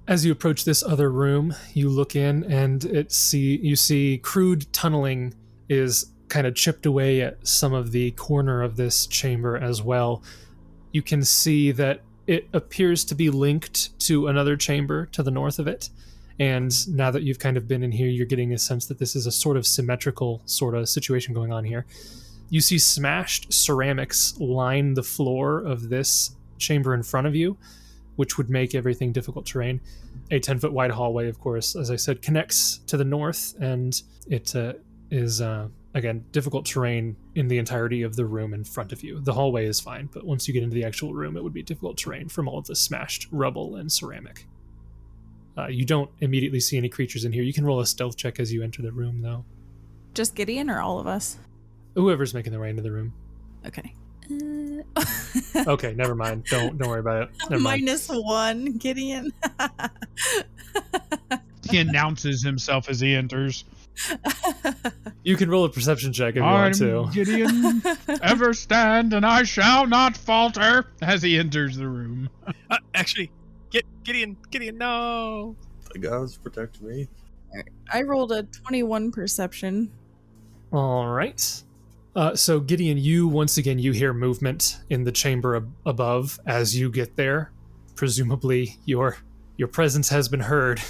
Speaker 1: As you approach this other room, you look in and you see crude tunneling is kind of chipped away at some of the corner of this chamber as well. You can see that it appears to be linked to another chamber to the north of it, And now that you've kind of been in here, you're getting a sense that this is a sort of symmetrical sort of situation going on here. You see smashed ceramics line the floor of this chamber in front of you, which would make everything difficult terrain. A 10-foot wide hallway, of course, as I said, connects to the north, and it is, again, difficult terrain in the entirety of the room in front of you. The hallway is fine, but once you get into the actual room, it would be difficult terrain from all of the smashed rubble and ceramic. You don't immediately see any creatures in here. You can roll a stealth check as you enter the room, though.
Speaker 2: Just Gideon or all of us?
Speaker 1: Whoever's making their way into the room.
Speaker 2: Okay.
Speaker 1: Okay, never mind. Don't worry about it. Never mind.
Speaker 2: -1, Gideon.
Speaker 4: He announces himself as he enters.
Speaker 1: You can roll a perception check if you want to.
Speaker 4: Gideon, ever stand, and I shall not falter, as he enters the room.
Speaker 3: Actually, Gideon, no.
Speaker 5: The gods protect me.
Speaker 2: I rolled a 21 perception.
Speaker 1: All right. So Gideon, you hear movement in the chamber above as you get there. Presumably your presence has been heard,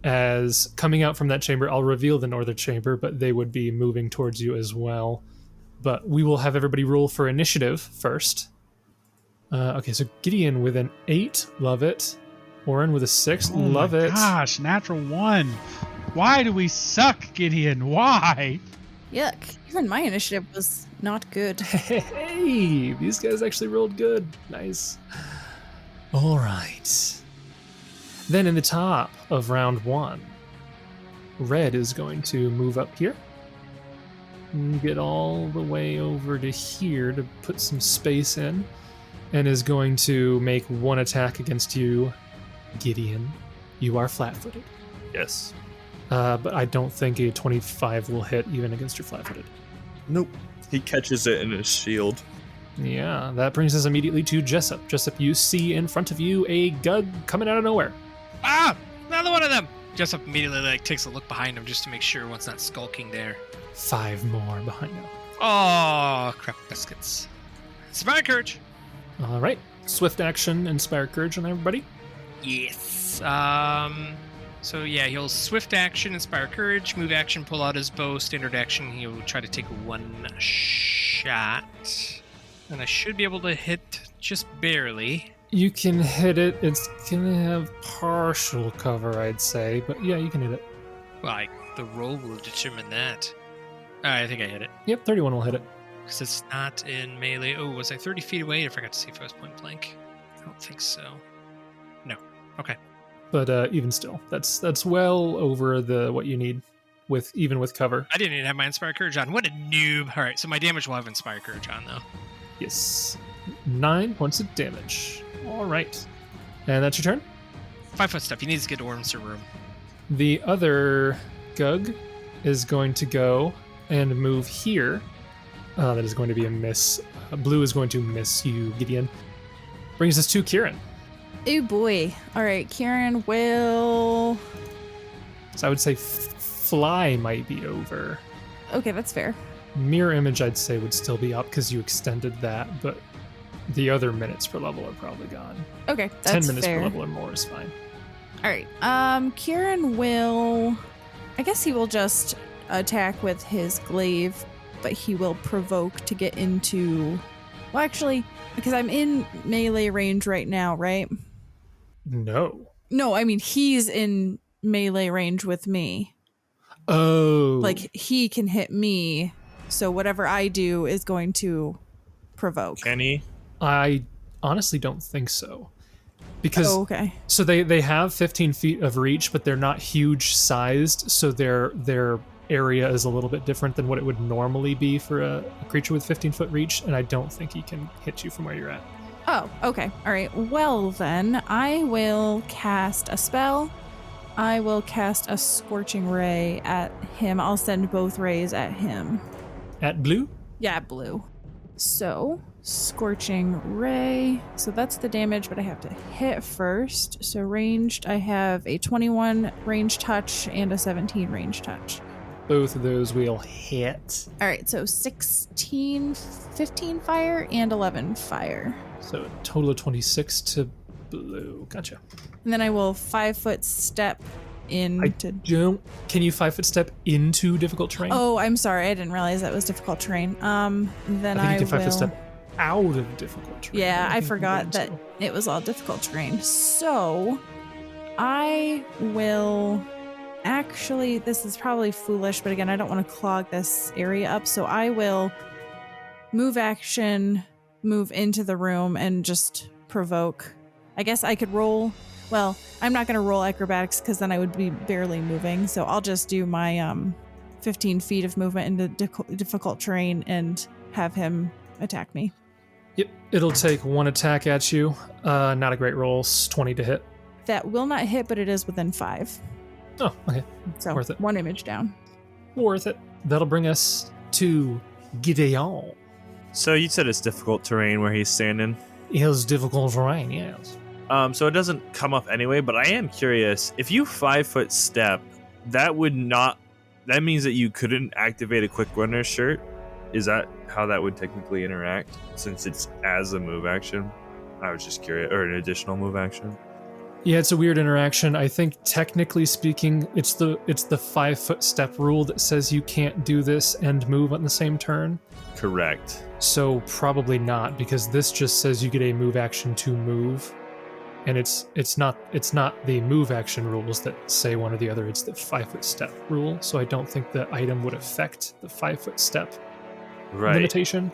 Speaker 1: as coming out from that chamber, I'll reveal the northern chamber, but they would be moving towards you as well. But we will have everybody roll for initiative first. Okay, so Gideon with an 8, love it. Oran with a 6, love it.
Speaker 4: Gosh, natural 1. Why do we suck, Gideon? Why?
Speaker 2: Yuck. Even my initiative was not good.
Speaker 1: Hey, these guys actually rolled good. Nice. All right. Then in the top of round 1, Red is going to move up here and get all the way over to here to put some space in, and is going to make one attack against you, Gideon. You are flat-footed.
Speaker 5: Yes.
Speaker 1: But I don't think a 25 will hit even against your flat-footed.
Speaker 5: Nope. He catches it in his shield.
Speaker 1: Yeah, that brings us immediately to Jessup. Jessup, you see in front of you a Gug coming out of nowhere.
Speaker 3: Ah, another one of them. Jessup immediately takes a look behind him just to make sure one's not skulking there.
Speaker 1: 5 more behind him.
Speaker 3: Oh, crap biscuits. Inspire courage.
Speaker 1: All right. Swift action, inspire courage on everybody.
Speaker 3: Yes. So yeah, he'll swift action, inspire courage, move action, pull out his bow, standard action. He'll try to take one shot, and I should be able to hit just barely.
Speaker 1: You can hit it. It's gonna have partial cover, I'd say, but yeah, you can hit it.
Speaker 3: Well, the roll will determine that. I think I hit it.
Speaker 1: Yep, 31 will hit it.
Speaker 3: Because it's not in melee. Oh, was I 30 feet away? I forgot to see if I was point blank. I don't think so. No. Okay.
Speaker 1: But even still, that's well over what you need even with cover.
Speaker 3: I didn't even have my Inspire Courage on. What a noob. All right, so my damage will have Inspire Courage on, though.
Speaker 1: Yes. 9 points of damage. All right. And that's your turn?
Speaker 3: 5-foot step. He needs to get Oran some room.
Speaker 1: The other Gug is going to go and move here. That is going to be a miss. Blue is going to miss you, Gideon. Brings us to Kieran.
Speaker 2: Oh boy. All right, Kieran will...
Speaker 1: So I would say fly might be over.
Speaker 2: Okay, that's fair.
Speaker 1: Mirror image, I'd say, would still be up because you extended that, but the other minutes per level are probably gone.
Speaker 2: Okay, that's
Speaker 1: 10 minutes
Speaker 2: fair.
Speaker 1: per level or more is fine.
Speaker 2: All right. Kieran will... I guess he will just attack with his glaive, but he will provoke to get into... Well, actually, because I'm in melee range right now, right?
Speaker 1: No.
Speaker 2: No, I mean, he's in melee range with me.
Speaker 1: Oh.
Speaker 2: Like, he can hit me, so whatever I do is going to provoke.
Speaker 5: Can he?
Speaker 1: I honestly don't think so. Because
Speaker 2: okay.
Speaker 1: So they have 15 feet of reach, but they're not huge sized, so their area is a little bit different than what it would normally be for a creature with 15-foot reach, and I don't think he can hit you from where you're at.
Speaker 2: Oh, okay. All right. Well, then, I will cast a spell. I will cast a Scorching Ray at him. I'll send both rays at him.
Speaker 1: At Blue?
Speaker 2: Yeah, Blue. So, Scorching Ray. So that's the damage, but I have to hit first. So ranged, I have a 21 range touch and a 17 range touch.
Speaker 1: Both of those will hit.
Speaker 2: All right, so 16, 15 fire and 11 fire.
Speaker 1: So a total of 26 to Blue. Gotcha.
Speaker 2: And then I will 5-foot step
Speaker 1: Can you 5 foot step into difficult terrain?
Speaker 2: Oh, I'm sorry. I didn't realize that was difficult terrain. Then
Speaker 1: I think you can 5
Speaker 2: will.
Speaker 1: foot step out of difficult terrain.
Speaker 2: Yeah, I
Speaker 1: think
Speaker 2: forgot that it was all difficult terrain. So I will actually, this is probably foolish, but again, I don't want to clog this area up. So I will move action, move into the room and just provoke. I guess I could roll. Well, I'm not going to roll acrobatics because then I would be barely moving. So I'll just do my 15 feet of movement into difficult terrain and have him attack me.
Speaker 1: Yep, it'll take 1 attack at you. Not a great roll, 20 to hit.
Speaker 2: That will not hit, but it is within 5.
Speaker 1: Oh, okay.
Speaker 2: So
Speaker 1: Worth it.
Speaker 2: 1 image down.
Speaker 1: Worth it. That'll bring us to Gideon.
Speaker 5: So you said it's difficult terrain where he's standing.
Speaker 1: It's difficult terrain, yes.
Speaker 5: So it doesn't come up anyway, but I am curious. If you 5 foot step, that means that you couldn't activate a quick runner shirt? Is that how that would technically interact since it's as a move action? I was just curious, or an additional move action.
Speaker 1: Yeah, it's a weird interaction. I think technically speaking, it's the 5 foot step rule that says you can't do this and move on the same turn.
Speaker 5: Correct.
Speaker 1: So probably not, because this just says you get a move action to move. And it's not the move action rules that say one or the other, it's the 5 foot step rule. So I don't think the item would affect the 5 foot step limitation.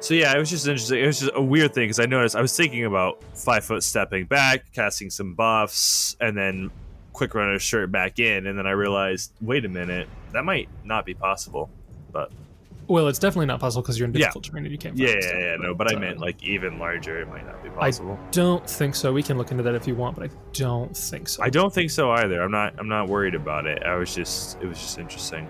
Speaker 5: So yeah, it was just interesting. It was just a weird thing because I was thinking about 5 foot stepping back, casting some buffs, and then quick runner shirt back in, and then I realized, wait a minute, that might not be possible. But
Speaker 1: well, it's definitely not possible because you're in difficult terrain and you can't.
Speaker 5: But I meant like even larger, it might not be possible.
Speaker 1: I don't think so. We can look into that if you want, but I don't think so.
Speaker 5: I don't think so either. I'm not worried about it. It was just interesting.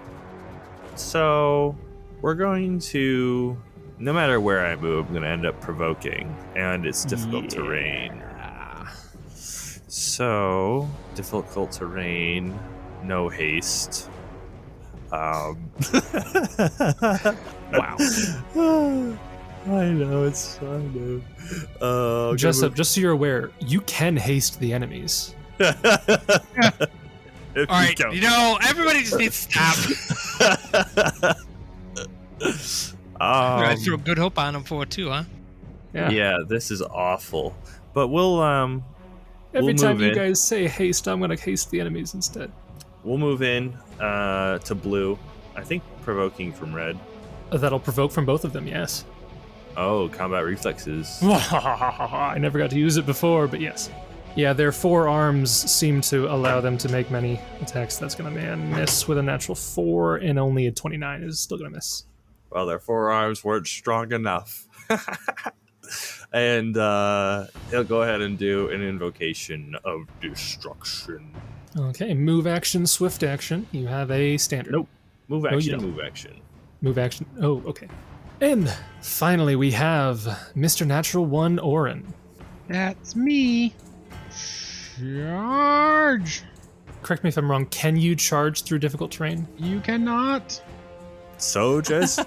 Speaker 5: So we're going to. No matter where I move, I'm going to end up provoking, and it's difficult terrain. So, difficult terrain, no haste. Wow. I know, it's fun.
Speaker 1: Jessup, just so you're aware, you can haste the enemies.
Speaker 3: All right, everybody just needs to stop. I threw good hope on him for it too, huh?
Speaker 5: Yeah, this is awful. But we'll
Speaker 1: every time you guys say haste, I'm gonna haste the enemies instead.
Speaker 5: We'll move in to blue. I think provoking from red.
Speaker 1: That'll provoke from both of them, yes.
Speaker 5: Oh, combat reflexes.
Speaker 1: I never got to use it before, but yes. Yeah, their 4 arms seem to allow them to make many attacks. That's gonna miss with a natural 4, and only a 29 is still gonna miss.
Speaker 5: Well, their 4 arms weren't strong enough. And he'll go ahead and do an invocation of destruction.
Speaker 1: Okay, move action, swift action. You have a standard.
Speaker 5: Nope. Move action,
Speaker 1: no,
Speaker 5: move action.
Speaker 1: Move action. Oh, okay. And finally, we have Mr. Natural 1 Oran.
Speaker 4: That's me. Charge!
Speaker 1: Correct me if I'm wrong. Can you charge through difficult terrain?
Speaker 4: You cannot.
Speaker 5: So just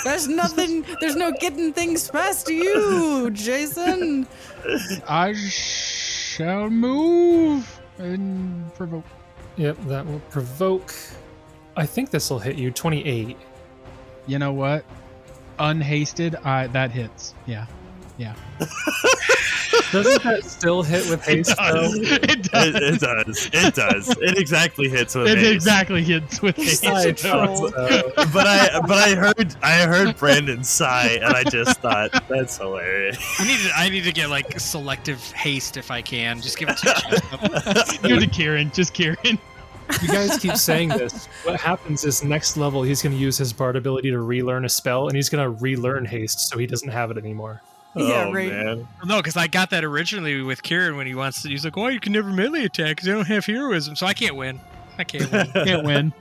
Speaker 2: There's no getting things past you, Jason.
Speaker 4: I shall move and provoke.
Speaker 1: Yep, that will provoke. I think this will hit you. 28.
Speaker 4: You know what? Unhasted, that hits. Yeah.
Speaker 1: Doesn't that still hit with haste, though?
Speaker 4: It does.
Speaker 5: It does. It exactly hits with haste.
Speaker 4: It exactly hits with haste.
Speaker 5: But I heard Brandon sigh, and I just thought that's hilarious.
Speaker 3: I need to get like selective haste if I can. Just give it to
Speaker 4: Give it to Kieran. Just Kieran.
Speaker 1: You guys keep saying this. What happens is next level, he's going to use his bard ability to relearn a spell, and he's going to relearn haste, so he doesn't have it anymore.
Speaker 2: Yeah, right.
Speaker 5: Man.
Speaker 3: No, because I got that originally with Kieran when he's like, "Oh, you can never melee attack because I don't have heroism, so I can't win.
Speaker 4: Can't win.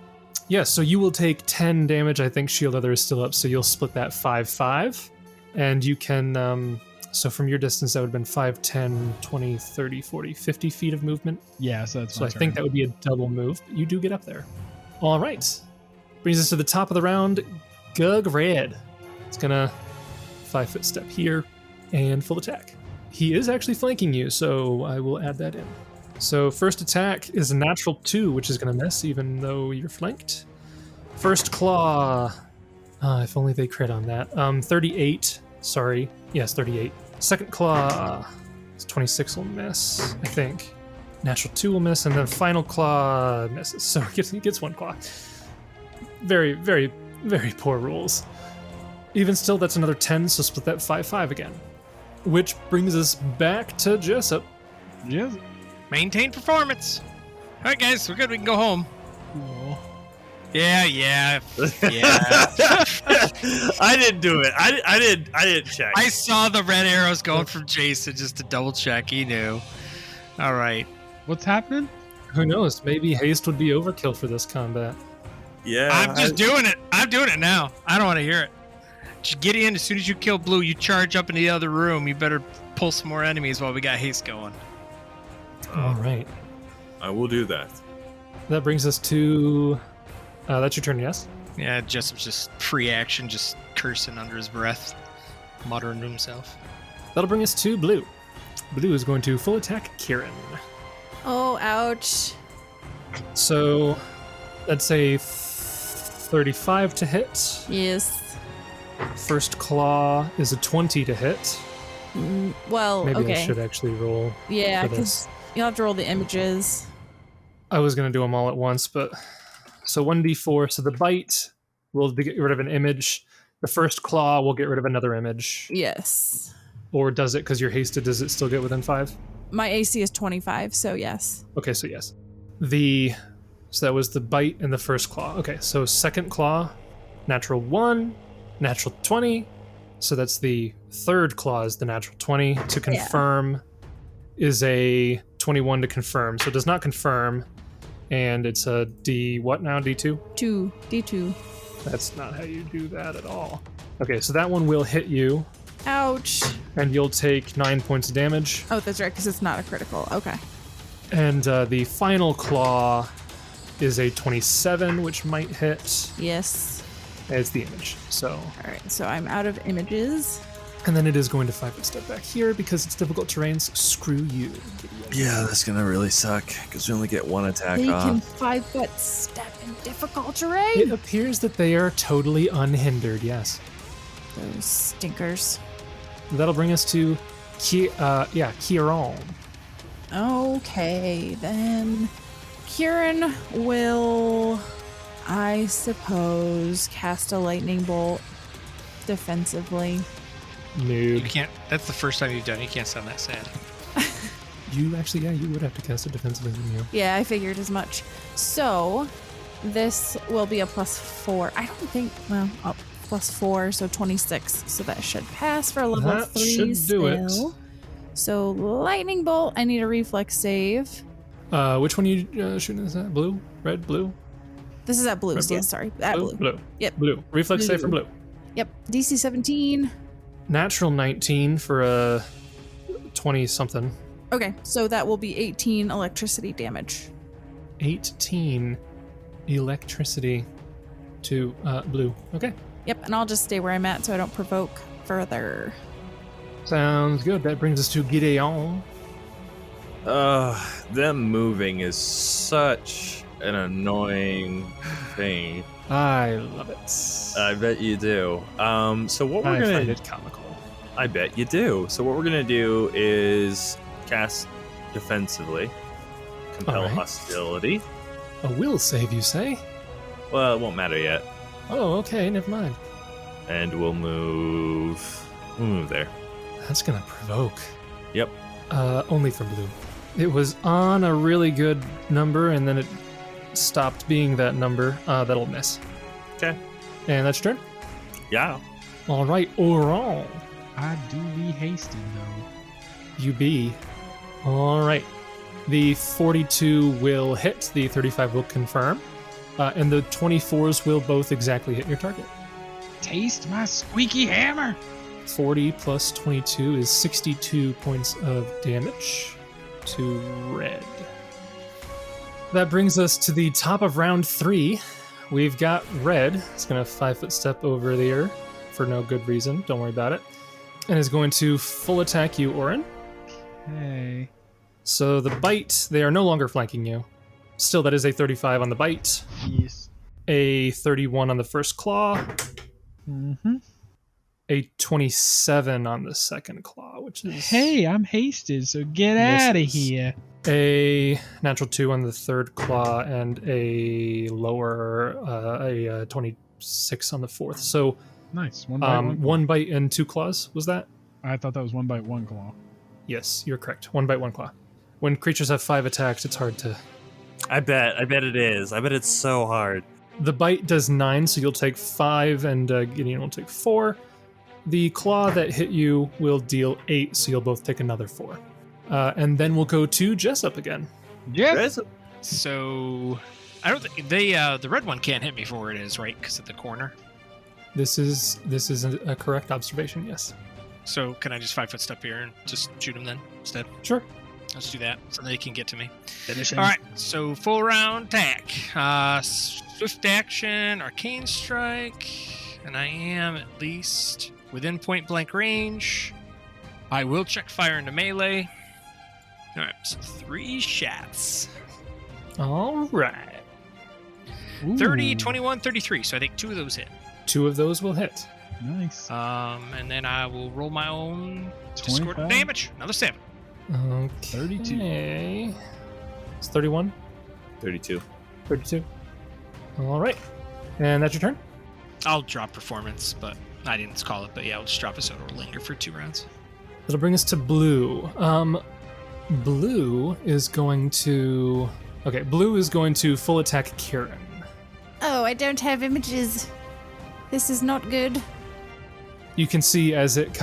Speaker 1: Yeah, so you will take 10 damage. I think Shield Other is still up, so you'll split that 5-5. And you can, so from your distance, that would have been 5, 10, 20, 30, 40, 50 feet of movement.
Speaker 4: Yeah, so that's
Speaker 1: So I think that would be a double move, but you do get up there. All right. Brings us to the top of the round. Gug-Red. It's going to 5-foot step here and full attack. He is actually flanking you, so I will add that in. So first attack is a natural 2, which is going to miss, even though you're flanked. First claw. If only they crit on that. 38. Sorry. Yes, 38. Second claw. 26 will miss, I think. Natural 2 will miss, and then final claw misses. So he gets 1 claw. Very, very, very poor rules. Even still, that's another 10, so split that 5-5 again. Which brings us back to Jessup.
Speaker 4: Yes.
Speaker 3: Maintain performance. All right, guys, we're good. We can go home.
Speaker 4: Cool.
Speaker 3: Yeah.
Speaker 5: I didn't do it. I didn't check.
Speaker 3: I saw the red arrows going from Jason just to double check. He knew. All right.
Speaker 4: What's happening?
Speaker 1: Who knows? Maybe haste would be overkill for this combat.
Speaker 5: Yeah.
Speaker 3: I'm just doing it. I'm doing it now. I don't want to hear it. Just Gideon, as soon as you kill Blue, you charge up into the other room. You better pull some more enemies while we got haste going.
Speaker 1: All right.
Speaker 5: I will do that.
Speaker 1: That brings us to... that's your turn, yes?
Speaker 3: Yeah, Jessup's just free action, just cursing under his breath, muttering to himself.
Speaker 1: That'll bring us to Blue. Blue is going to full attack Kieran.
Speaker 2: Oh, ouch.
Speaker 1: So that's a 35 to hit.
Speaker 2: Yes.
Speaker 1: First claw is a 20 to hit.
Speaker 2: Well,
Speaker 1: Maybe
Speaker 2: okay.
Speaker 1: I should actually roll.
Speaker 2: Yeah,
Speaker 1: for
Speaker 2: because
Speaker 1: this.
Speaker 2: you'll have to roll the images.
Speaker 1: I was going to do them all at once, but... So 1d4. So the bite will get rid of an image. The first claw will get rid of another image.
Speaker 2: Yes.
Speaker 1: Or does it, because you're hasted, does it still get within 5?
Speaker 2: My AC is 25, so yes.
Speaker 1: Okay, so yes. So that was the bite and the first claw. Okay, so second claw, natural 1, natural 20. So that's the third claw is the natural 20. To confirm is a 21 to confirm. So it does not confirm. And it's a D, what now? D2?
Speaker 2: D2.
Speaker 1: That's not how you do that at all. Okay, so that one will hit you,
Speaker 2: Ouch.
Speaker 1: and you'll take 9 points of damage.
Speaker 2: Oh, that's right, because it's not a critical. Okay.
Speaker 1: And the final claw is a 27, which might hit
Speaker 2: Yes.
Speaker 1: as the image. So,
Speaker 2: All right, so I'm out of images.
Speaker 1: and then it is going to 5-foot step back here because it's difficult terrain. So screw you.
Speaker 5: Yeah, that's gonna really suck because we only get 1 attack
Speaker 2: They
Speaker 5: off.
Speaker 2: can 5-foot step in difficult terrain.
Speaker 1: It appears that they are totally unhindered. Yes.
Speaker 2: Those stinkers.
Speaker 1: That'll bring us to Kieran.
Speaker 2: Okay, then Kieran will, I suppose, cast a lightning bolt defensively.
Speaker 3: You
Speaker 1: Noob.
Speaker 3: can't. That's the first time you've done it. You can't sound that sad.
Speaker 1: You actually, you would have to cast it defensively, wouldn't you?
Speaker 2: Yeah, I figured as much. So this will be a +4. I don't think, well, +4, so 26. So that should pass for a level
Speaker 1: That
Speaker 2: 3
Speaker 1: should do it.
Speaker 2: still. So lightning bolt, I need a reflex save.
Speaker 1: Which one you shooting? Is that blue, red, blue?
Speaker 2: This is at blue,
Speaker 1: Red,
Speaker 2: so
Speaker 1: blue.
Speaker 2: sorry. At blue.
Speaker 1: Blue.
Speaker 2: Yep.
Speaker 1: Blue. Reflex save for blue.
Speaker 2: Yep. DC 17.
Speaker 1: Natural 19 for a 20 something.
Speaker 2: Okay, so that will be 18 electricity damage.
Speaker 1: 18 electricity to blue. Okay.
Speaker 2: Yep, and I'll just stay where I'm at so I don't provoke further.
Speaker 1: Sounds good. That brings us to Gideon.
Speaker 5: Them moving is such an annoying thing.
Speaker 1: I love it.
Speaker 5: I bet you do. So what we're
Speaker 1: I
Speaker 5: gonna
Speaker 1: find it comical.
Speaker 5: I bet you do. So what we're gonna do is cast defensively, compel
Speaker 1: Alright.
Speaker 5: hostility.
Speaker 1: A will save, you say?
Speaker 5: Well, it won't matter yet.
Speaker 1: Oh, okay. Never mind.
Speaker 5: And we'll move there.
Speaker 1: That's gonna provoke.
Speaker 5: Yep.
Speaker 1: Only for blue. It was on a really good number, and then it stopped being that number. That'll miss.
Speaker 5: Okay.
Speaker 1: And that's your turn.
Speaker 5: Yeah.
Speaker 1: All right, Oran.
Speaker 4: I do be hasting though.
Speaker 1: You be. All right. The 42 will hit. The 35 will confirm. And the 24s will both exactly hit your target.
Speaker 4: Taste my squeaky hammer.
Speaker 1: 40 plus 22 is 62 points of damage to red. That brings us to the top of round 3. We've got red. It's going to 5-foot step over there for no good reason. Don't worry about it. And is going to full attack you, Oran.
Speaker 4: Hey.
Speaker 1: So the bite, they are no longer flanking you. Still, that is a 35 on the bite.
Speaker 4: Yes.
Speaker 1: A 31 on the first claw.
Speaker 4: Mm-hmm.
Speaker 1: A 27 on the second claw, which is...
Speaker 4: Hey, I'm hasted, so get out of
Speaker 1: misses.
Speaker 4: here.
Speaker 1: A natural 2 on the third claw, and a lower, a 26 on the fourth. So,
Speaker 4: Nice. One bite, one claw.
Speaker 1: one bite and 2 claws, was that?
Speaker 4: I thought that was one bite, one claw.
Speaker 1: Yes, you're correct. 1 bite, 1 claw. When creatures have 5 attacks, it's hard to...
Speaker 5: I bet it is. I bet it's so hard.
Speaker 1: The bite does 9, so you'll take 5, and Gideon will take 4. The claw that hit you will deal 8, so you'll both take another 4. And then we'll go to Jessup again.
Speaker 4: Yes.
Speaker 3: So I don't think the red one can't hit me for where it is, right? Because of the corner.
Speaker 1: This is a correct observation, yes.
Speaker 3: So can I just 5-foot step here and just shoot him then instead?
Speaker 1: Sure.
Speaker 3: Let's do that so they can get to me.
Speaker 4: Finish him.
Speaker 3: All right, so full round attack. Swift action, arcane strike, and I am at least within point blank range. I will check fire into melee. All right, so 3 shots.
Speaker 1: All right.
Speaker 4: Ooh,
Speaker 3: 30, 21, 33. So I think 2 of those hit.
Speaker 1: 2 of those will hit.
Speaker 4: Nice.
Speaker 3: And then I will roll my own discord
Speaker 4: 25?
Speaker 3: damage. Another 7.
Speaker 1: Okay.
Speaker 4: 32.
Speaker 1: It's 31.
Speaker 5: 32.
Speaker 1: 32. All right. And that's your turn?
Speaker 3: I'll drop performance, but I didn't call it. But yeah, I'll just drop it so it'll linger for 2 rounds.
Speaker 1: That'll bring us to blue. Blue is going to... Okay, blue is going to full attack Kieran.
Speaker 2: Oh, I don't have images. This is not good.
Speaker 1: You can see as it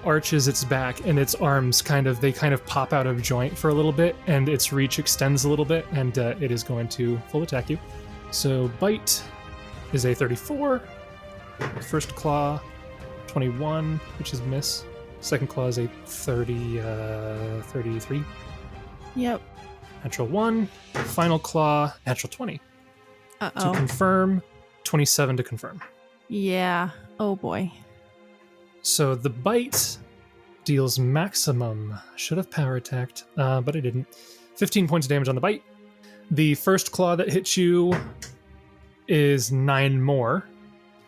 Speaker 1: arches its back and its arms kind of pop out of joint for a little bit, and its reach extends a little bit, and it is going to full attack you. So bite is a 34. First claw, 21, which is miss. Second claw is a 33.
Speaker 2: Yep.
Speaker 1: Natural 1. Final claw, natural 20. To
Speaker 2: Uh-oh.
Speaker 1: confirm, 27 to confirm.
Speaker 2: Yeah. Oh, boy.
Speaker 1: So the bite deals maximum. Should have power attacked, but I didn't. 15 points of damage on the bite. The first claw that hits you is 9 more.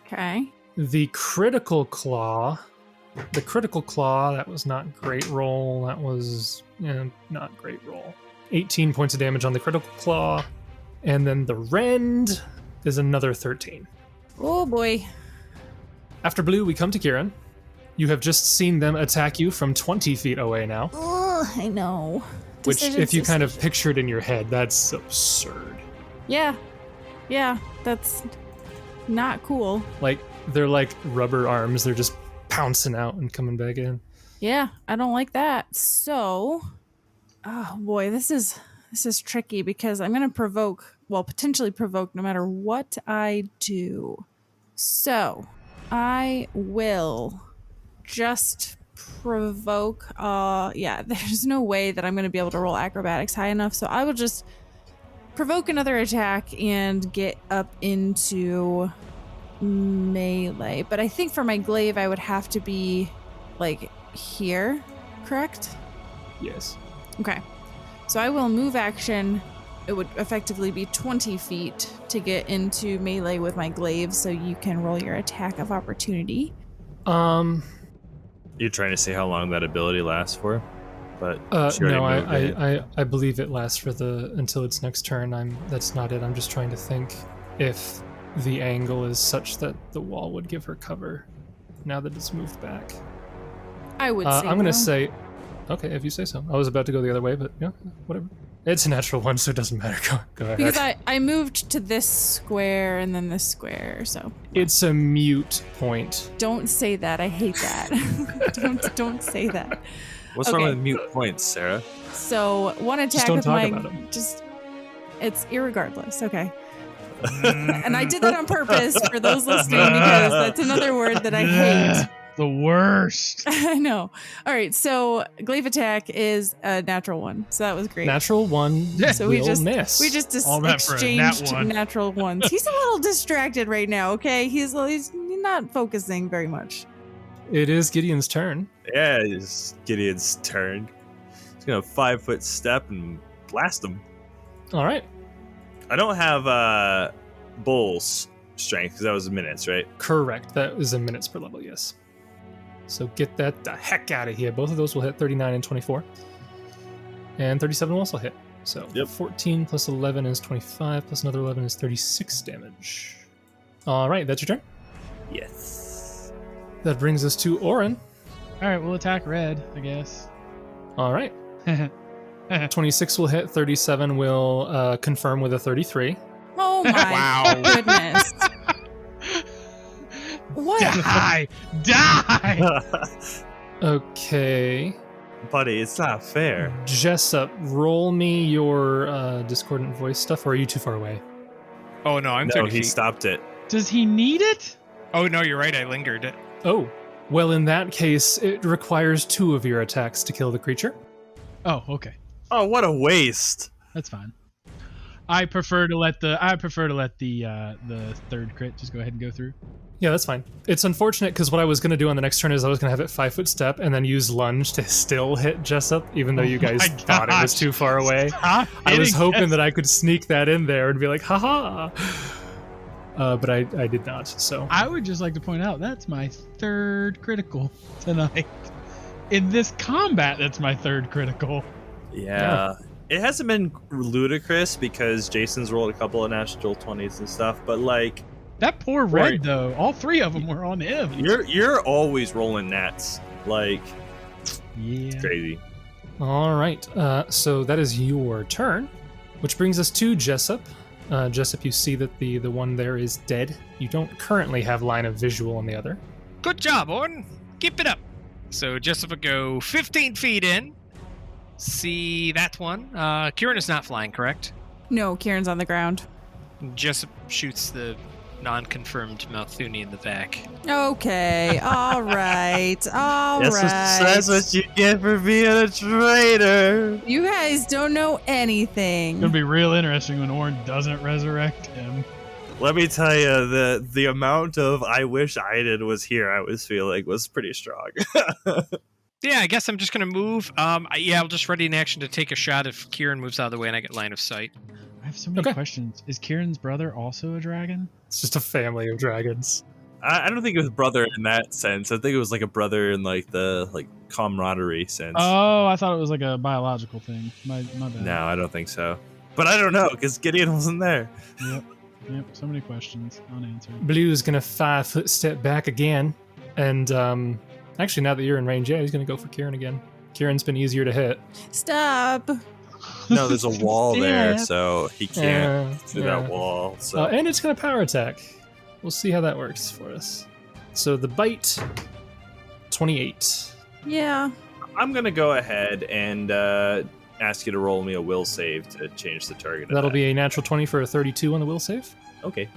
Speaker 2: Okay.
Speaker 1: The critical claw, that was not great roll. That was not great roll. 18 points of damage on the critical claw. And then the rend is another 13.
Speaker 2: Oh, boy.
Speaker 1: After blue, we come to Kieran. You have just seen them attack you from 20 feet away now.
Speaker 2: Oh, I know.
Speaker 1: Which, if you kind of picture it in your head, that's absurd.
Speaker 2: Yeah. Yeah, that's not cool.
Speaker 1: Like, they're like rubber arms. They're just pouncing out and coming back in.
Speaker 2: Yeah, I don't like that. So, oh boy, this is tricky because I'm going to potentially provoke no matter what I do. So, I will just provoke. There's no way that I'm going to be able to roll acrobatics high enough, so I will just provoke another attack and get up into melee. But I think for my glaive, I would have to be like here, correct?
Speaker 1: Yes.
Speaker 2: Okay. So I will move action. It would effectively be 20 feet to get into melee with my glaive, so you can roll your attack of opportunity.
Speaker 5: You're trying to say how long that ability lasts for? But
Speaker 1: no, I believe it lasts for until its next turn. That's not it. I'm just trying to think if the angle is such that the wall would give her cover now that it's moved back.
Speaker 2: I would say
Speaker 1: I'm going to say, okay, if you say so. I was about to go the other way, but yeah, whatever. It's a natural 1, so it doesn't matter. Go ahead.
Speaker 2: Because I moved to this square and then this square, so.
Speaker 1: It's a mute point.
Speaker 2: Don't say that. I hate that. don't say that.
Speaker 5: What's wrong with mute points, Sarah?
Speaker 2: So one attack
Speaker 1: just don't
Speaker 2: with
Speaker 1: talk
Speaker 2: my
Speaker 1: about them.
Speaker 2: It's irregardless. Okay. And I did that on purpose for those listening because that's another word that I hate.
Speaker 4: The worst.
Speaker 2: I know. All right, so glaive attack is a natural 1, so that was great.
Speaker 1: Natural 1
Speaker 2: So
Speaker 1: will miss.
Speaker 2: We just
Speaker 4: All that for a nat
Speaker 2: exchanged
Speaker 4: one.
Speaker 2: natural ones. He's a little distracted right now. Okay, he's not focusing very much.
Speaker 1: It is Gideon's turn.
Speaker 5: Yeah, it's Gideon's turn. gonna 5-foot step and blast him.
Speaker 1: All right.
Speaker 5: I don't have bull's strength because that was minutes, right?
Speaker 1: Correct. That is in minutes per level, yes. So get that the heck out of here. Both of those will hit 39 and 24. And 37 will also hit. So 14 plus 11 is 25, plus another 11 is 36 damage. All right, that's your turn.
Speaker 5: Yes.
Speaker 1: That brings us to Oran.
Speaker 4: All right, we'll attack red, I guess.
Speaker 1: All right. 26 will hit, 37 will confirm with a 33.
Speaker 2: Oh my
Speaker 3: Wow.
Speaker 2: goodness. What?
Speaker 4: Die!
Speaker 1: Okay.
Speaker 5: Buddy, it's not fair.
Speaker 1: Jessup, roll me your discordant voice stuff, or are you too far away?
Speaker 3: Oh no, I'm
Speaker 5: No,
Speaker 3: 30
Speaker 5: he
Speaker 3: feet.
Speaker 5: stopped it.
Speaker 4: Does he need it?
Speaker 3: Oh no, you're right. I lingered.
Speaker 1: Oh, well, in that case, it requires 2 of your attacks to kill the creature.
Speaker 4: Oh, okay.
Speaker 5: Oh, what a waste.
Speaker 4: That's fine. I prefer to let the third crit just go ahead and go through.
Speaker 1: Yeah, that's fine. It's unfortunate because what I was going to do on the next turn is I was going to have it 5-foot step and then use lunge to still hit Jessup, even though you guys
Speaker 4: my
Speaker 1: thought it was
Speaker 4: gosh.
Speaker 1: too far away.
Speaker 4: Stop
Speaker 1: I was
Speaker 4: hitting
Speaker 1: hoping
Speaker 4: us.
Speaker 1: that I could sneak that in there and be like, haha. But I did not, so.
Speaker 4: I would just like to point out that's my third critical tonight. In this combat, that's my third critical.
Speaker 5: Yeah. It hasn't been ludicrous because Jason's rolled a couple of natural 20s and stuff, but like
Speaker 4: That poor red,
Speaker 5: Right.
Speaker 4: though. All 3 of them were on him.
Speaker 5: you're always rolling nats. Like
Speaker 4: Yeah.
Speaker 5: it's crazy.
Speaker 1: All right, so that is your turn, which brings us to Jessup. Jessup, you see that the one there is dead. You don't currently have line of visual on the other.
Speaker 3: Good job, Oran. Keep it up. So Jessup will go 15 feet in. See that one. Kieran is not flying, correct?
Speaker 2: No, Kieran's on the ground.
Speaker 3: Jessup shoots the non-confirmed Malthuni in the back.
Speaker 2: Okay, all right, all right.
Speaker 5: That's what you get for being a traitor.
Speaker 2: You guys don't know
Speaker 4: It's
Speaker 2: anything.
Speaker 4: gonna be real interesting when Oran doesn't resurrect him.
Speaker 5: Let me tell you, the amount of I wish I did was here, I was feeling was pretty strong.
Speaker 3: Yeah, I guess I'm just going to move. I'll just ready in action to take a shot if Kieran moves out of the way and I get line of sight.
Speaker 4: I have so many
Speaker 1: Okay.
Speaker 4: questions. Is Kieran's brother also a dragon?
Speaker 1: It's just a family of dragons.
Speaker 5: I don't think it was brother in that sense. I think it was like a brother in like the camaraderie sense.
Speaker 4: Oh, I thought it was like a biological thing. My bad.
Speaker 5: No, I don't think so. But I don't know because Gideon wasn't there.
Speaker 4: Yep. So many questions unanswered.
Speaker 1: Blue's gonna 5-foot step back again, and actually, now that you're in range, yeah, he's gonna go for Kieran again. Kieran's been easier to hit.
Speaker 2: Stop.
Speaker 5: No, there's a wall there,
Speaker 4: Step.
Speaker 5: so he can't
Speaker 1: Yeah,
Speaker 5: through
Speaker 1: yeah.
Speaker 5: that wall. So
Speaker 1: And it's gonna power attack. We'll see how that works for us. So the bite, 28.
Speaker 2: Yeah.
Speaker 5: I'm gonna go ahead and ask you to roll me a will save to change the target.
Speaker 1: That'll be a natural 20 for a 32 on the will save.
Speaker 5: okay.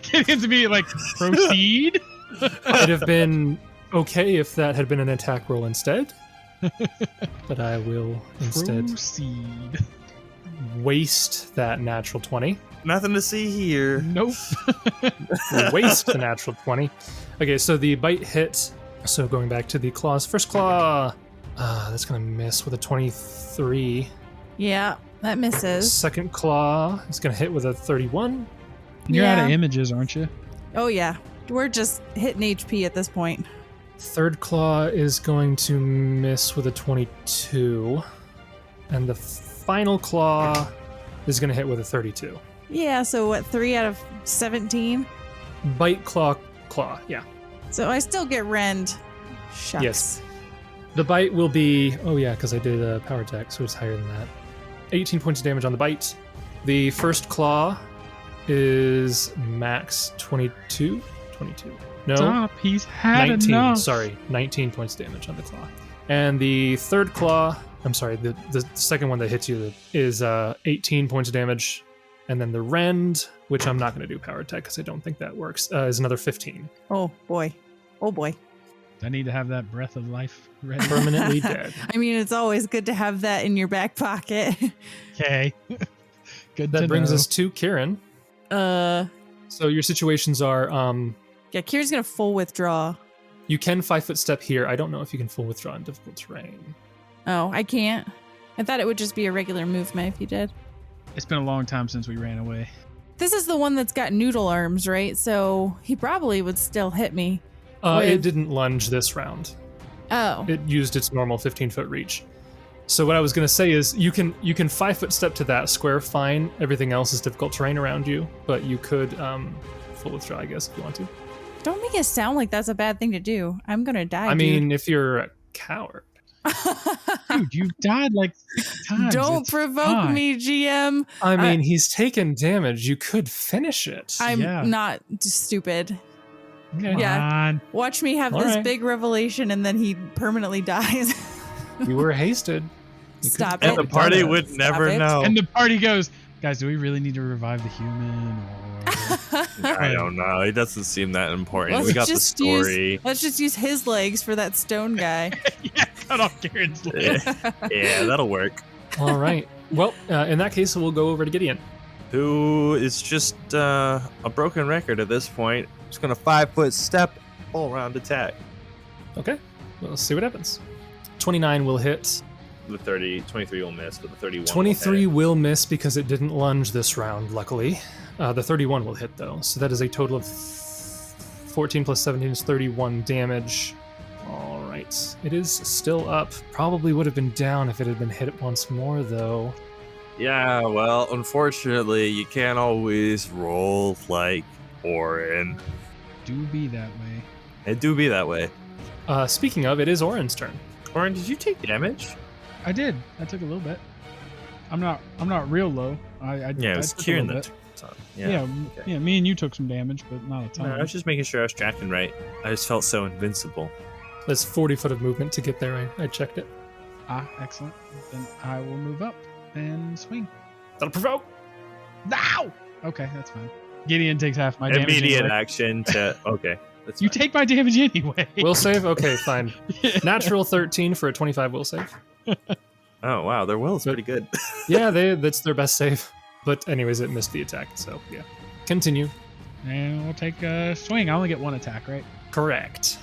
Speaker 4: Gideon's immediate like proceed.
Speaker 1: It'd have been okay if that had been an attack roll instead, but I will instead
Speaker 4: Proceed.
Speaker 1: waste that natural 20.
Speaker 5: Nothing to see here.
Speaker 4: Nope.
Speaker 1: Waste the natural 20. Okay, so the bite hit. So going back to the claws. First claw. That's going to miss with a 23.
Speaker 2: Yeah, that misses.
Speaker 1: Second claw is going to hit with a 31.
Speaker 4: You're out
Speaker 2: Yeah.
Speaker 4: of images, aren't you?
Speaker 2: Oh, yeah. We're just hitting HP at this point.
Speaker 1: Third claw is going to miss with a 22. And the final claw is going to hit with a 32.
Speaker 2: Yeah, so what, 3 out of 17?
Speaker 1: Bite, claw, yeah.
Speaker 2: So I still get rend. Shucks.
Speaker 1: Yes. The bite will be, oh yeah, because I did a power attack, so it's higher than that. 18 points of damage on the bite. The first claw is max 22. No,
Speaker 4: Stop. He's had
Speaker 1: 19.
Speaker 4: enough.
Speaker 1: Sorry, 19 points of damage on the claw. And the third claw, I'm sorry, the second one that hits you is 18 points of damage. And then the rend, which I'm not going to do power attack because I don't think that works, is another 15.
Speaker 2: Oh, boy. Oh, boy.
Speaker 4: I need to have that breath of life ready.
Speaker 1: Permanently dead.
Speaker 2: I mean, it's always good to have that in your back pocket.
Speaker 4: Okay. Good
Speaker 1: That
Speaker 4: to
Speaker 1: brings
Speaker 4: know.
Speaker 1: us to Kieran.
Speaker 2: Yeah,
Speaker 1: So your situations are
Speaker 2: Kieran's gonna full withdraw.
Speaker 1: you can 5-foot step here. I don't know if you can full withdraw in difficult terrain.
Speaker 2: Oh, I can't. I thought it would just be a regular movement if you did.
Speaker 4: It's been a long time since we ran away.
Speaker 2: This is the one that's got noodle arms, right? So he probably would still hit me.
Speaker 1: It didn't lunge this round.
Speaker 2: Oh.
Speaker 1: It used its normal 15-foot reach. So what I was going to say is you can 5-foot step to that square, fine. Everything else is difficult terrain around you, but you could full withdraw, I guess, if you want to.
Speaker 2: Don't make it sound like that's a bad thing to do. I'm going to die,
Speaker 1: I mean, if you're a coward.
Speaker 4: Dude, you died like 6 times.
Speaker 2: Don't
Speaker 4: It's
Speaker 2: provoke
Speaker 4: fine.
Speaker 2: me, GM.
Speaker 1: I mean, he's taken damage. You could finish it.
Speaker 2: I'm
Speaker 4: Yeah.
Speaker 2: not stupid.
Speaker 4: Come
Speaker 2: Yeah.
Speaker 4: on.
Speaker 2: Watch me have
Speaker 1: All
Speaker 2: this
Speaker 1: right.
Speaker 2: big revelation and then he permanently dies.
Speaker 1: You were hasted. You could-
Speaker 2: Stop
Speaker 5: And
Speaker 2: it.
Speaker 5: the party
Speaker 1: Stop
Speaker 5: would never
Speaker 2: it.
Speaker 5: know.
Speaker 4: And the party goes, guys, do we really need to revive the human? Or
Speaker 5: I don't know. It doesn't seem that important.
Speaker 2: Let's
Speaker 5: We got the
Speaker 2: just
Speaker 5: story.
Speaker 2: Let's just use his legs for that stone guy.
Speaker 4: yeah, cut off Kieran's leg.
Speaker 5: Yeah, that'll work.
Speaker 1: All right. Well, in that case, we'll go over to Gideon.
Speaker 5: Who is just a broken record at this point. Just gonna 5-foot step, all round attack.
Speaker 1: Okay. We'll see what happens. 29 will hit.
Speaker 5: The 23 will miss, but the 31
Speaker 1: 23 will miss because it didn't lunge this round, luckily. The 31 will hit, though. So that is a total of 14 plus 17 is 31 damage. All right. It is still up. Probably would have been down if it had been hit once more, though.
Speaker 5: Yeah, well, unfortunately, you can't always roll like Oran.
Speaker 4: Do be that way.
Speaker 5: It do be that way.
Speaker 1: Speaking of, it is Oran's turn.
Speaker 5: Oran, did you take damage?
Speaker 4: I did. I took a little bit. I'm not real low. I
Speaker 5: Yeah, it was
Speaker 4: took a
Speaker 5: Kieran
Speaker 4: little
Speaker 5: that
Speaker 4: bit.
Speaker 5: took some.
Speaker 4: Yeah,
Speaker 5: okay.
Speaker 4: me and you took some damage, but not a ton.
Speaker 5: No, I was just making sure I was tracking right. I just felt so invincible.
Speaker 1: There's 40 foot of movement to get there. I checked it.
Speaker 4: Excellent. Then I will move up and swing.
Speaker 1: That'll provoke.
Speaker 4: Now. Okay, that's fine. Gideon takes half my damage.
Speaker 5: Immediate
Speaker 4: Anyway.
Speaker 5: action to. Okay. That's
Speaker 4: You
Speaker 5: fine.
Speaker 4: take my damage anyway.
Speaker 1: Will save? Okay, fine. Natural 13 for a 25 will save.
Speaker 5: Oh, wow. Their will is pretty good.
Speaker 1: Yeah, that's their best save. But anyways, it missed the attack, so yeah. Continue.
Speaker 4: And we'll take a swing. I only get one attack, right?
Speaker 1: Correct.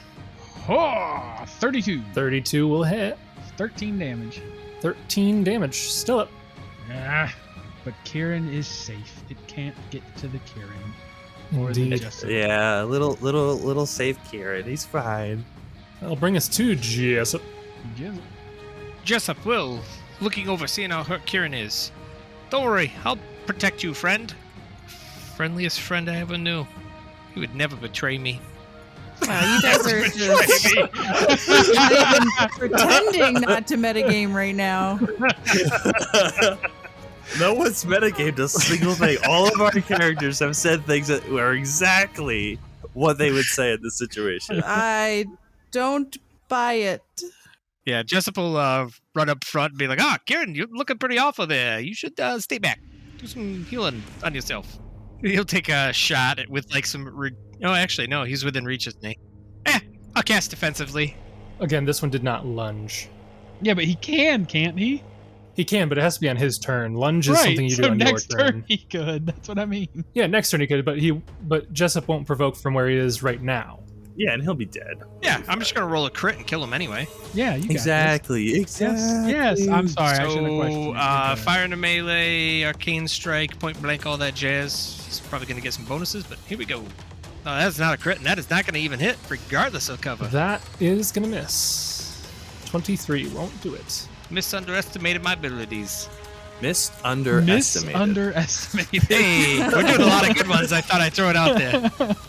Speaker 4: Oh, 32.
Speaker 1: 32 will hit.
Speaker 4: 13 damage.
Speaker 1: 13 damage. Still up.
Speaker 4: Ah, but Kieran is safe. It can't get to the Kieran. Or the
Speaker 1: Indeed.
Speaker 4: Jessup.
Speaker 5: Yeah, little safe Kieran. He's fine.
Speaker 1: That'll bring us to Jessup.
Speaker 4: Jessup.
Speaker 3: Jessup will, looking over, seeing how hurt Kieran is. Don't worry, I'll protect you, friend. Friendliest friend I ever knew. He would never betray me.
Speaker 2: Wow, you guys are just not even pretending not to metagame right now.
Speaker 5: No one's metagamed a single thing. All of our characters have said things that are exactly what they would say in this situation.
Speaker 2: I don't buy it.
Speaker 3: Yeah, Jessup will run up front and be like, Kieran, you're looking pretty awful there. You should stay back. Do some healing on yourself. He'll take a shot with like some... Oh, actually, no, he's within reach, isn't he? I'll cast defensively.
Speaker 1: Again, this one did not lunge.
Speaker 4: Yeah, but he can, can't he?
Speaker 1: He can, but it has to be on his turn. Lunge is something you do
Speaker 4: so
Speaker 1: on
Speaker 4: next
Speaker 1: your turn.
Speaker 4: turn he could. That's what I mean.
Speaker 1: Yeah, next turn he could, but Jessup won't provoke from where he is right now.
Speaker 5: Yeah, and he'll be dead.
Speaker 3: Yeah, I'm just going to roll a crit and kill him aneway.
Speaker 4: Yeah, you got
Speaker 5: Exactly.
Speaker 4: this. Yes, I'm sorry. I shouldn't have questioned
Speaker 3: So,
Speaker 4: you. Okay.
Speaker 3: fire into melee, arcane strike, point blank, all that jazz. He's probably going to get some bonuses, but here we go. No, that's not a crit, and that is not going to even hit, regardless of cover.
Speaker 1: That is going to miss. 23 won't do it.
Speaker 3: Misunderestimated my abilities.
Speaker 5: Underestimated.
Speaker 4: Underestimated.
Speaker 3: Hey, we're doing a lot of good ones. I thought I'd throw it out there.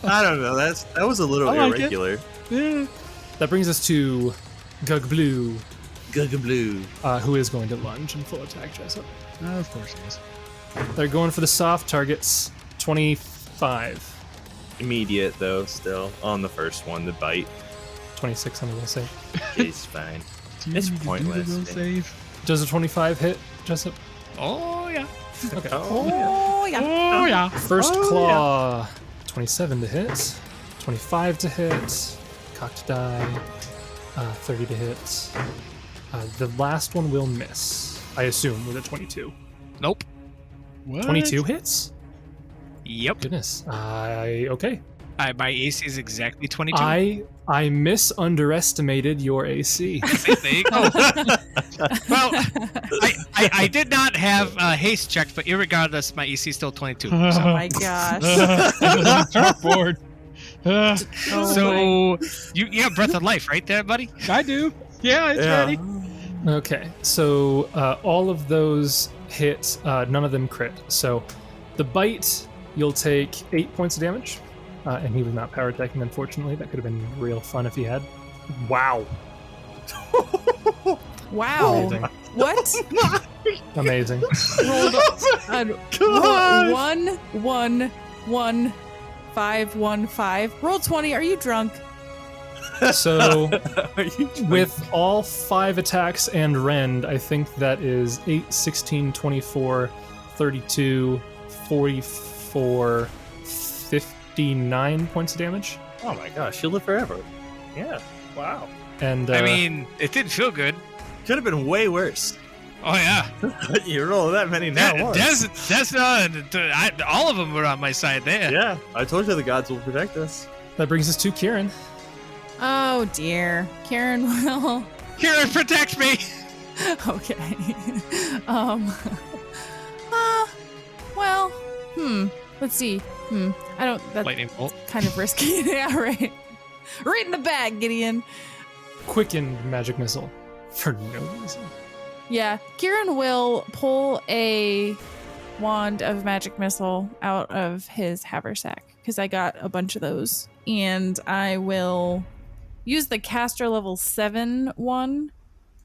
Speaker 5: I don't know. That was a little
Speaker 4: I like it.
Speaker 5: irregular.
Speaker 4: Yeah.
Speaker 1: That brings us to Gug-Blue,
Speaker 5: Gug-O-Blue.
Speaker 1: who is going to lunge and full attack Jessup.
Speaker 4: Of course it is.
Speaker 1: They're going for the soft targets. 25.
Speaker 5: Immediate though, still on the first one. The bite
Speaker 1: 26 on the will save.
Speaker 5: is fine.
Speaker 4: Do you
Speaker 5: It's
Speaker 4: need to do the
Speaker 5: pointless,
Speaker 4: will
Speaker 5: man.
Speaker 4: save?
Speaker 1: Does a 25 hit Jessup?
Speaker 3: Oh, yeah.
Speaker 1: Okay.
Speaker 2: Oh, yeah.
Speaker 4: Oh, yeah.
Speaker 1: First claw, 27 to hit, 25 to hit, cocked die, 30 to hit. The last one will miss, I assume, with a 22.
Speaker 3: Nope.
Speaker 4: What?
Speaker 1: 22 hits?
Speaker 3: Yep.
Speaker 1: Goodness. Okay.
Speaker 3: My AC is exactly 22.
Speaker 1: I misunderestimated your AC.
Speaker 3: There you go. Well, I did not have haste checked, but irregardless, my AC is still 22.
Speaker 2: Oh my gosh.
Speaker 4: Chalkboard.
Speaker 3: So you have breath of life right there, buddy?
Speaker 4: I do. Yeah, it's ready.
Speaker 1: Okay, so all of those hit, none of them crit. So the bite, you'll take 8 points of damage. And he was not power attacking, unfortunately. That could have been real fun if he had. Wow.
Speaker 2: Wow.
Speaker 1: Amazing.
Speaker 2: What?
Speaker 1: Amazing.
Speaker 2: Rolled
Speaker 5: God.
Speaker 2: 1, 1, 1, 5, 1, 5. Roll 20. Are you drunk?
Speaker 1: So
Speaker 5: Are you trying-
Speaker 1: with all 5 attacks and rend, I think that is 8, 16, 24, 32, 44, 59 points of damage.
Speaker 6: Oh my gosh, she'll live forever. Yeah. Wow.
Speaker 1: And
Speaker 3: I mean, it didn't feel good.
Speaker 6: Could have been way worse.
Speaker 3: Oh, yeah.
Speaker 6: You roll that many now.
Speaker 3: All of them were on my side there.
Speaker 6: Yeah, I told you the gods will protect us.
Speaker 1: that brings us to Kieran.
Speaker 2: Oh dear. Kieran will.
Speaker 3: Kieran, protect me!
Speaker 2: Okay. Well, let's see. I don't. That's
Speaker 3: Lightning bolt.
Speaker 2: kind of risky. Yeah, right. Right in the bag, Gideon.
Speaker 1: Quickened magic missile for no reason.
Speaker 2: Yeah, Kieran will pull a wand of magic missile out of his haversack because I got a bunch of those, and I will use the caster level 7 one.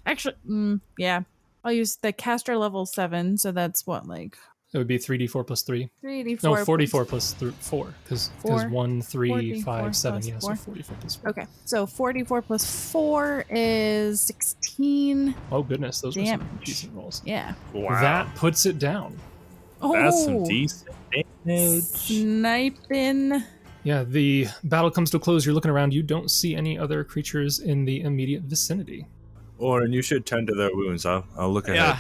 Speaker 2: Actually, yeah, I'll use the caster level 7. So that's what, like
Speaker 1: It would be 3d4 plus 3.
Speaker 2: 3d4.
Speaker 1: No, 44 plus 4. Because
Speaker 2: 4,
Speaker 1: 1, 3,
Speaker 2: 44
Speaker 1: 5, 7.
Speaker 2: plus
Speaker 1: Yeah,
Speaker 2: 4.
Speaker 1: so 44 plus 4.
Speaker 2: Okay, so 44 plus 4 is 16.
Speaker 1: Oh, goodness. Those were some
Speaker 2: Damage.
Speaker 1: decent rolls.
Speaker 2: Yeah.
Speaker 6: Wow.
Speaker 1: That puts it down.
Speaker 2: Oh,
Speaker 6: That's some decent damage.
Speaker 2: sniping.
Speaker 1: Yeah, the battle comes to a close. You're looking around. You don't see any other creatures in the immediate vicinity.
Speaker 5: Oran, you should tend to their wounds. I'll look ahead.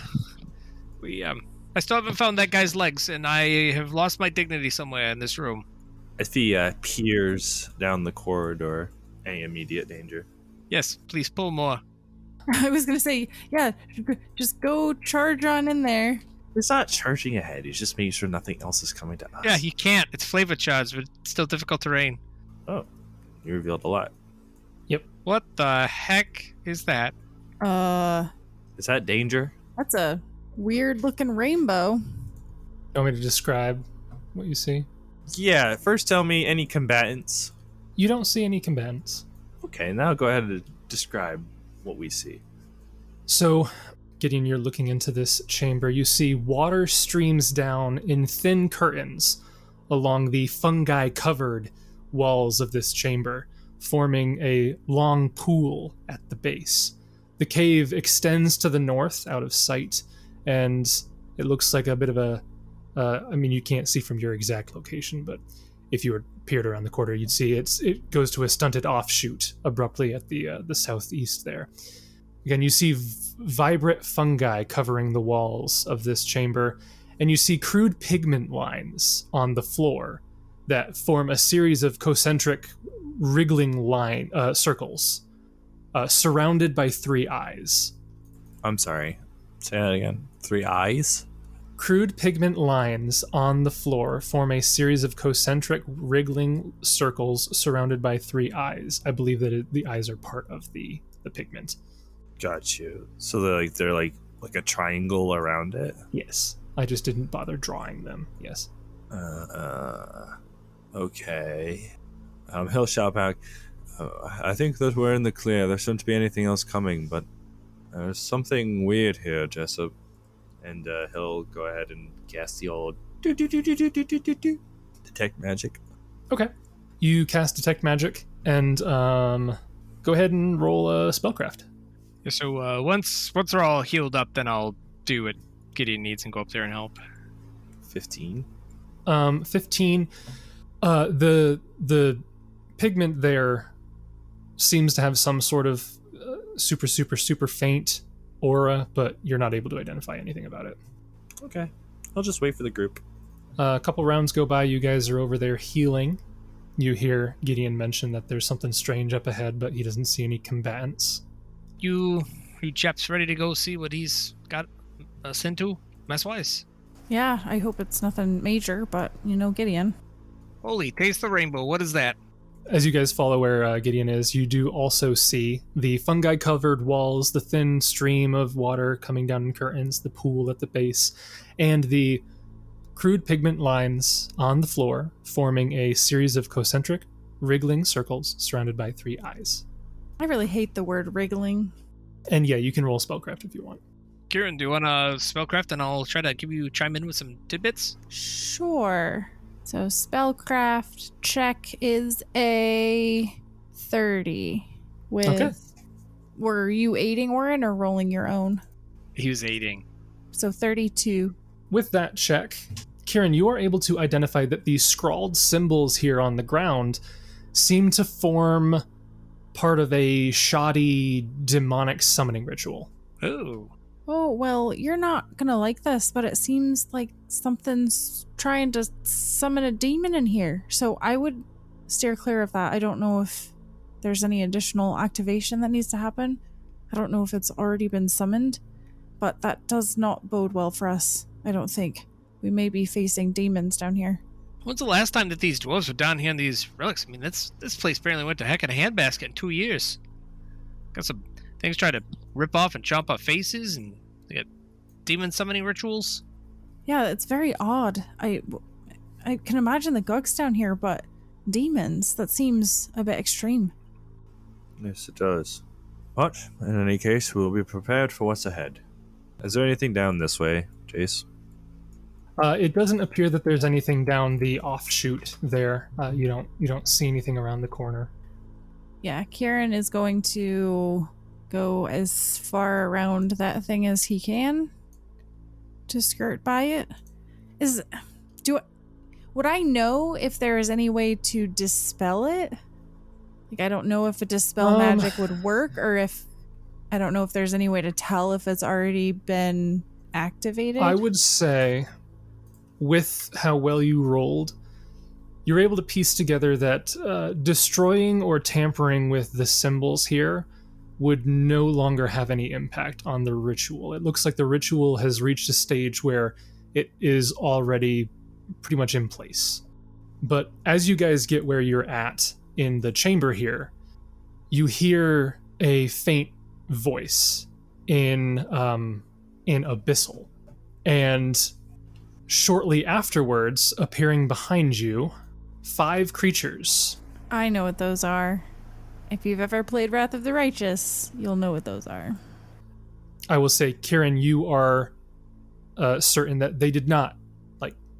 Speaker 3: Yeah. I still haven't found that guy's legs, and I have lost my dignity somewhere in this room.
Speaker 5: If he peers down the corridor, any immediate danger?
Speaker 3: Yes, please pull more.
Speaker 2: I was gonna say, yeah, just go charge on in there.
Speaker 5: He's not charging ahead. He's just making sure nothing else is coming to us.
Speaker 3: Yeah, he can't. It's flavor charged, but it's still difficult terrain.
Speaker 5: Oh, you revealed a lot.
Speaker 3: What the heck is that?
Speaker 5: Is that danger?
Speaker 2: That's a weird looking rainbow.
Speaker 1: You want me to describe what you see?
Speaker 5: Yeah. First, tell me any combatants.
Speaker 1: You don't see any combatants.
Speaker 5: Okay, now go ahead and describe what we see.
Speaker 1: So, Gideon, you're looking into this chamber. You see water streams down in thin curtains along the fungi-covered walls of this chamber, forming a long pool at the base. The cave extends to the north out of sight, and it looks like a bit of a... I mean, you can't see from your exact location, but if you were peered around the corner, you'd see it goes to a stunted offshoot abruptly at the southeast there. Again, you see vibrant fungi covering the walls of this chamber, and you see crude pigment lines on the floor that form a series of concentric wriggling circles surrounded by 3 eyes.
Speaker 5: I'm sorry. Say that again. 3 eyes?
Speaker 1: Crude pigment lines on the floor form a series of concentric wriggling circles surrounded by 3 eyes. I believe that the eyes are part of the pigment.
Speaker 5: Got you. So they're like a triangle around it?
Speaker 1: Yes. I just didn't bother drawing them. Yes.
Speaker 5: Okay. He'll shout back. I think that we're in the clear. There shouldn't be anything else coming, but there's something weird here, Jessup. And he'll go ahead and cast the old detect magic.
Speaker 1: Okay. You cast Detect Magic, and go ahead and roll a Spellcraft.
Speaker 3: Yeah, so once they're all healed up, then I'll do what Gideon needs and go up there and help.
Speaker 5: 15.
Speaker 1: 15. The pigment there seems to have some sort of super faint aura, but you're not able to identify anything about it.
Speaker 5: Okay. I'll just wait for the group.
Speaker 1: A couple rounds go by. You guys are over there healing. You hear Gideon mention that there's something strange up ahead, but he doesn't see any combatants.
Speaker 3: You chaps ready to go see what he's got us into, mess-wise?
Speaker 2: Yeah, I hope it's nothing major, but Gideon.
Speaker 3: Holy, taste the rainbow. What is that?
Speaker 1: As you guys follow where Gideon is, you do also see the fungi-covered walls, the thin stream of water coming down in curtains, the pool at the base, and the crude pigment lines on the floor, forming a series of concentric, wriggling circles surrounded by 3 eyes.
Speaker 2: I really hate the word wriggling.
Speaker 1: And yeah, you can roll spellcraft if you want.
Speaker 3: Kieran, do you want to spellcraft and I'll try to chime in with some tidbits?
Speaker 2: Sure. So spellcraft check is a 30.
Speaker 1: Okay.
Speaker 2: Were you aiding Oran or rolling your own?
Speaker 3: He was aiding.
Speaker 2: So 32.
Speaker 1: With that check, Kieran, you are able to identify that these scrawled symbols here on the ground seem to form part of a shoddy demonic summoning ritual.
Speaker 3: Oh.
Speaker 2: Oh, well, you're not gonna like this, but it seems like something's trying to summon a demon in here. So I would steer clear of that. I don't know if there's any additional activation that needs to happen. I don't know if it's already been summoned, but that does not bode well for us, I don't think. We may be facing demons down here.
Speaker 3: When's the last time that these dwarves were down here in these relics? I mean, this place apparently went to heck in a handbasket in 2 years. Got some things trying to rip off and chomp off faces, and they got demon summoning rituals.
Speaker 2: Yeah, it's very odd. I can imagine the Gugs down here, but demons, that seems a bit extreme.
Speaker 5: Yes, it does. But, in any case, we'll be prepared for what's ahead. Is there anything down this way, Jace?
Speaker 1: It doesn't appear that there's anything down the offshoot there. You don't see anything around the corner.
Speaker 2: Yeah, Kieran is going to go as far around that thing as he can to skirt by it. Would I know if there is any way to dispel it? Like, I don't know if a dispel magic would work, or if I don't know if there's any way to tell if it's already been activated.
Speaker 1: I would say, with how well you rolled, you're able to piece together that destroying or tampering with the symbols here would no longer have any impact on the ritual. It looks like the ritual has reached a stage where it is already pretty much in place. But as you guys get where you're at in the chamber here, you hear a faint voice in Abyssal. And shortly afterwards, appearing behind you, 5 creatures.
Speaker 2: I know what those are. If you've ever played Wrath of the Righteous, you'll know what those are.
Speaker 1: I will say, Kieran, you are certain that they did not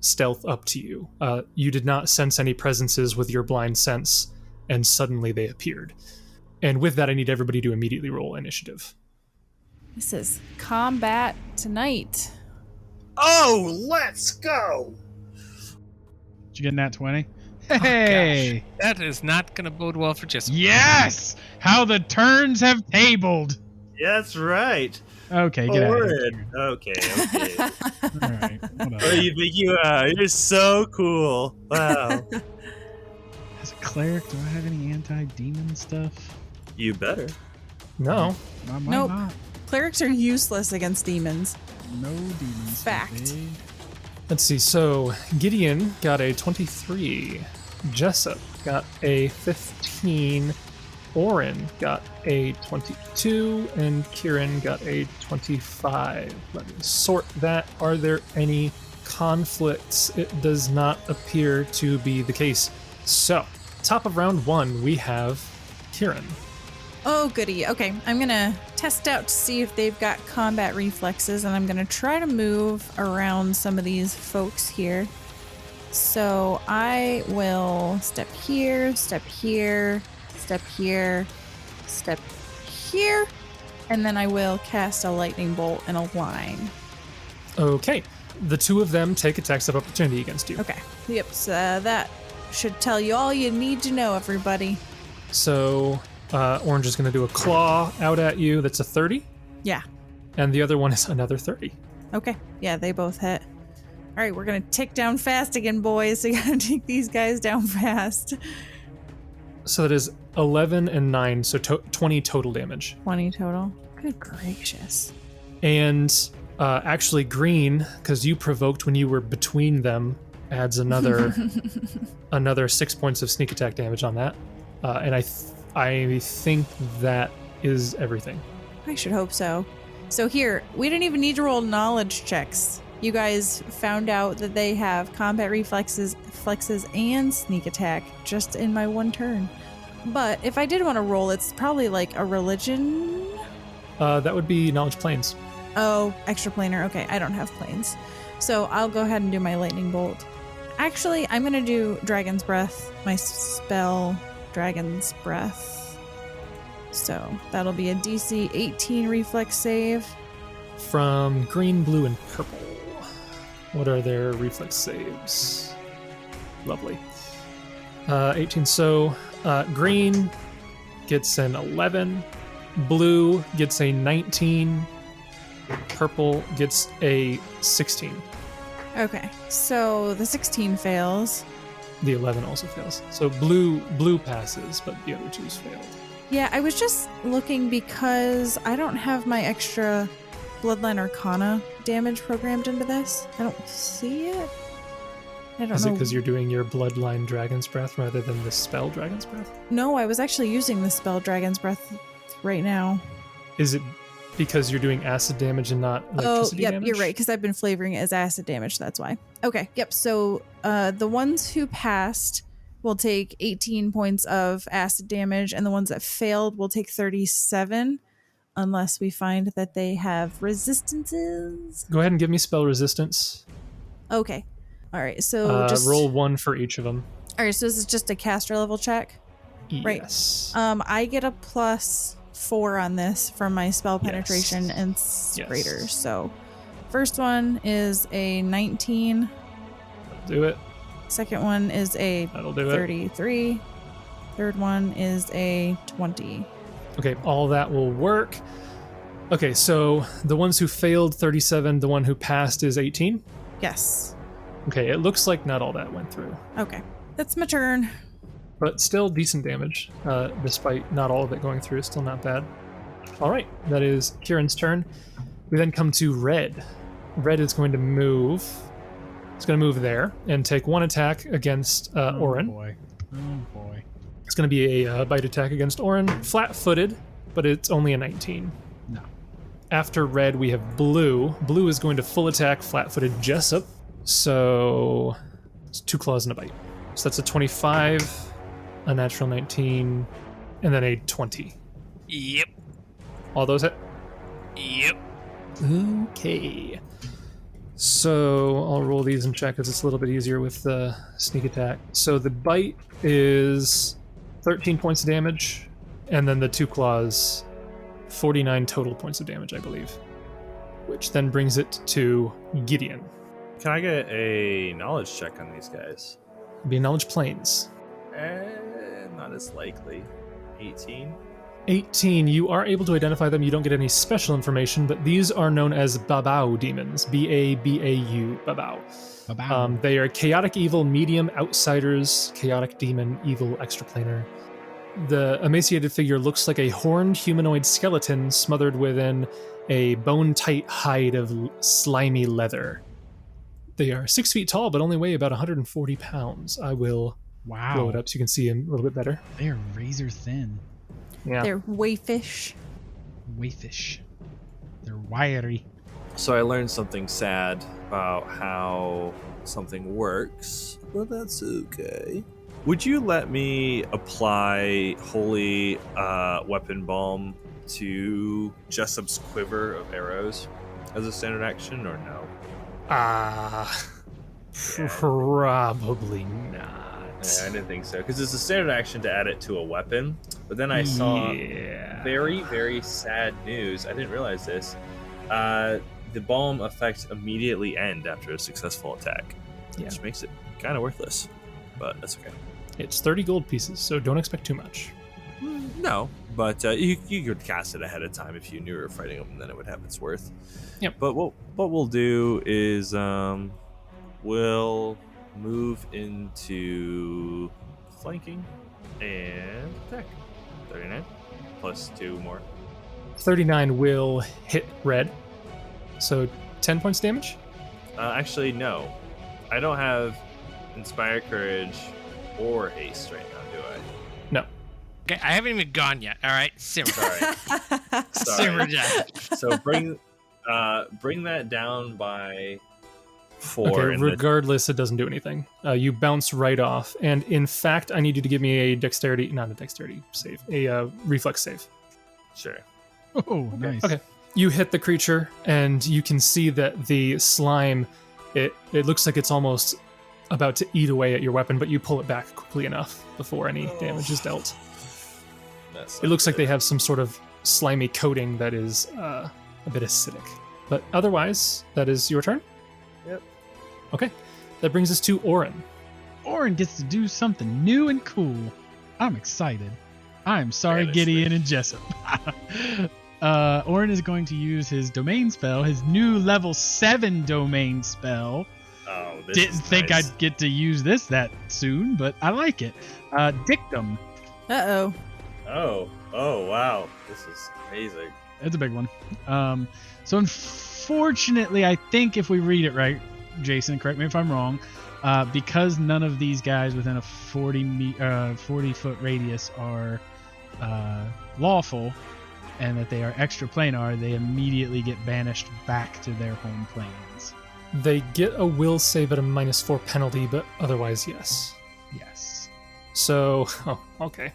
Speaker 1: stealth up to you. You did not sense any presences with your blind sense, and suddenly they appeared. And with that, I need everybody to immediately roll initiative.
Speaker 2: This is combat tonight.
Speaker 6: Oh, let's go!
Speaker 4: Did you get that 20?
Speaker 3: Oh,
Speaker 4: Hey!
Speaker 3: that is not going to bode well for Jessup.
Speaker 4: Yes! How the turns have tabled.
Speaker 6: Yeah, that's right.
Speaker 4: Okay, get out of here.
Speaker 6: Oran. Okay.
Speaker 4: All right,
Speaker 6: What do
Speaker 4: whatever.
Speaker 6: you think you are? You're so cool. Wow.
Speaker 4: As a cleric, do I have any anti-demon stuff?
Speaker 6: You better.
Speaker 1: No.
Speaker 4: I might
Speaker 2: Nope.
Speaker 4: not.
Speaker 2: Clerics are useless against demons.
Speaker 4: No demons.
Speaker 2: Fact.
Speaker 4: Okay.
Speaker 1: Let's see. So Gideon got a 23. Jessup got a 15. Oran got a 22, and Kieran got a 25. Let me sort that. Are there any conflicts? It does not appear to be the case. So, top of round 1, we have Kieran.
Speaker 2: Oh, goody. Okay, I'm going to test out to see if they've got combat reflexes, and I'm going to try to move around some of these folks here. So I will step here, step here, step here, step here, and then I will cast a lightning bolt in a line.
Speaker 1: Okay. The 2 of them take attacks of opportunity against you.
Speaker 2: Okay. Yep, so that should tell you all you need to know, everybody.
Speaker 1: So, Orange is going to do a claw out at you. That's a 30.
Speaker 2: Yeah.
Speaker 1: And the other one is another 30.
Speaker 2: Okay. Yeah, they both hit. All right, we're going to tick down fast again, boys. So you got to take these guys down fast.
Speaker 1: So that is 11 and 9, so 20 total damage.
Speaker 2: 20 total. Good gracious.
Speaker 1: And actually green, because you provoked when you were between them, adds another 6 points of sneak attack damage on that. And I think that is everything.
Speaker 2: I should hope so. So here, we didn't even need to roll knowledge checks. You guys found out that they have combat reflexes, and sneak attack just in my one turn. But if I did want to roll, it's probably like a religion.
Speaker 1: That would be knowledge planes.
Speaker 2: Oh, extra planar. Okay, I don't have planes. So I'll go ahead and do my lightning bolt. Actually, I'm going to do Dragon's Breath, my spell, Dragon's Breath. So that'll be a DC 18 reflex save.
Speaker 1: From green, blue, and purple. What are their reflex saves? Lovely. 18. So green gets an 11. Blue gets a 19. Purple gets a 16.
Speaker 2: Okay, so the 16 fails.
Speaker 1: The 11 also fails. So blue passes, but the other two's failed.
Speaker 2: Yeah, I was just looking because I don't have my extra Bloodline Arcana damage programmed into this. I don't see it. I don't know.
Speaker 1: Is it because you're doing your Bloodline Dragon's Breath rather than the spell Dragon's Breath?
Speaker 2: No, I was actually using the spell Dragon's Breath right now.
Speaker 1: Is it because you're doing acid damage and not electricity damage?
Speaker 2: You're right, because I've been flavoring it as acid damage, that's why. Okay, yep, so the ones who passed will take 18 points of acid damage, and the ones that failed will take 37, unless we find that they have resistances.
Speaker 1: Go ahead and give me spell resistance.
Speaker 2: Okay. All right, so just
Speaker 1: roll 1 for each of them.
Speaker 2: All right, so this is just a caster level check? Right.
Speaker 1: Yes.
Speaker 2: I get a +4 on this from my spell penetration
Speaker 1: Yes.
Speaker 2: and greater. So first one is a 19.
Speaker 1: That'll do it.
Speaker 2: Second one is a
Speaker 1: That'll do it.
Speaker 2: 33. Third one is a 20.
Speaker 1: Okay, all that will work. Okay, so the ones who failed 37, the one who passed is 18.
Speaker 2: Yes.
Speaker 1: Okay, it looks like not all that went through,
Speaker 2: Okay. That's my turn.
Speaker 1: but still decent damage, despite not all of it going through. Still not bad. All right, that is Kieran's turn. We then come to Red. Red is going to move. It's going to move there and take 1 attack against Oran.
Speaker 4: Boy. Oh boy.
Speaker 1: It's going to be a bite attack against Oran. Flat-footed, but it's only a 19.
Speaker 4: No.
Speaker 1: After Red, we have Blue. Blue is going to full attack flat-footed Jessup. So it's 2 claws and a bite. So that's a 25, a natural 19, and then a 20.
Speaker 3: Yep.
Speaker 1: All those hit?
Speaker 3: Yep.
Speaker 1: Okay. So I'll roll these and check because it's a little bit easier with the sneak attack. So the bite is 13 points of damage, and then the 2 claws, 49 total points of damage, I believe. Which then brings it to Gideon.
Speaker 5: Can I get a knowledge check on these guys?
Speaker 1: Be knowledge planes.
Speaker 5: Not as likely. 18.
Speaker 1: 18, you are able to identify them. You don't get any special information, but these are known as Babau demons. B-A-B-A-U, Babau.
Speaker 4: Babau.
Speaker 1: They are chaotic evil, medium, outsiders, chaotic demon, evil, extraplanar. The emaciated figure looks like a horned humanoid skeleton smothered within a bone-tight hide of slimy leather. They are 6 feet tall, but only weigh about 140 pounds. I will
Speaker 4: Wow.
Speaker 1: blow it up so you can see him a little bit better.
Speaker 4: They are razor thin.
Speaker 1: Yeah.
Speaker 2: They're wayfish.
Speaker 4: Wayfish. They're wiry.
Speaker 5: So I learned something sad about how something works, but that's okay. Would you let me apply holy weapon balm to Jessup's quiver of arrows as a standard action, or no?
Speaker 1: Probably not.
Speaker 5: Yeah, I didn't think so, because it's a standard action to add it to a weapon. But then I saw very, very sad news. I didn't realize this. The balm effects immediately end after a successful attack, which makes it kind of worthless. But that's okay.
Speaker 1: It's 30 gold pieces, so don't expect too much.
Speaker 5: No, but you could cast it ahead of time if you knew you were fighting them, and then it would have its worth.
Speaker 1: Yep.
Speaker 5: But what we'll do is will move into flanking and attack. 39 plus 2 more.
Speaker 1: 39 will hit red. So 10 points damage?
Speaker 5: Actually, no. I don't have Inspire Courage or Haste right now, do I?
Speaker 1: No.
Speaker 3: Okay, I haven't even gone yet. All right, simmer.
Speaker 5: Sorry.
Speaker 3: Simmer
Speaker 5: Sorry.
Speaker 3: down.
Speaker 5: So bring that down by 4.
Speaker 1: Okay,
Speaker 5: and
Speaker 1: regardless, it doesn't do anything. You bounce right off. And in fact, I need you to give me a not a dexterity save, a reflex save.
Speaker 5: Sure.
Speaker 4: Oh, nice.
Speaker 1: Okay. You hit the creature, and you can see that the slime, it looks like it's almost about to eat away at your weapon, but you pull it back quickly enough before any damage is dealt. It looks like they have some sort of slimy coating that is a bit acidic. But otherwise, that is your turn?
Speaker 5: Yep.
Speaker 1: Okay. That brings us to Oran.
Speaker 4: Oran gets to do something new and cool. I'm excited. I'm sorry,
Speaker 5: Banishment.
Speaker 4: Gideon and Jessup. Oran is going to use his domain spell, his new level 7 domain spell.
Speaker 5: Oh, this
Speaker 4: Didn't
Speaker 5: is
Speaker 4: think
Speaker 5: nice.
Speaker 4: I'd get to use this that soon, but I like it. Dictum.
Speaker 2: Uh-oh.
Speaker 5: Oh, wow. This is amazing.
Speaker 4: It's a big one. So unfortunately, I think if we read it right, Jason, correct me if I'm wrong, because none of these guys within a 40-foot radius are lawful, and that they are extraplanar, they immediately get banished back to their home planes.
Speaker 1: They get a will save at a -4 penalty, but otherwise, yes.
Speaker 4: Yes.
Speaker 1: So, okay.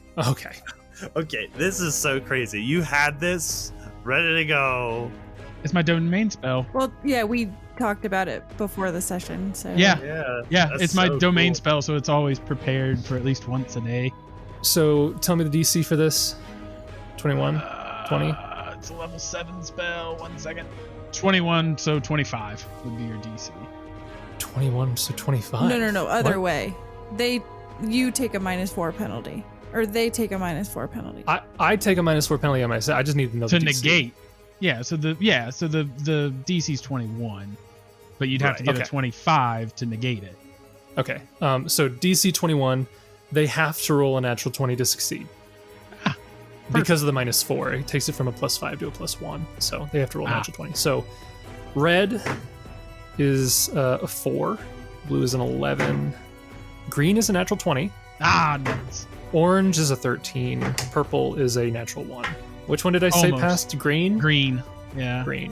Speaker 6: Okay, this is so crazy. You had this ready to go.
Speaker 4: It's my domain spell.
Speaker 2: Well, yeah, we talked about it before the session, so...
Speaker 4: Yeah.
Speaker 6: Yeah.
Speaker 4: It's
Speaker 6: that's
Speaker 4: my
Speaker 6: so
Speaker 4: domain
Speaker 6: cool.
Speaker 4: spell, so it's always prepared for at least once a day.
Speaker 1: So, tell me the DC for this. 21? 20?
Speaker 4: It's a level 7 spell. 1 second. 21, so 25 would be your DC.
Speaker 1: 21, so 25.
Speaker 2: No, other
Speaker 1: What?
Speaker 2: way. You take a -4 penalty. Or they take a -4 penalty.
Speaker 1: I take a -4 penalty on myself. I just need to know
Speaker 4: To
Speaker 1: the DC.
Speaker 4: negate. So the DC's 21, but you'd have to
Speaker 1: Right,
Speaker 4: get
Speaker 1: okay.
Speaker 4: a 25 to negate it.
Speaker 1: Okay. So DC 21, they have to roll a natural 20 to succeed. Because of the -4, it takes it from a +5 to a +1. So they have to roll a natural 20. So red is a 4, blue is an 11, green is a natural 20,
Speaker 4: Nice.
Speaker 1: orange is a 13, purple is a natural 1. Which one did I say
Speaker 4: Almost.
Speaker 1: passed? Green?
Speaker 4: Green. Yeah.
Speaker 1: Green.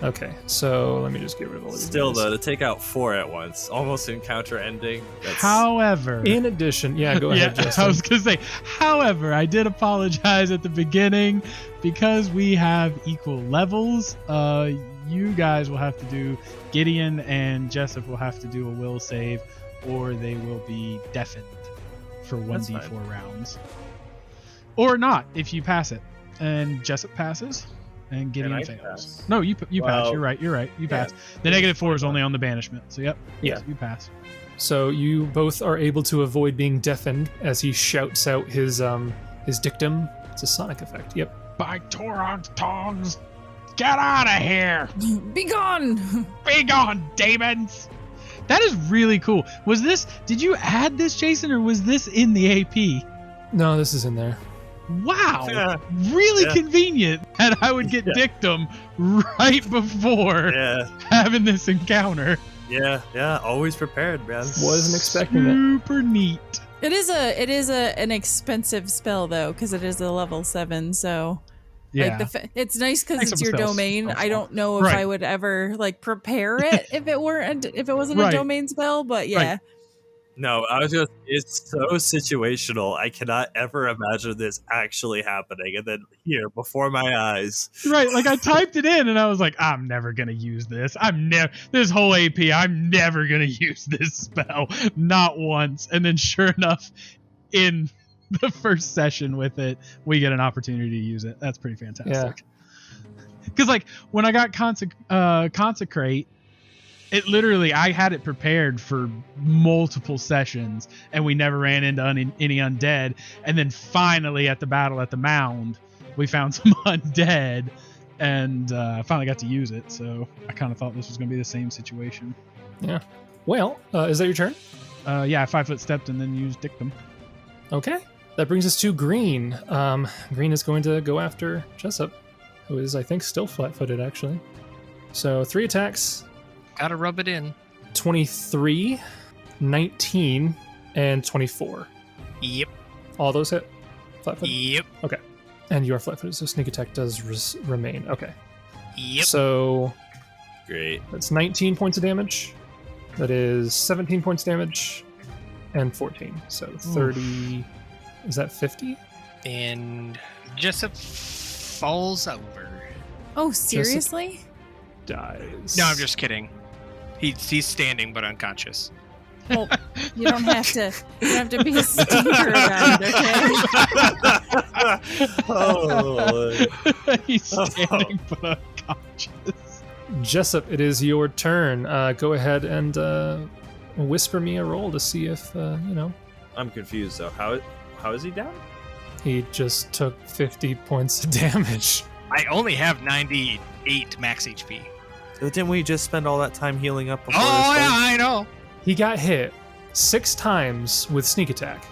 Speaker 1: Okay, so let me just get rid of all these.
Speaker 5: Still,
Speaker 1: guys.
Speaker 5: though, to take out 4 at once, almost encounter ending. That's...
Speaker 4: However,
Speaker 1: In addition, yeah, go ahead, Justin.
Speaker 4: I was gonna say. However, I did apologize at the beginning because we have equal levels. You guys will have to do. Gideon and Jessup will have to do a will save, or they will be deafened for
Speaker 5: That's
Speaker 4: 1d4
Speaker 5: fine.
Speaker 4: rounds, or not if you pass it. And Jessup passes, and Gideon
Speaker 5: I
Speaker 4: fails.
Speaker 5: pass?
Speaker 4: No, you pass.
Speaker 5: Well,
Speaker 4: You're right. You
Speaker 5: yeah.
Speaker 4: pass. The -4 is only on the banishment. So yep.
Speaker 1: Yeah.
Speaker 4: You pass.
Speaker 1: So you both are able to avoid being deafened as he shouts out his dictum. It's a sonic effect. Yep.
Speaker 4: By Torog's tongues, get out of here!
Speaker 2: Be gone!
Speaker 4: Be gone, demons! That is really cool. Did you add this, Jason, or was this in the AP?
Speaker 1: No, this is in there.
Speaker 4: Wow.
Speaker 6: Yeah.
Speaker 4: Really
Speaker 6: Yeah.
Speaker 4: convenient that I would get dictum right before
Speaker 6: Yeah.
Speaker 4: having this encounter.
Speaker 6: Yeah. Always prepared, man.
Speaker 1: Wasn't expecting it.
Speaker 4: Super neat.
Speaker 2: It is an expensive spell though, because it is a level 7. So,
Speaker 4: Yeah.
Speaker 2: it's nice because
Speaker 4: Makes
Speaker 2: it's
Speaker 4: some
Speaker 2: your
Speaker 4: spells
Speaker 2: domain. I
Speaker 4: helpful.
Speaker 2: don't know if
Speaker 4: Right.
Speaker 2: I would ever prepare it if it wasn't
Speaker 4: Right.
Speaker 2: a domain spell. But yeah,
Speaker 4: Right.
Speaker 6: No, I was gonna. It's so situational. I cannot ever imagine this actually happening, and then here before my eyes.
Speaker 4: Right, I typed it in and I was like, I'm never gonna use this. This whole AP, I'm never gonna use this spell. Not once. And then sure enough, in the first session with it, we get an opportunity to use it. That's pretty fantastic. Because when I got Consecrate, it literally, I had it prepared for multiple sessions, and we never ran into any undead. And then finally, at the battle at the mound, we found some undead, and I finally got to use it. So I kind of thought this was going to be the same situation.
Speaker 1: Yeah. Well, is that your turn?
Speaker 4: Yeah, I 5 foot stepped and then used dictum.
Speaker 1: Okay. That brings us to Green. Green is going to go after Jessup, who is, I think, still flat-footed, actually. So 3 attacks.
Speaker 3: Gotta rub it in.
Speaker 1: 23, 19, and 24.
Speaker 3: Yep.
Speaker 1: All those hit? Flat-footed?
Speaker 3: Yep.
Speaker 1: Okay. And you are flat-footed, so sneak attack does remain. Okay.
Speaker 3: Yep.
Speaker 1: So
Speaker 5: Great.
Speaker 1: that's 19 points of damage. That is 17 points damage and 14. So 30. Is that 50?
Speaker 3: And Jessup falls over.
Speaker 2: Oh, seriously?
Speaker 1: Dies.
Speaker 3: No, I'm just kidding. He's standing but unconscious.
Speaker 2: Well, you don't have to. You don't have to be a stinker about it, okay?
Speaker 5: Oh,
Speaker 4: He's standing but unconscious.
Speaker 1: Jessup, it is your turn. Go ahead and whisper me a roll to see if,
Speaker 5: I'm confused though. How is he down?
Speaker 1: he just took 50 points of damage.
Speaker 3: I only have 98 max HP.
Speaker 5: Didn't we just spend all that time healing up before
Speaker 3: Oh,
Speaker 5: this
Speaker 3: yeah,
Speaker 5: fight?
Speaker 3: I know.
Speaker 1: He got hit 6 times with sneak attack.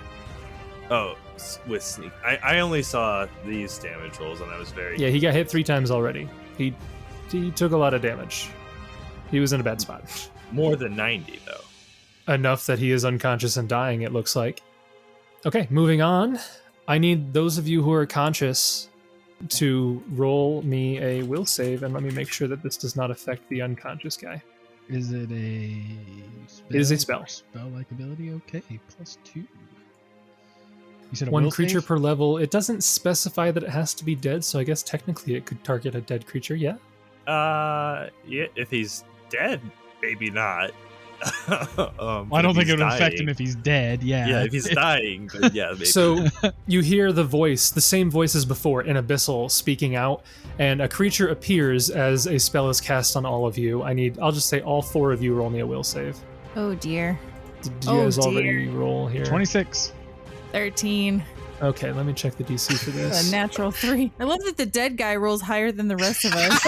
Speaker 5: Oh, with sneak. I only saw these damage rolls and I was very...
Speaker 1: Yeah, he got hit 3 times already. He took a lot of damage. He was in a bad spot.
Speaker 5: More than 90, though.
Speaker 1: Enough that he is unconscious and dying, it looks like. Okay, moving on. I need those of you who are conscious to roll me a will save, and let me make sure that this does not affect the unconscious guy.
Speaker 4: Is it a spell?
Speaker 1: It is a spell.
Speaker 4: Spell-like ability? Okay, +2. You said a
Speaker 1: 1
Speaker 4: will
Speaker 1: creature
Speaker 4: save?
Speaker 1: per level. It doesn't specify that it has to be dead, so I guess technically it could target a dead creature, yeah?
Speaker 5: Yeah, if he's dead, maybe not.
Speaker 4: Well, I don't think it would affect him if he's dead, yeah.
Speaker 5: Yeah, if he's dying, then yeah, maybe.
Speaker 1: So you hear the voice, the same voice as before, in Abyssal speaking out, and a creature appears as a spell is cast on all of you. I'll just say all 4 of you roll me a will save.
Speaker 2: Oh dear.
Speaker 1: Did you guys already roll here?
Speaker 4: 26.
Speaker 2: 13.
Speaker 1: Okay, let me check the DC for this.
Speaker 2: A natural 3. I love that the dead guy rolls higher than the rest of us.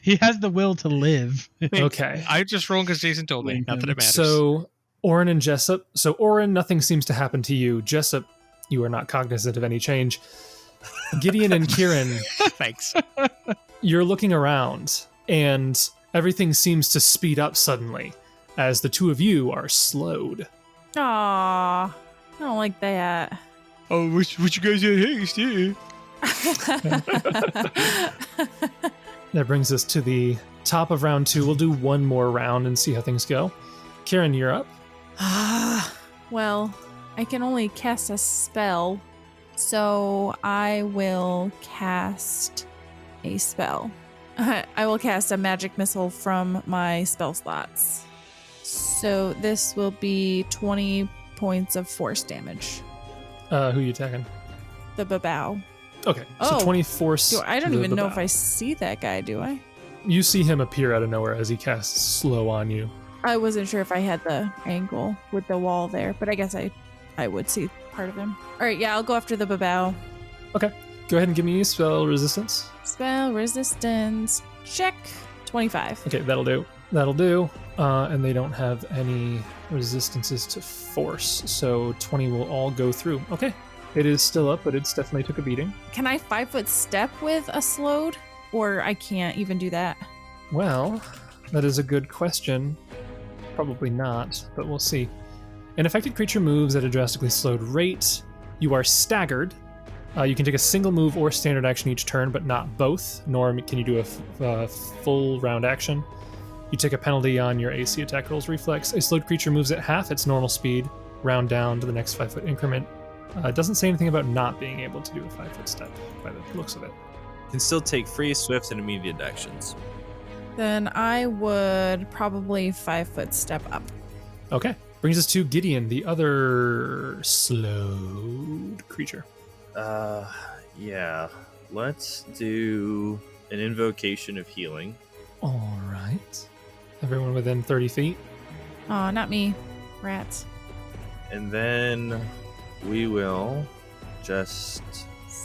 Speaker 4: He has the will to live.
Speaker 1: Okay.
Speaker 3: I just rolled because Jason told me. Not that it matters.
Speaker 1: So, Oran and Jessup. So, Oran, nothing seems to happen to you. Jessup, you are not cognizant of any change. Gideon and Kieran,
Speaker 3: Thanks.
Speaker 1: you're looking around, and everything seems to speed up suddenly as the 2 of you are slowed.
Speaker 2: Aww. I don't like that.
Speaker 3: Oh, what you guys had haste, yeah.
Speaker 1: That brings us to the top of round 2. We'll do one more round and see how things go. Kieran, you're up.
Speaker 2: Well, I can only cast a spell, so I will cast a spell. I will cast a magic missile from my spell slots. So this will be 20 points of force damage.
Speaker 1: Who are you attacking?
Speaker 2: The babao.
Speaker 1: Okay, so
Speaker 2: Oh.
Speaker 1: 20 force.
Speaker 2: I don't
Speaker 1: to the
Speaker 2: even know if
Speaker 1: babao.
Speaker 2: I see that guy, do I?
Speaker 1: You see him appear out of nowhere as he casts slow on you.
Speaker 2: I wasn't sure if I had the angle with the wall there, but I guess I would see part of him. All right, yeah, I'll go after the babao.
Speaker 1: Okay, go ahead and give me spell resistance.
Speaker 2: Spell resistance. Check. 25.
Speaker 1: Okay, that'll do. That'll do. And they don't have any resistances to force, so 20 will all go through. Okay, it is still up, but it's definitely took a beating.
Speaker 2: Can I 5-foot step with a slowed? Or I can't even do that?
Speaker 1: Well, that is a good question. Probably not, but we'll see. An affected creature moves at a drastically slowed rate. You are staggered. You can take a single move or standard action each turn, but not both, nor can you do a full round action. You take a penalty on your AC attack rolls reflex. A slowed creature moves at half its normal speed, round down to the next 5-foot increment. It doesn't say anything about not being able to do a 5-foot step by the looks of it.
Speaker 5: Can still take free, swift, and immediate actions.
Speaker 2: Then I would probably 5-foot step up.
Speaker 1: Okay. Brings us to Gideon, the other slowed creature.
Speaker 5: Yeah. Let's do an invocation of healing.
Speaker 1: All right. Everyone within 30 feet.
Speaker 2: Aw, not me. Rats.
Speaker 5: And then we will just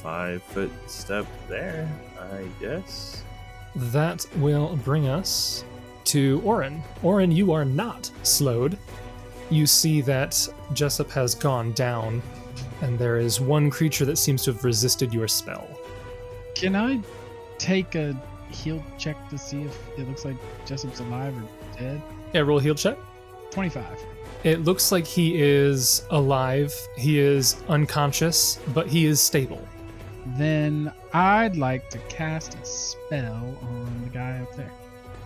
Speaker 5: 5-foot step there, I guess.
Speaker 1: That will bring us to Oran. Oran, you are not slowed. You see that Jessup has gone down, and there is one creature that seems to have resisted your spell.
Speaker 4: Can I take a heal check to see if it looks like Jessup's alive or dead?
Speaker 1: Yeah, roll a heal check.
Speaker 4: 25.
Speaker 1: It looks like he is alive. He is unconscious, but he is stable.
Speaker 4: Then I'd like to cast a spell on the guy up there.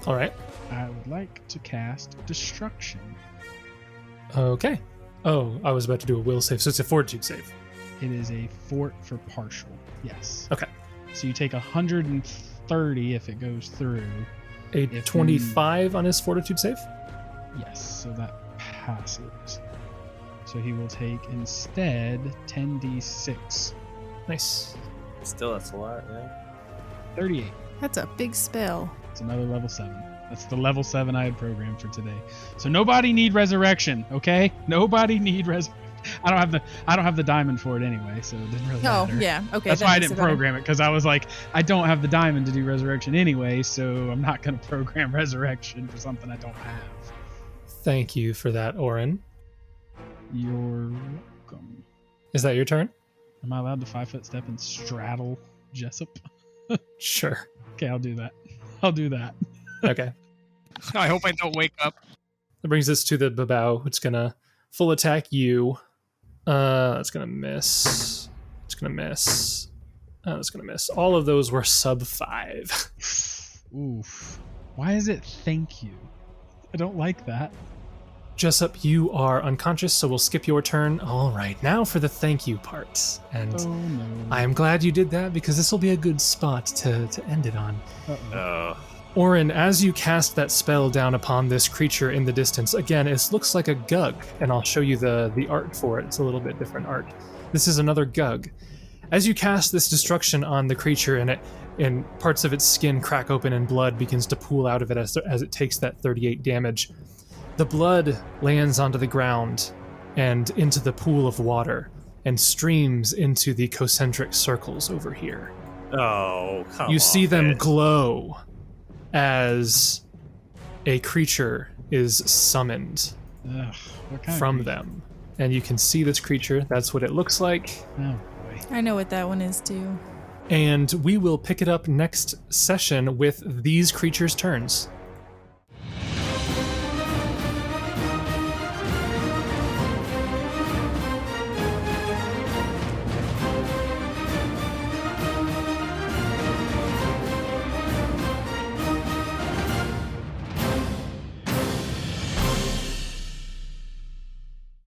Speaker 1: All right.
Speaker 4: I would like to cast Destruction.
Speaker 1: Okay. Oh, I was about to do a will save, so it's a fortitude save.
Speaker 4: It is a fort for partial. Yes.
Speaker 1: Okay.
Speaker 4: So you take 130 if it goes through.
Speaker 1: A 25 on his fortitude save?
Speaker 4: Yes, so that passes. So he will take instead 10d6.
Speaker 1: Nice.
Speaker 5: Still, that's a lot, yeah.
Speaker 4: 38.
Speaker 2: That's a big spell.
Speaker 4: It's another level 7. That's the level 7 I had programmed for today. So nobody need resurrection, okay? Nobody need resurrection. I don't have the diamond for it anyway, so it didn't really
Speaker 2: Oh,
Speaker 4: matter.
Speaker 2: yeah. Okay.
Speaker 4: That's
Speaker 2: that
Speaker 4: why I
Speaker 2: makes
Speaker 4: didn't
Speaker 2: it better.
Speaker 4: program it, because I was like, I don't have the diamond to do resurrection anyway, so I'm not going to program resurrection for something I don't have.
Speaker 1: Thank you for that, Oran.
Speaker 4: You're welcome.
Speaker 1: Is that your turn?
Speaker 4: Am I allowed to 5-foot step and straddle Jessup?
Speaker 1: Sure.
Speaker 4: Okay, I'll do that. I'll do that.
Speaker 1: Okay.
Speaker 3: I hope I don't wake up.
Speaker 1: That brings us to the Babao. It's gonna full attack you. It's gonna miss. It's gonna miss. It's gonna miss. All of those were sub 5.
Speaker 4: Oof. Why is it thank you? I don't like that.
Speaker 1: Jessup, you are unconscious, so we'll skip your turn. All right, now for the thank you part. And
Speaker 4: Oh no.
Speaker 1: I am glad you did that because this will be a good spot to end it on.
Speaker 4: Uh-oh.
Speaker 1: Oran, as you cast that spell down upon this creature in the distance, again, it looks like a Gug, and I'll show you the art for it. It's a little bit different art. This is another Gug. As you cast this destruction on the creature, and parts of its skin crack open and blood begins to pool out of it as it takes that 38 damage, the blood lands onto the ground and into the pool of water and streams into the concentric circles over here.
Speaker 5: Oh, come on.
Speaker 1: You see them
Speaker 5: man.
Speaker 1: glow as a creature is summoned
Speaker 4: Ugh, what kind
Speaker 1: from
Speaker 4: of
Speaker 1: them. And you can see this creature. That's what it looks like.
Speaker 4: Oh boy.
Speaker 2: I know what that one is too.
Speaker 1: And we will pick it up next session with these creatures' turns.